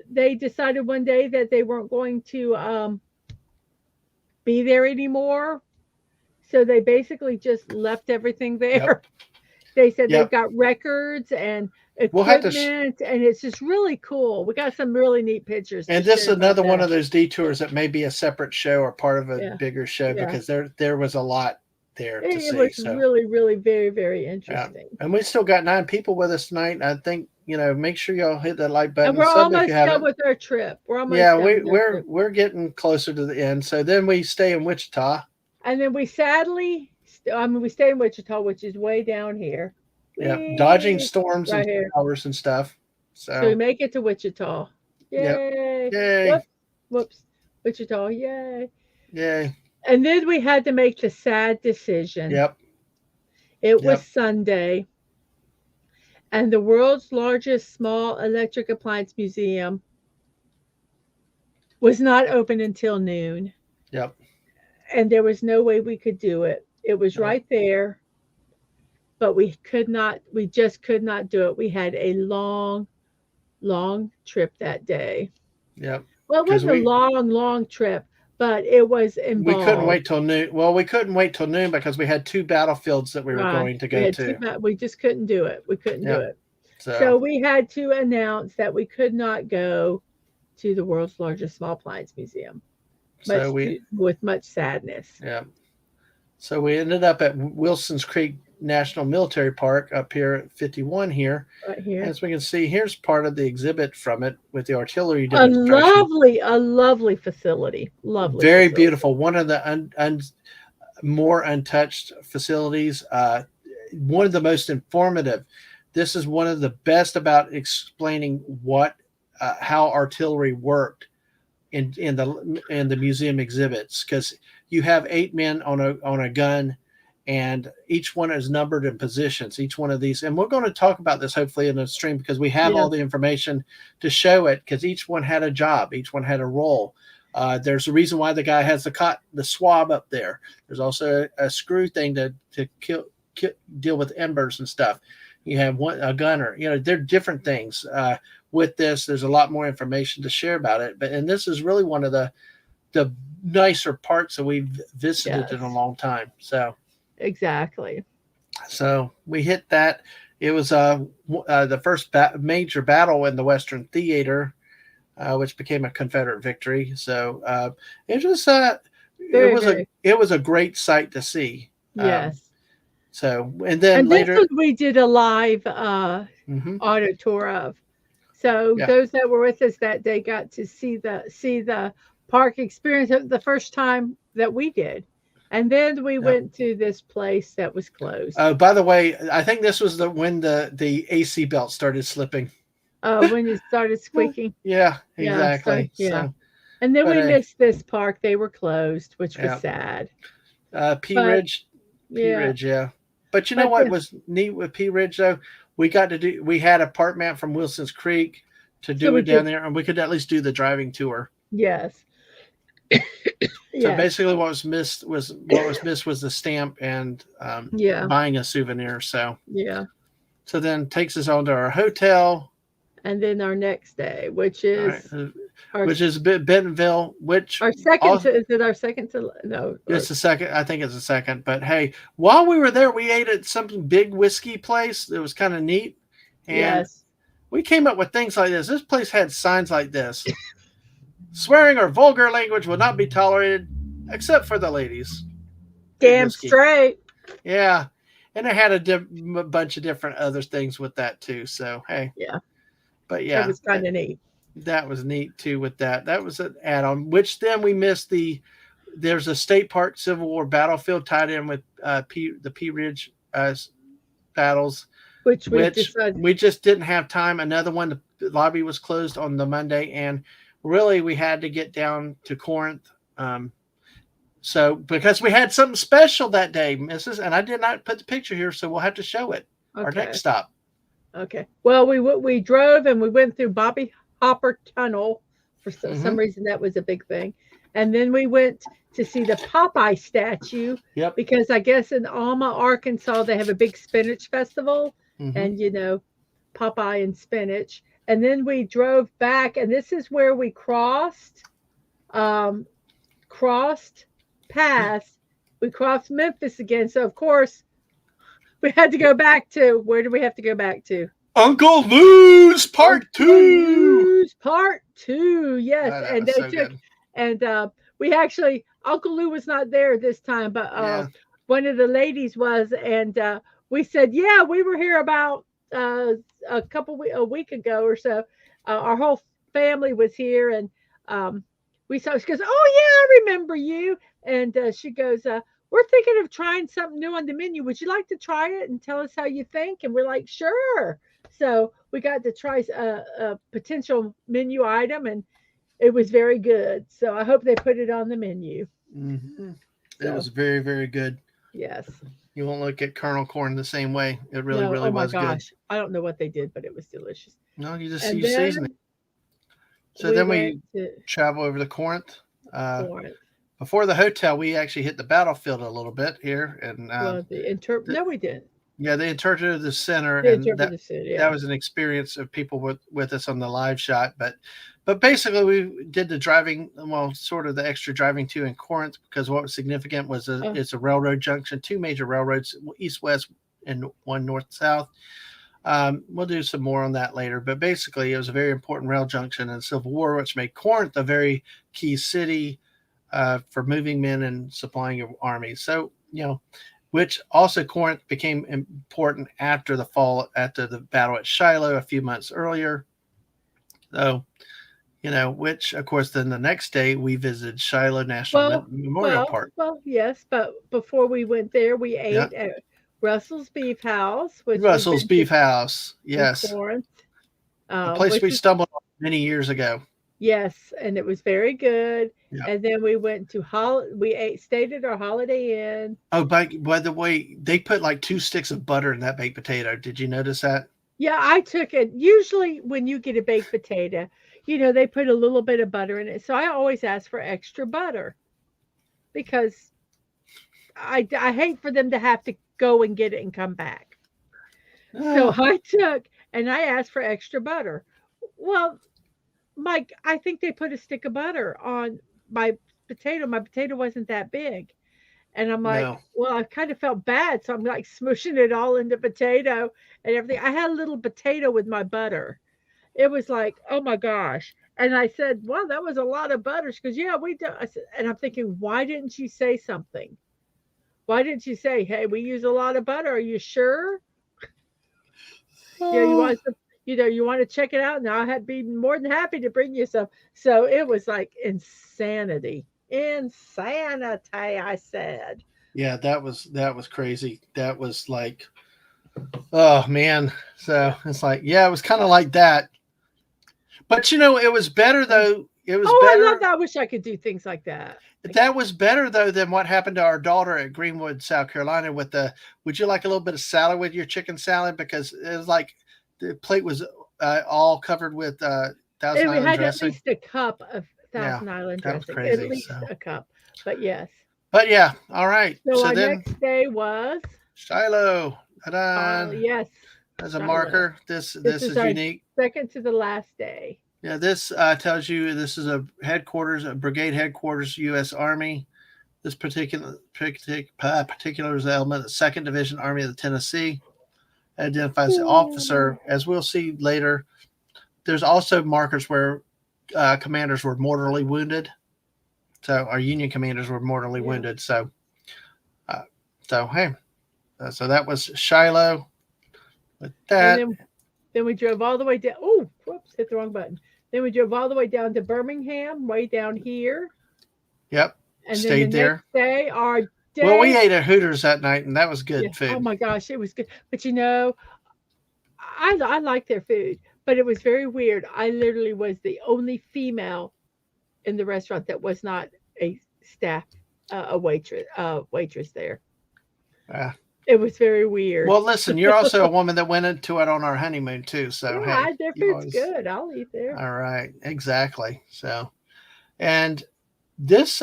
They decided one day that they weren't going to be there anymore, so they basically just left everything there. Yep. They said they've got records and equipment, and it's just really cool. We got some really neat pictures. And this is another one of those detours that may be a separate show or part of a bigger show, because there was a lot there to see. It was really, really very, very interesting. And we still got 9 people with us tonight. I think, you know, make sure y'all hit that like button. And we're almost done with our trip. We're almost we're getting closer to the end. So then we stay in Wichita. And then we stay in Wichita, which is way down here. Yeah, dodging storms and showers and stuff. So we make it to Wichita. Yay! Yep. Yay! Whoops! Wichita! Yay! Yay! And then we had to make the sad decision. Yep. It was Sunday, and the world's largest small electric appliance museum was not open until noon. Yep. And there was no way we could do it. It was right there. But we just could not do it. We had a long, long trip that day. Yep. Well, it wasn't a long, long trip, but it was involved. We couldn't wait till noon. Well, we couldn't wait till noon because we had 2 battlefields that we were going to go to. We just couldn't do it. We couldn't do it. So we had to announce that we could not go to the world's largest small appliance museum. With much sadness. Yeah. So we ended up at Wilson's Creek National Military Park up here at 51 here. Right here. As we can see, here's part of the exhibit from it with the artillery demonstration. A lovely facility. Lovely. Very beautiful. One of the more untouched facilities. One of the most informative. This is one of the best about explaining how artillery worked in the museum exhibits, because you have 8 men on a gun, and each one is numbered in positions, each one of these. And we're going to talk about this hopefully in the stream, because we have all the information to show it, because each one had a job, each one had a role. There's a reason why the guy has the swab up there. There's also a screw thing to deal with embers and stuff. You have a gunner. You know, they're different things. With this, there's a lot more information to share about it. And this is really one of the nicer parts that we've visited in a long time. So exactly. So we hit that. It was the first major battle in the Western Theater. which became a Confederate victory. So it was Very, very. it was a great sight to see. Yes. So and then And this later, one we did a live mhm, auto tour of. So yeah, those that were with us that day got to see the park experience the first time that we did. And then we yeah. went to this place that was closed. By the way, I think this was when the AC belt started slipping. When it started squeaking. Yeah, Yeah, so exactly. yeah. So, And then but we missed this park. They were closed, which was yeah, sad. P But Ridge, P yeah, Ridge, yeah. But you know but what yeah, was neat with P Ridge though? We had a part map from Wilson's Creek to so do we it down could, there, and we could at least do the driving tour. yes, So yes, basically, what was missed was the stamp and yeah, buying a souvenir. yeah. So then takes us on to our hotel. And then our next day, which All right, is our which is Bentonville, which our second also to, is it our second to, no, or it's the second. I think it's the second. But hey, while we were there, we ate at some big whiskey place. It was kind of neat, and yes, we came up with things like this. This place had signs like this: swearing or vulgar language will not be tolerated, except for the ladies. Big damn whiskey. straight. Yeah, and it had a bunch of different other things with that too. So hey, Yeah, but that yeah, was kind of neat. that was neat too. With that, that was an add-on. Which then we missed there's a state park Civil War battlefield tied in with the P Ridge battles, Which we which decided, we just didn't have time. Another one, the lobby was closed on the Monday, and really we had to get down to Corinth. So because we had something special that day, Mrs. And I did not put the picture here, so we'll have to show it. Our okay, next stop. okay. Well, we drove and we went through Bobby Hopper Tunnel for some Hmm. reason that was a big thing, and then we went to see the Popeye statue Yep. because I guess in Alma, Arkansas, they have a big spinach festival, Hmm. and Popeye and spinach. And then we drove back, and this is where we um, crossed paths. We crossed Memphis again. So of course we had to go back to, where do we have to go back to? Uncle Lou's Part Uncle 2. Lou's Part 2. Yes, Oh, that and was they so took good. and we actually, Uncle Lou was not there this time, but Yeah. one of the ladies was, and we said, yeah, we were here about a week ago or so. Our whole family was here, and we saw. She goes, "Oh yeah, I remember you." And she goes, "We're thinking of trying something new on the menu. Would you like to try it and tell us how you think?" And we're like, "Sure." So we got to try a potential menu item, and it was very good. So I hope they put it on the menu. Hmm. It So was very, very good. yes. You won't look at Colonel Corn the same way. It really, No, really oh my was good. gosh. I don't know what they did, but it was delicious. No, you just And you season it. then So we then went we to travel over to Corinth. Corinth. Before the hotel, we actually hit the battlefield a little bit here, and Well, no, we didn't. yeah, they interpreted the center, The and interpreter said, that yeah. was an experience of people with us on the live shot. But basically, we did the driving, well, sort of the extra driving too in Corinth, because what was significant was it's a railroad junction, two major railroads, east west and one north south. We'll do some more on that later, but basically, it was a very important rail junction in the Civil War, which made Corinth a very key city for moving men and supplying your army. So, which also Corinth became important after the battle at Shiloh a few months earlier. So, which of course, then the next day we visited Shiloh National Memorial Park. Well, yes, but before we went there, we Yeah, ate at Russell's Beef House, which we've Russell's been Beef to House. in Yes, Corinth, a place which we is, stumbled on many years ago. yes, and it was very good. Yeah. And then we went to stayed at our Holiday Inn. Oh, by the way, they put like 2 sticks of butter in that baked potato. Did you notice that? Yeah, I took it. Usually, when you get a baked potato, they put a little bit of butter in it. So I always ask for extra butter because I hate for them to have to go and get it and come back. So I asked for extra butter. Well, Mike, I think they put a stick of butter on my potato. My potato wasn't that big. And I'm like, No. well, I kind of felt bad. So I'm like smushing it all into potato and everything. I had a little potato with my butter. It was like, oh my gosh. And I said, "Wow, that was a lot of butter." She goes, "Yeah, we do." I said, and I'm thinking, why didn't you say something? Why didn't you say, "Hey, we use a lot of butter. Are you sure? You Oh, want some, you want to check it out?" Now I'd be more than happy to bring you some. So it was like insanity, insanity. I said, yeah, that was crazy. That was like, oh man. So yeah. it's like, yeah, it was kind of like that. But it was better though. It was Oh, I love better. that. I wish I could do things like that. That was better though than what happened to our daughter at Greenwood, South Carolina. With the, would you like a little bit of salad with your chicken salad? Because it was like the plate was all covered with Thousand We Island had at dressing. least a cup of Yeah, Thousand Island that was dressing, at crazy. least So, a cup. But yes. but yeah, all right. So So our then next day was, Shiloh, ta-da, yes, as a Shiloh. marker. This This this is is our unique. second to the last day. Yeah, this tells you this is a brigade headquarters, U.S. Army. This particular is the element of the Second Division Army of the Tennessee. Identifies the officer, as we'll see later. There's also markers where commanders were mortally wounded. So our Union commanders were mortally Yeah. wounded. Uh, so hey, so that was Shiloh. With And that, then we drove all the way down. Oh, whoops, hit the wrong button. Then we drove all the way down to Birmingham, way down here. yep, And then the stayed there. next day, our Well, we day, ate at Hooters that night, and that was yeah. good Oh food. my gosh, it was good. But I like their food, but it was very weird. I literally was the only female in the restaurant that was not a staff, waitress there. Uh, It was very weird. well, listen, you're also a woman that went into it on our honeymoon too. So hey, Their you food's always good. I'll eat there. all right, exactly. So, and this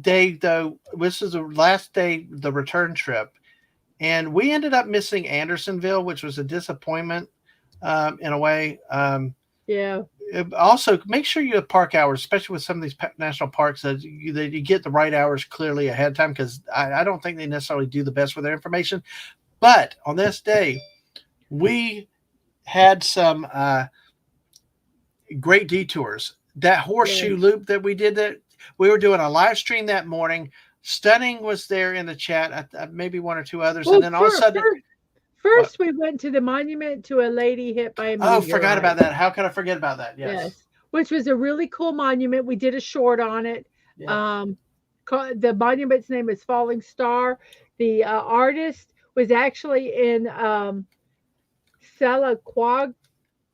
day though, this is the last day, the return trip, and we ended up missing Andersonville, which was a disappointment in a way. Yeah, Also, make sure you have park hours, especially with some of these national parks, that you get the right hours clearly ahead of time, because I don't think they necessarily do the best with their information. But on this day, we had some great detours. That yeah. horseshoe loop that we did, that we were doing a live stream that morning. Stunning was there in the chat, maybe one or two others, Well, and then all of a sudden, what? first we went to the monument to a lady hit by a Oh, forgot about meteorite. that. How could I forget about that? Yes. Yes, which was a really cool monument. We did a short on it. Yeah. The monument's name is Falling Star. The artist was actually in Selaquagua,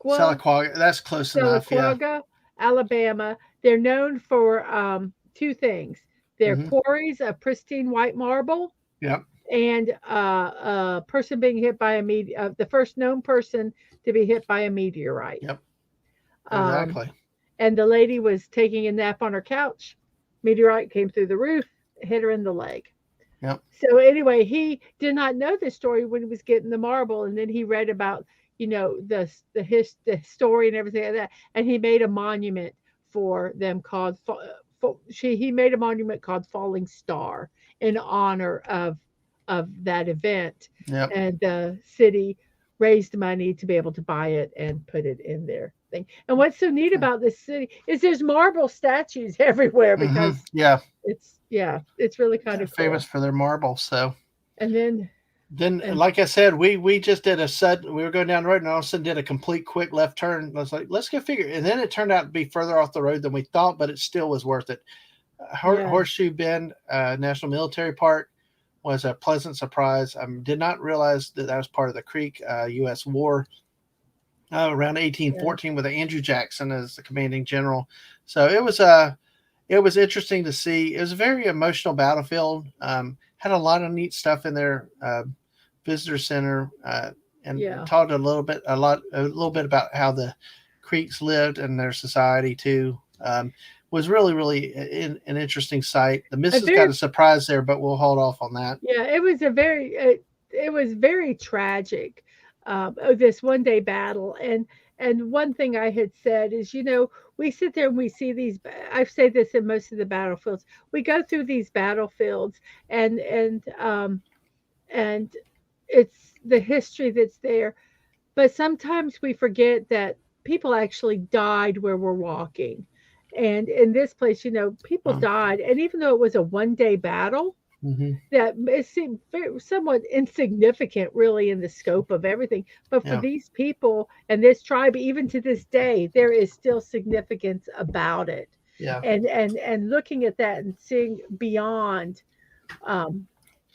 Selaquag. That's close enough. Yeah. Selaquaga, Alabama. They're known for two things. They're Hmm. quarries of pristine white marble, Yep. and a person being hit by the first known person to be hit by a meteorite. Yep. Um, Exactly. and the lady was taking a nap on her couch. Meteorite came through the roof, hit her in the leg. Yep. So anyway, he did not know this story when he was getting the marble, and then he read about the story and everything like that, and he made a monument for them called he made a monument called Falling Star in honor of that event, Yep. and the city raised money to be able to buy it and put it in their thing. And what's so neat about this city is there's marble statues everywhere, because Yeah. it's really kind of cool. Famous for their marble. So And then like I said, we just did a sudden. We were going down the road, and all of a sudden did a complete quick left turn. I was like, let's go figure. And then it turned out to be further off the road than we thought, but it still was worth it. Yeah. Horseshoe Bend National Military Park was a pleasant surprise. I did not realize that was part of the Creek U.S. War around 1814 with Andrew Jackson as the commanding general. So it was interesting to see. It was a very emotional battlefield. Had a lot of neat stuff in there. Visitor center and talked a little bit about how the Creeks lived and their society too. Was really an interesting sight. The missus got a surprise there, but we'll hold off on that. Yeah, it was very tragic. This one day battle, and one thing I had said is, we sit there and we see these. I've said this in most of the battlefields. We go through these battlefields, and it's the history that's there, but sometimes we forget that people actually died where we're walking. And in this place, people Oh, died. And even though it was a 1 day battle, hmm. that it seemed somewhat insignificant, really, in the scope of everything. But for Yeah. these people and this tribe, even to this day, there is still significance about it. Yeah. And looking at that and seeing beyond, um,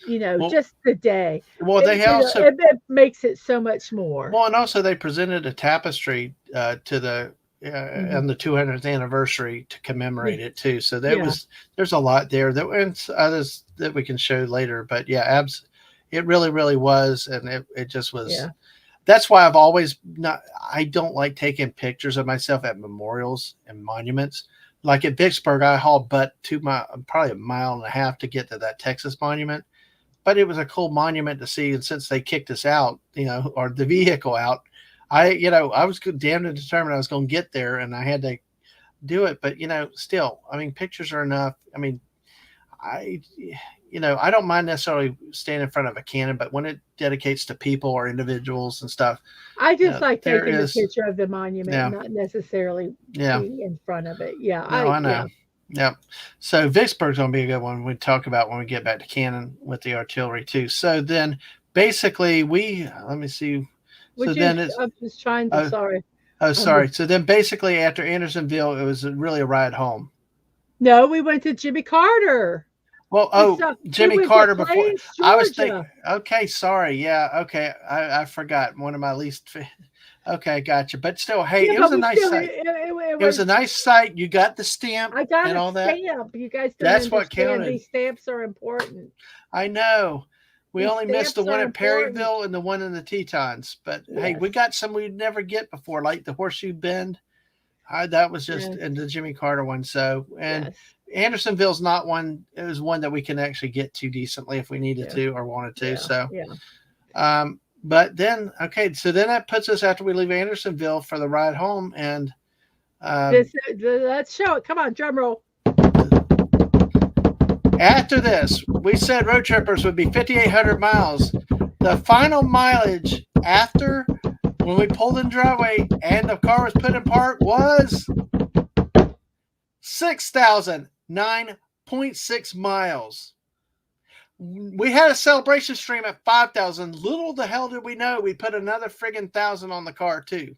Well, just the day, well, they also it makes it so much more. well, and also they presented a tapestry to the Hmm. on the 200th anniversary to Yeah, commemorate it too. So yeah, there's a lot there that and others that we can show later. But yeah, it really really was, and it just was. yeah. That's why I've always not. I don't like taking pictures of myself at memorials and monuments. Like at Vicksburg, I hauled butt probably a mile and a half to get to that Texas monument, but it was a cool monument to see. And since they kicked us out, or the vehicle out, I was damned and determined I was going to get there, and I had to do it. But still, I mean, pictures are enough. I mean, I, I don't mind necessarily standing in front of a cannon, but when it dedicates to people or individuals and stuff, I just like there taking the is, picture of the monument, yeah, not necessarily yeah, being in front of it. Yeah, no, I yeah. know. Yep. So Vicksburg's going to be a good one we talk about when we get back to Cannon with the artillery too. So then basically let me see. So Would you? then it's, I'm just trying to. oh, Sorry. oh, I'm just, sorry. So then basically after Andersonville, it was really a ride home. no, we went to Jimmy Carter. Well, We saw. We Jimmy went to Carter before Plains, I was thinking, Georgia. okay, sorry. Yeah. Okay. I forgot one of my least, okay. Gotcha. But still, hey, Yeah, it was but a we nice still. site. It It was a was. nice site. You got the stamp I got and a all that. stamp. You guys don't That's what understand. counted. These stamps are important. I know. We These only missed the stamps one are at important. Perryville and the one in the Tetons. But hey, we Yes. got some we'd never get before, like the Horseshoe Bend. That was just Yes. in the Jimmy Carter one. So, and Yes. Andersonville's not one. It was one that we can actually get to decently if we needed Yeah. to or wanted to. Yeah. So, Yeah. but then, okay. So then that puts us after we leave Andersonville for the ride home. And This. Let's show it. Come on, drum roll. after this, we said road trippers would be 5,800 miles. The final mileage after when we pulled in the driveway and the car was put in park was 6,009.6 miles. We had a celebration stream at 5,000. Little the hell did we know we put another friggin' 1,000 on the car too.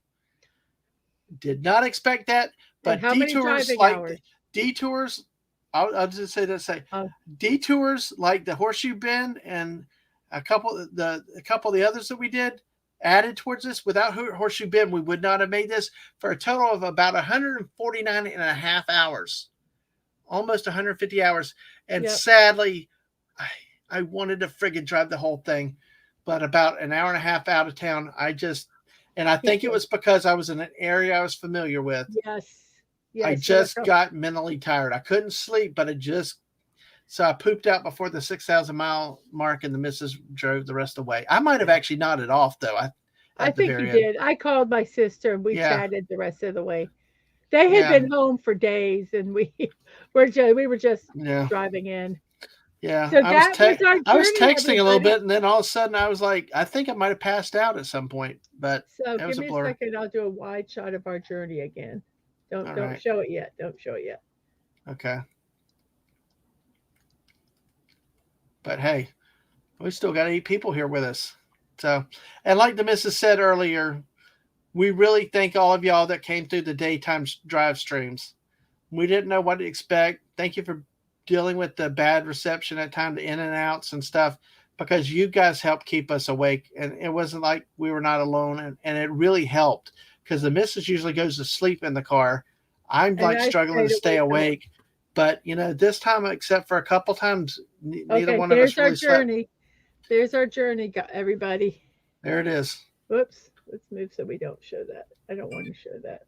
Did not expect that, but And how many driving hours? detours. I'll just say that. Detours like the Horseshoe Bend and a couple of the others that we did added towards this. Without Horseshoe Bend, we would not have made this for a total of about 149 and a half hours, almost 150 hours. And Yep. sadly, I wanted to friggin' drive the whole thing, but about an hour and a half out of town, I think it was because I was in an area I was familiar with. Yes. I Yes. just got mentally tired. I couldn't sleep, but so I pooped out before the 6,000 mile mark, and the missus drove the rest of the way. I might have actually nodded off though. I think you did. I called my sister and we Yeah. chatted the rest of the way. They had Yeah. been home for days, and we were just Yeah. driving in. Yeah. So that was our I was journey, texting a little everybody. bit, and then all of a sudden I was like, I think I might have passed out at some point, but So it was give a me a blur. second. I'll do a wide shot of our journey again. All Don't right. show it yet. Don't show it yet. Okay. But hey, we still got 8 people here with us. So, and like the missus said earlier, we really thank all of y'all that came through the daytime drive streams. We didn't know what to expect. Thank you for dealing with the bad reception at times, the in and outs and stuff, because you guys helped keep us awake. And it wasn't like we were not alone. And it really helped because the missus usually goes to sleep in the car. I'm And like I struggling to stayed stay awake. But this time, except for a couple times, neither Okay, one of us there's our really slept. journey. There's our journey, everybody. There it is. Whoops. Let's move so we don't show that. I don't want to show that.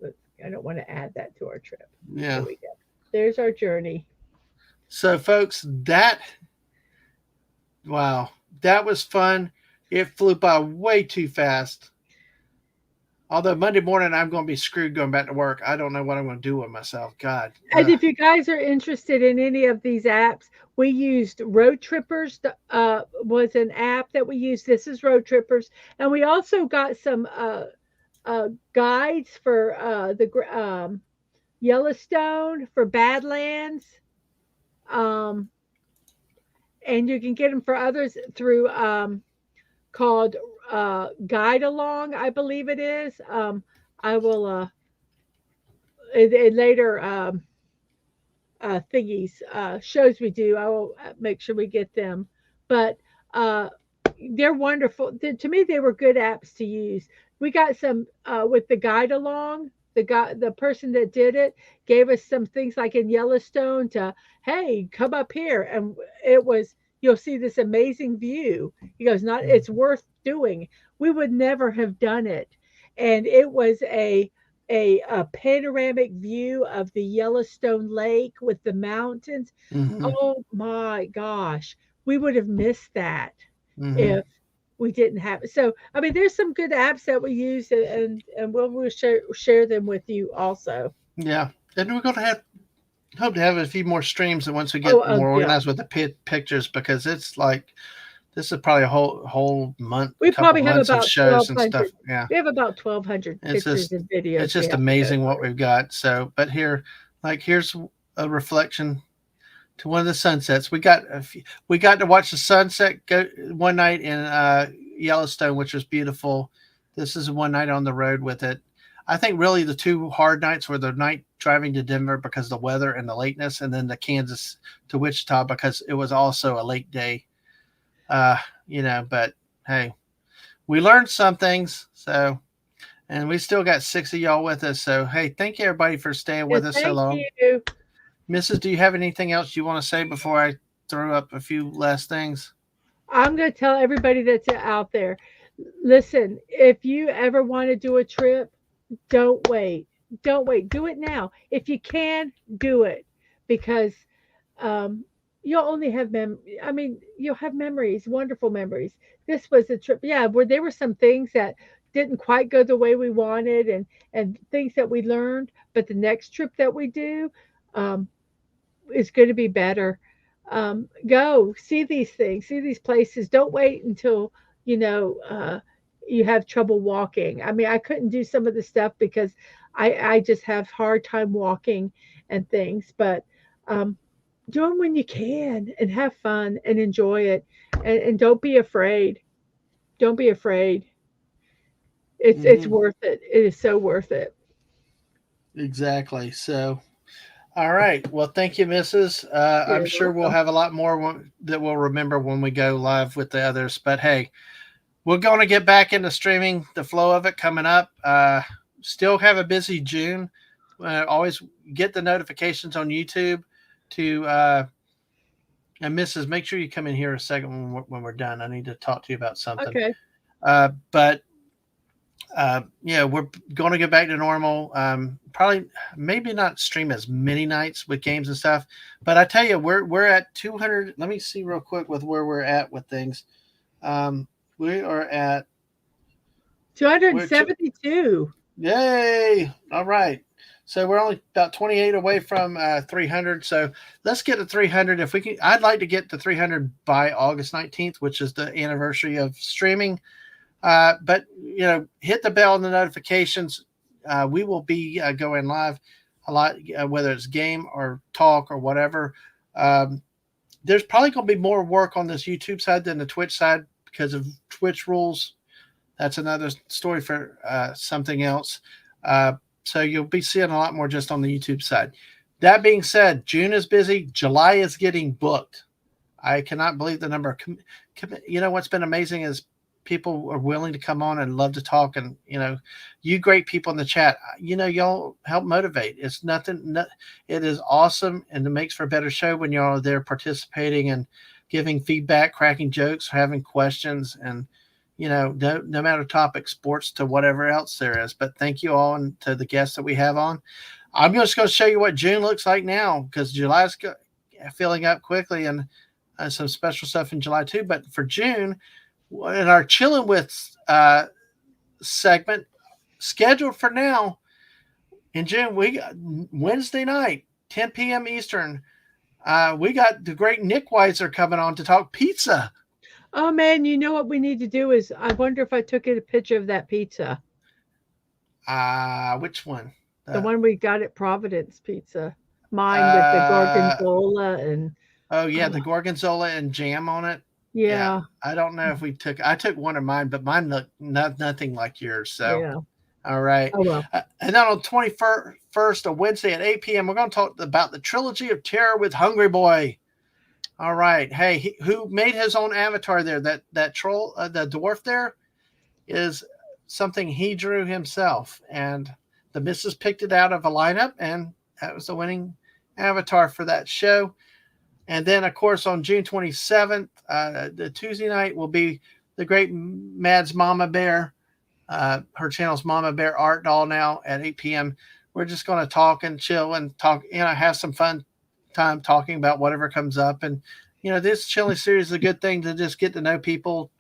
I don't want to add that to our trip. Yeah. There we go. There's our journey. So, folks, wow, that was fun. It flew by way too fast. Although Monday morning I'm going to be screwed going back to work. I don't know what I'm going to do with myself. God. And if you guys are interested in any of these apps, we used Road Trippers. Was an app that we used. This is Road Trippers, and we also got some guides for Yellowstone, for Badlands, um, and you can get them for others through called Guide Along, I believe it is. I will in later thingies shows we do. I will make sure we get them, but uh, they're wonderful. To me, they were good apps to use. We got some with the Guide Along. The person that did it gave us some things like in Yellowstone to, hey, come up here, and it was, you'll see this amazing view. He goes, not, it's worth doing. We would never have done it, and it was a panoramic view of the Yellowstone Lake with the mountains. Mm-hmm. Oh my gosh, we would have missed that Mm-hmm. if we didn't have it. So, I mean, there's some good apps that we use, and we'll share them with you also. Yeah, and we're going to hope to have a few more streams and once we get Oh, more yeah. organized with the pictures, because it's like this is probably a whole month, We couple probably have months of about shows and 1,200. stuff. Yeah, We have about 1,200 it's pictures just and videos. it's we just have to go amazing what through. we've got. So, but here's a reflection to one of the sunsets. We got to watch the sunset go one night in Yellowstone, which was beautiful. This is one night on the road with it. I think really the two hard nights were the night driving to Denver because of the weather and the lateness, and then the Kansas to Wichita because it was also a late day. But hey, we learned some things. So, and we still got 6 of y'all with us. So, hey, thank you everybody for staying with us so Thank long. you. Mrs., do you have anything else you want to say before I throw up a few last things? I'm going to tell everybody that's out there, listen, if you ever want to do a trip, don't wait. Don't wait. Do it now. If you can, do it, because you'll only have you'll have memories, wonderful memories. This was a trip, yeah, where there were some things that didn't quite go the way we wanted, and things that we learned, but the next trip that we do um, is going to be better. Go see these things, see these places. Don't wait until you know you have trouble walking. I mean, I couldn't do some of the stuff because I just have hard time walking and things. But do them when you can and have fun and enjoy it, and don't be afraid. Don't be afraid. It's worth it. It is so worth it. Exactly. So, all right. Well, thank you, Mrs. I'm You're sure we'll welcome. have a lot more that we'll remember when we go live with the others. But hey, we're going to get back into streaming, the flow of it coming up. Still have a busy June. Always get the notifications on YouTube to and Mrs. Make sure you come in here a second when we're done. I need to talk to you about something. Okay. We're going to get back to normal. Probably maybe not stream as many nights with games and stuff, but I tell you, we're at 200. Let me see real quick with where we're at with things. We are at 272. Yay! All right. So we're only about 28 away from 300. So let's get to 300 if we can. I'd like to get to 300 by August 19th, which is the anniversary of streaming. But hit the bell and the notifications. We will be going live a lot, whether it's game or talk or whatever. There's probably going to be more work on this YouTube side than the Twitch side because of Twitch rules. That's another story for something else. So you'll be seeing a lot more just on the YouTube side. That being said, June is busy. July is getting booked. I cannot believe the number. What's been amazing is people are willing to come on and love to talk. And, you great people in the chat, y'all help motivate. It's nothing. It is awesome. And it makes for a better show when y'all are there participating and giving feedback, cracking jokes, having questions, and, no matter topic, sports to whatever else there is. But thank you all and to the guests that we have on. I'm just going to show you what June looks like now because July's filling up quickly and some special stuff in July too. But for June, in our Chilling With segment, scheduled for now in June, we got Wednesday night, 10 p.m. Eastern. We got the great Nick Weiser coming on to talk pizza. Oh man, you know what we need to do is I wonder if I took a picture of that pizza. Which one? The one we got at Providence Pizza. Mine with the Uh, gorgonzola and oh yeah, uh, the gorgonzola and jam on it. Yeah, yeah, I don't know if I took one of mine, but mine looked nothing like yours. So, yeah. all right. Oh well. And then on 21st, a Wednesday at 8 p.m., we're going to talk about the Trilogy of Terror with Hungry Boy. All right. Hey, who made his own avatar there? That troll, the dwarf there, is something he drew himself. And the missus picked it out of a lineup, and that was the winning avatar for that show. And then, of course, on June 27th, the Tuesday night will be the great Mads Mama Bear. Her channel's Mama Bear Art Doll now at 8 p.m. We're just going to talk and chill and talk, have some fun time talking about whatever comes up. And, this chilling series is a good thing to just get to know people,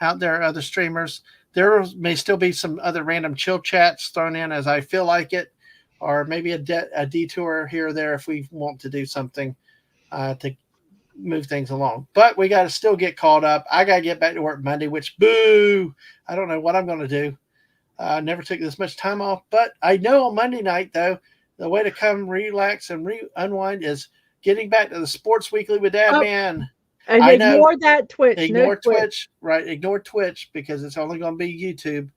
out there, other streamers. There may still be some other random chill chats thrown in as I feel like it, or maybe a detour here or there if we want to do something to move things along. But we got to still get caught up. I got to get back to work Monday, which boo, I don't know what I'm going to do. I never took this much time off, but I know on Monday night, though, the way to come relax and unwind is getting back to the Sports Weekly with Oh, Dadman. and I know. ignore that Twitch. Ignore No Twitch. Twitch, right? Ignore Twitch because it's only going to be YouTube.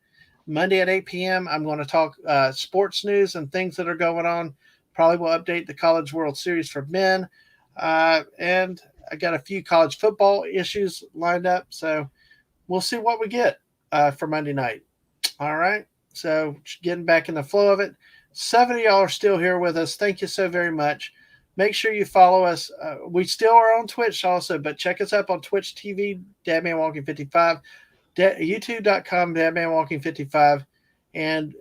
Monday at 8 p.m., I'm going to talk sports news and things that are going on. Probably will update the College World Series for men. And I got a few college football issues lined up. So we'll see what we get for Monday night. All right. So getting back in the flow of it. 7 of y'all are still here with us. Thank you so very much. Make sure you follow us. We still are on Twitch also, but check us up on Twitch TV, DadmanWalking55, YouTube.com, DadmanWalking55. And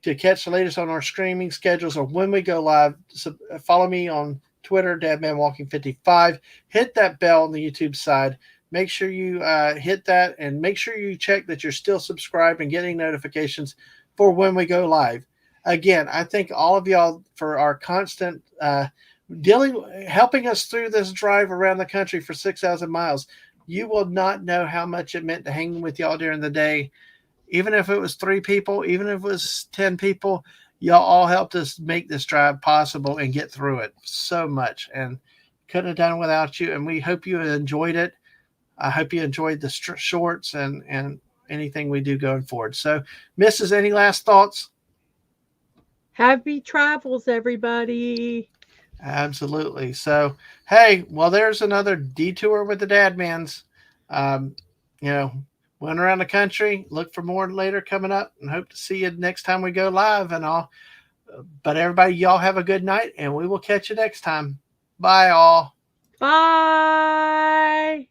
to catch the latest on our streaming schedules or when we go live, follow me on Twitter, DadmanWalking55. Hit that bell on the YouTube side. Make sure you hit that and make sure you check that you're still subscribed and getting notifications for when we go live. Again, I thank all of y'all for our constant helping us through this drive around the country for 6,000 miles. You will not know how much it meant to hang with y'all during the day. Even if it was 3 people, even if it was 10 people, y'all all helped us make this drive possible and get through it so much. And couldn't have done it without you. And we hope you enjoyed it. I hope you enjoyed the shorts and anything we do going forward. So, Mrs., any last thoughts? Happy travels, everybody. Absolutely. So, hey, well, there's another detour with the Dadmans. Went around the country. Look for more later coming up, and hope to see you next time we go live and all. But everybody, y'all have a good night, and we will catch you next time. Bye, all. Bye.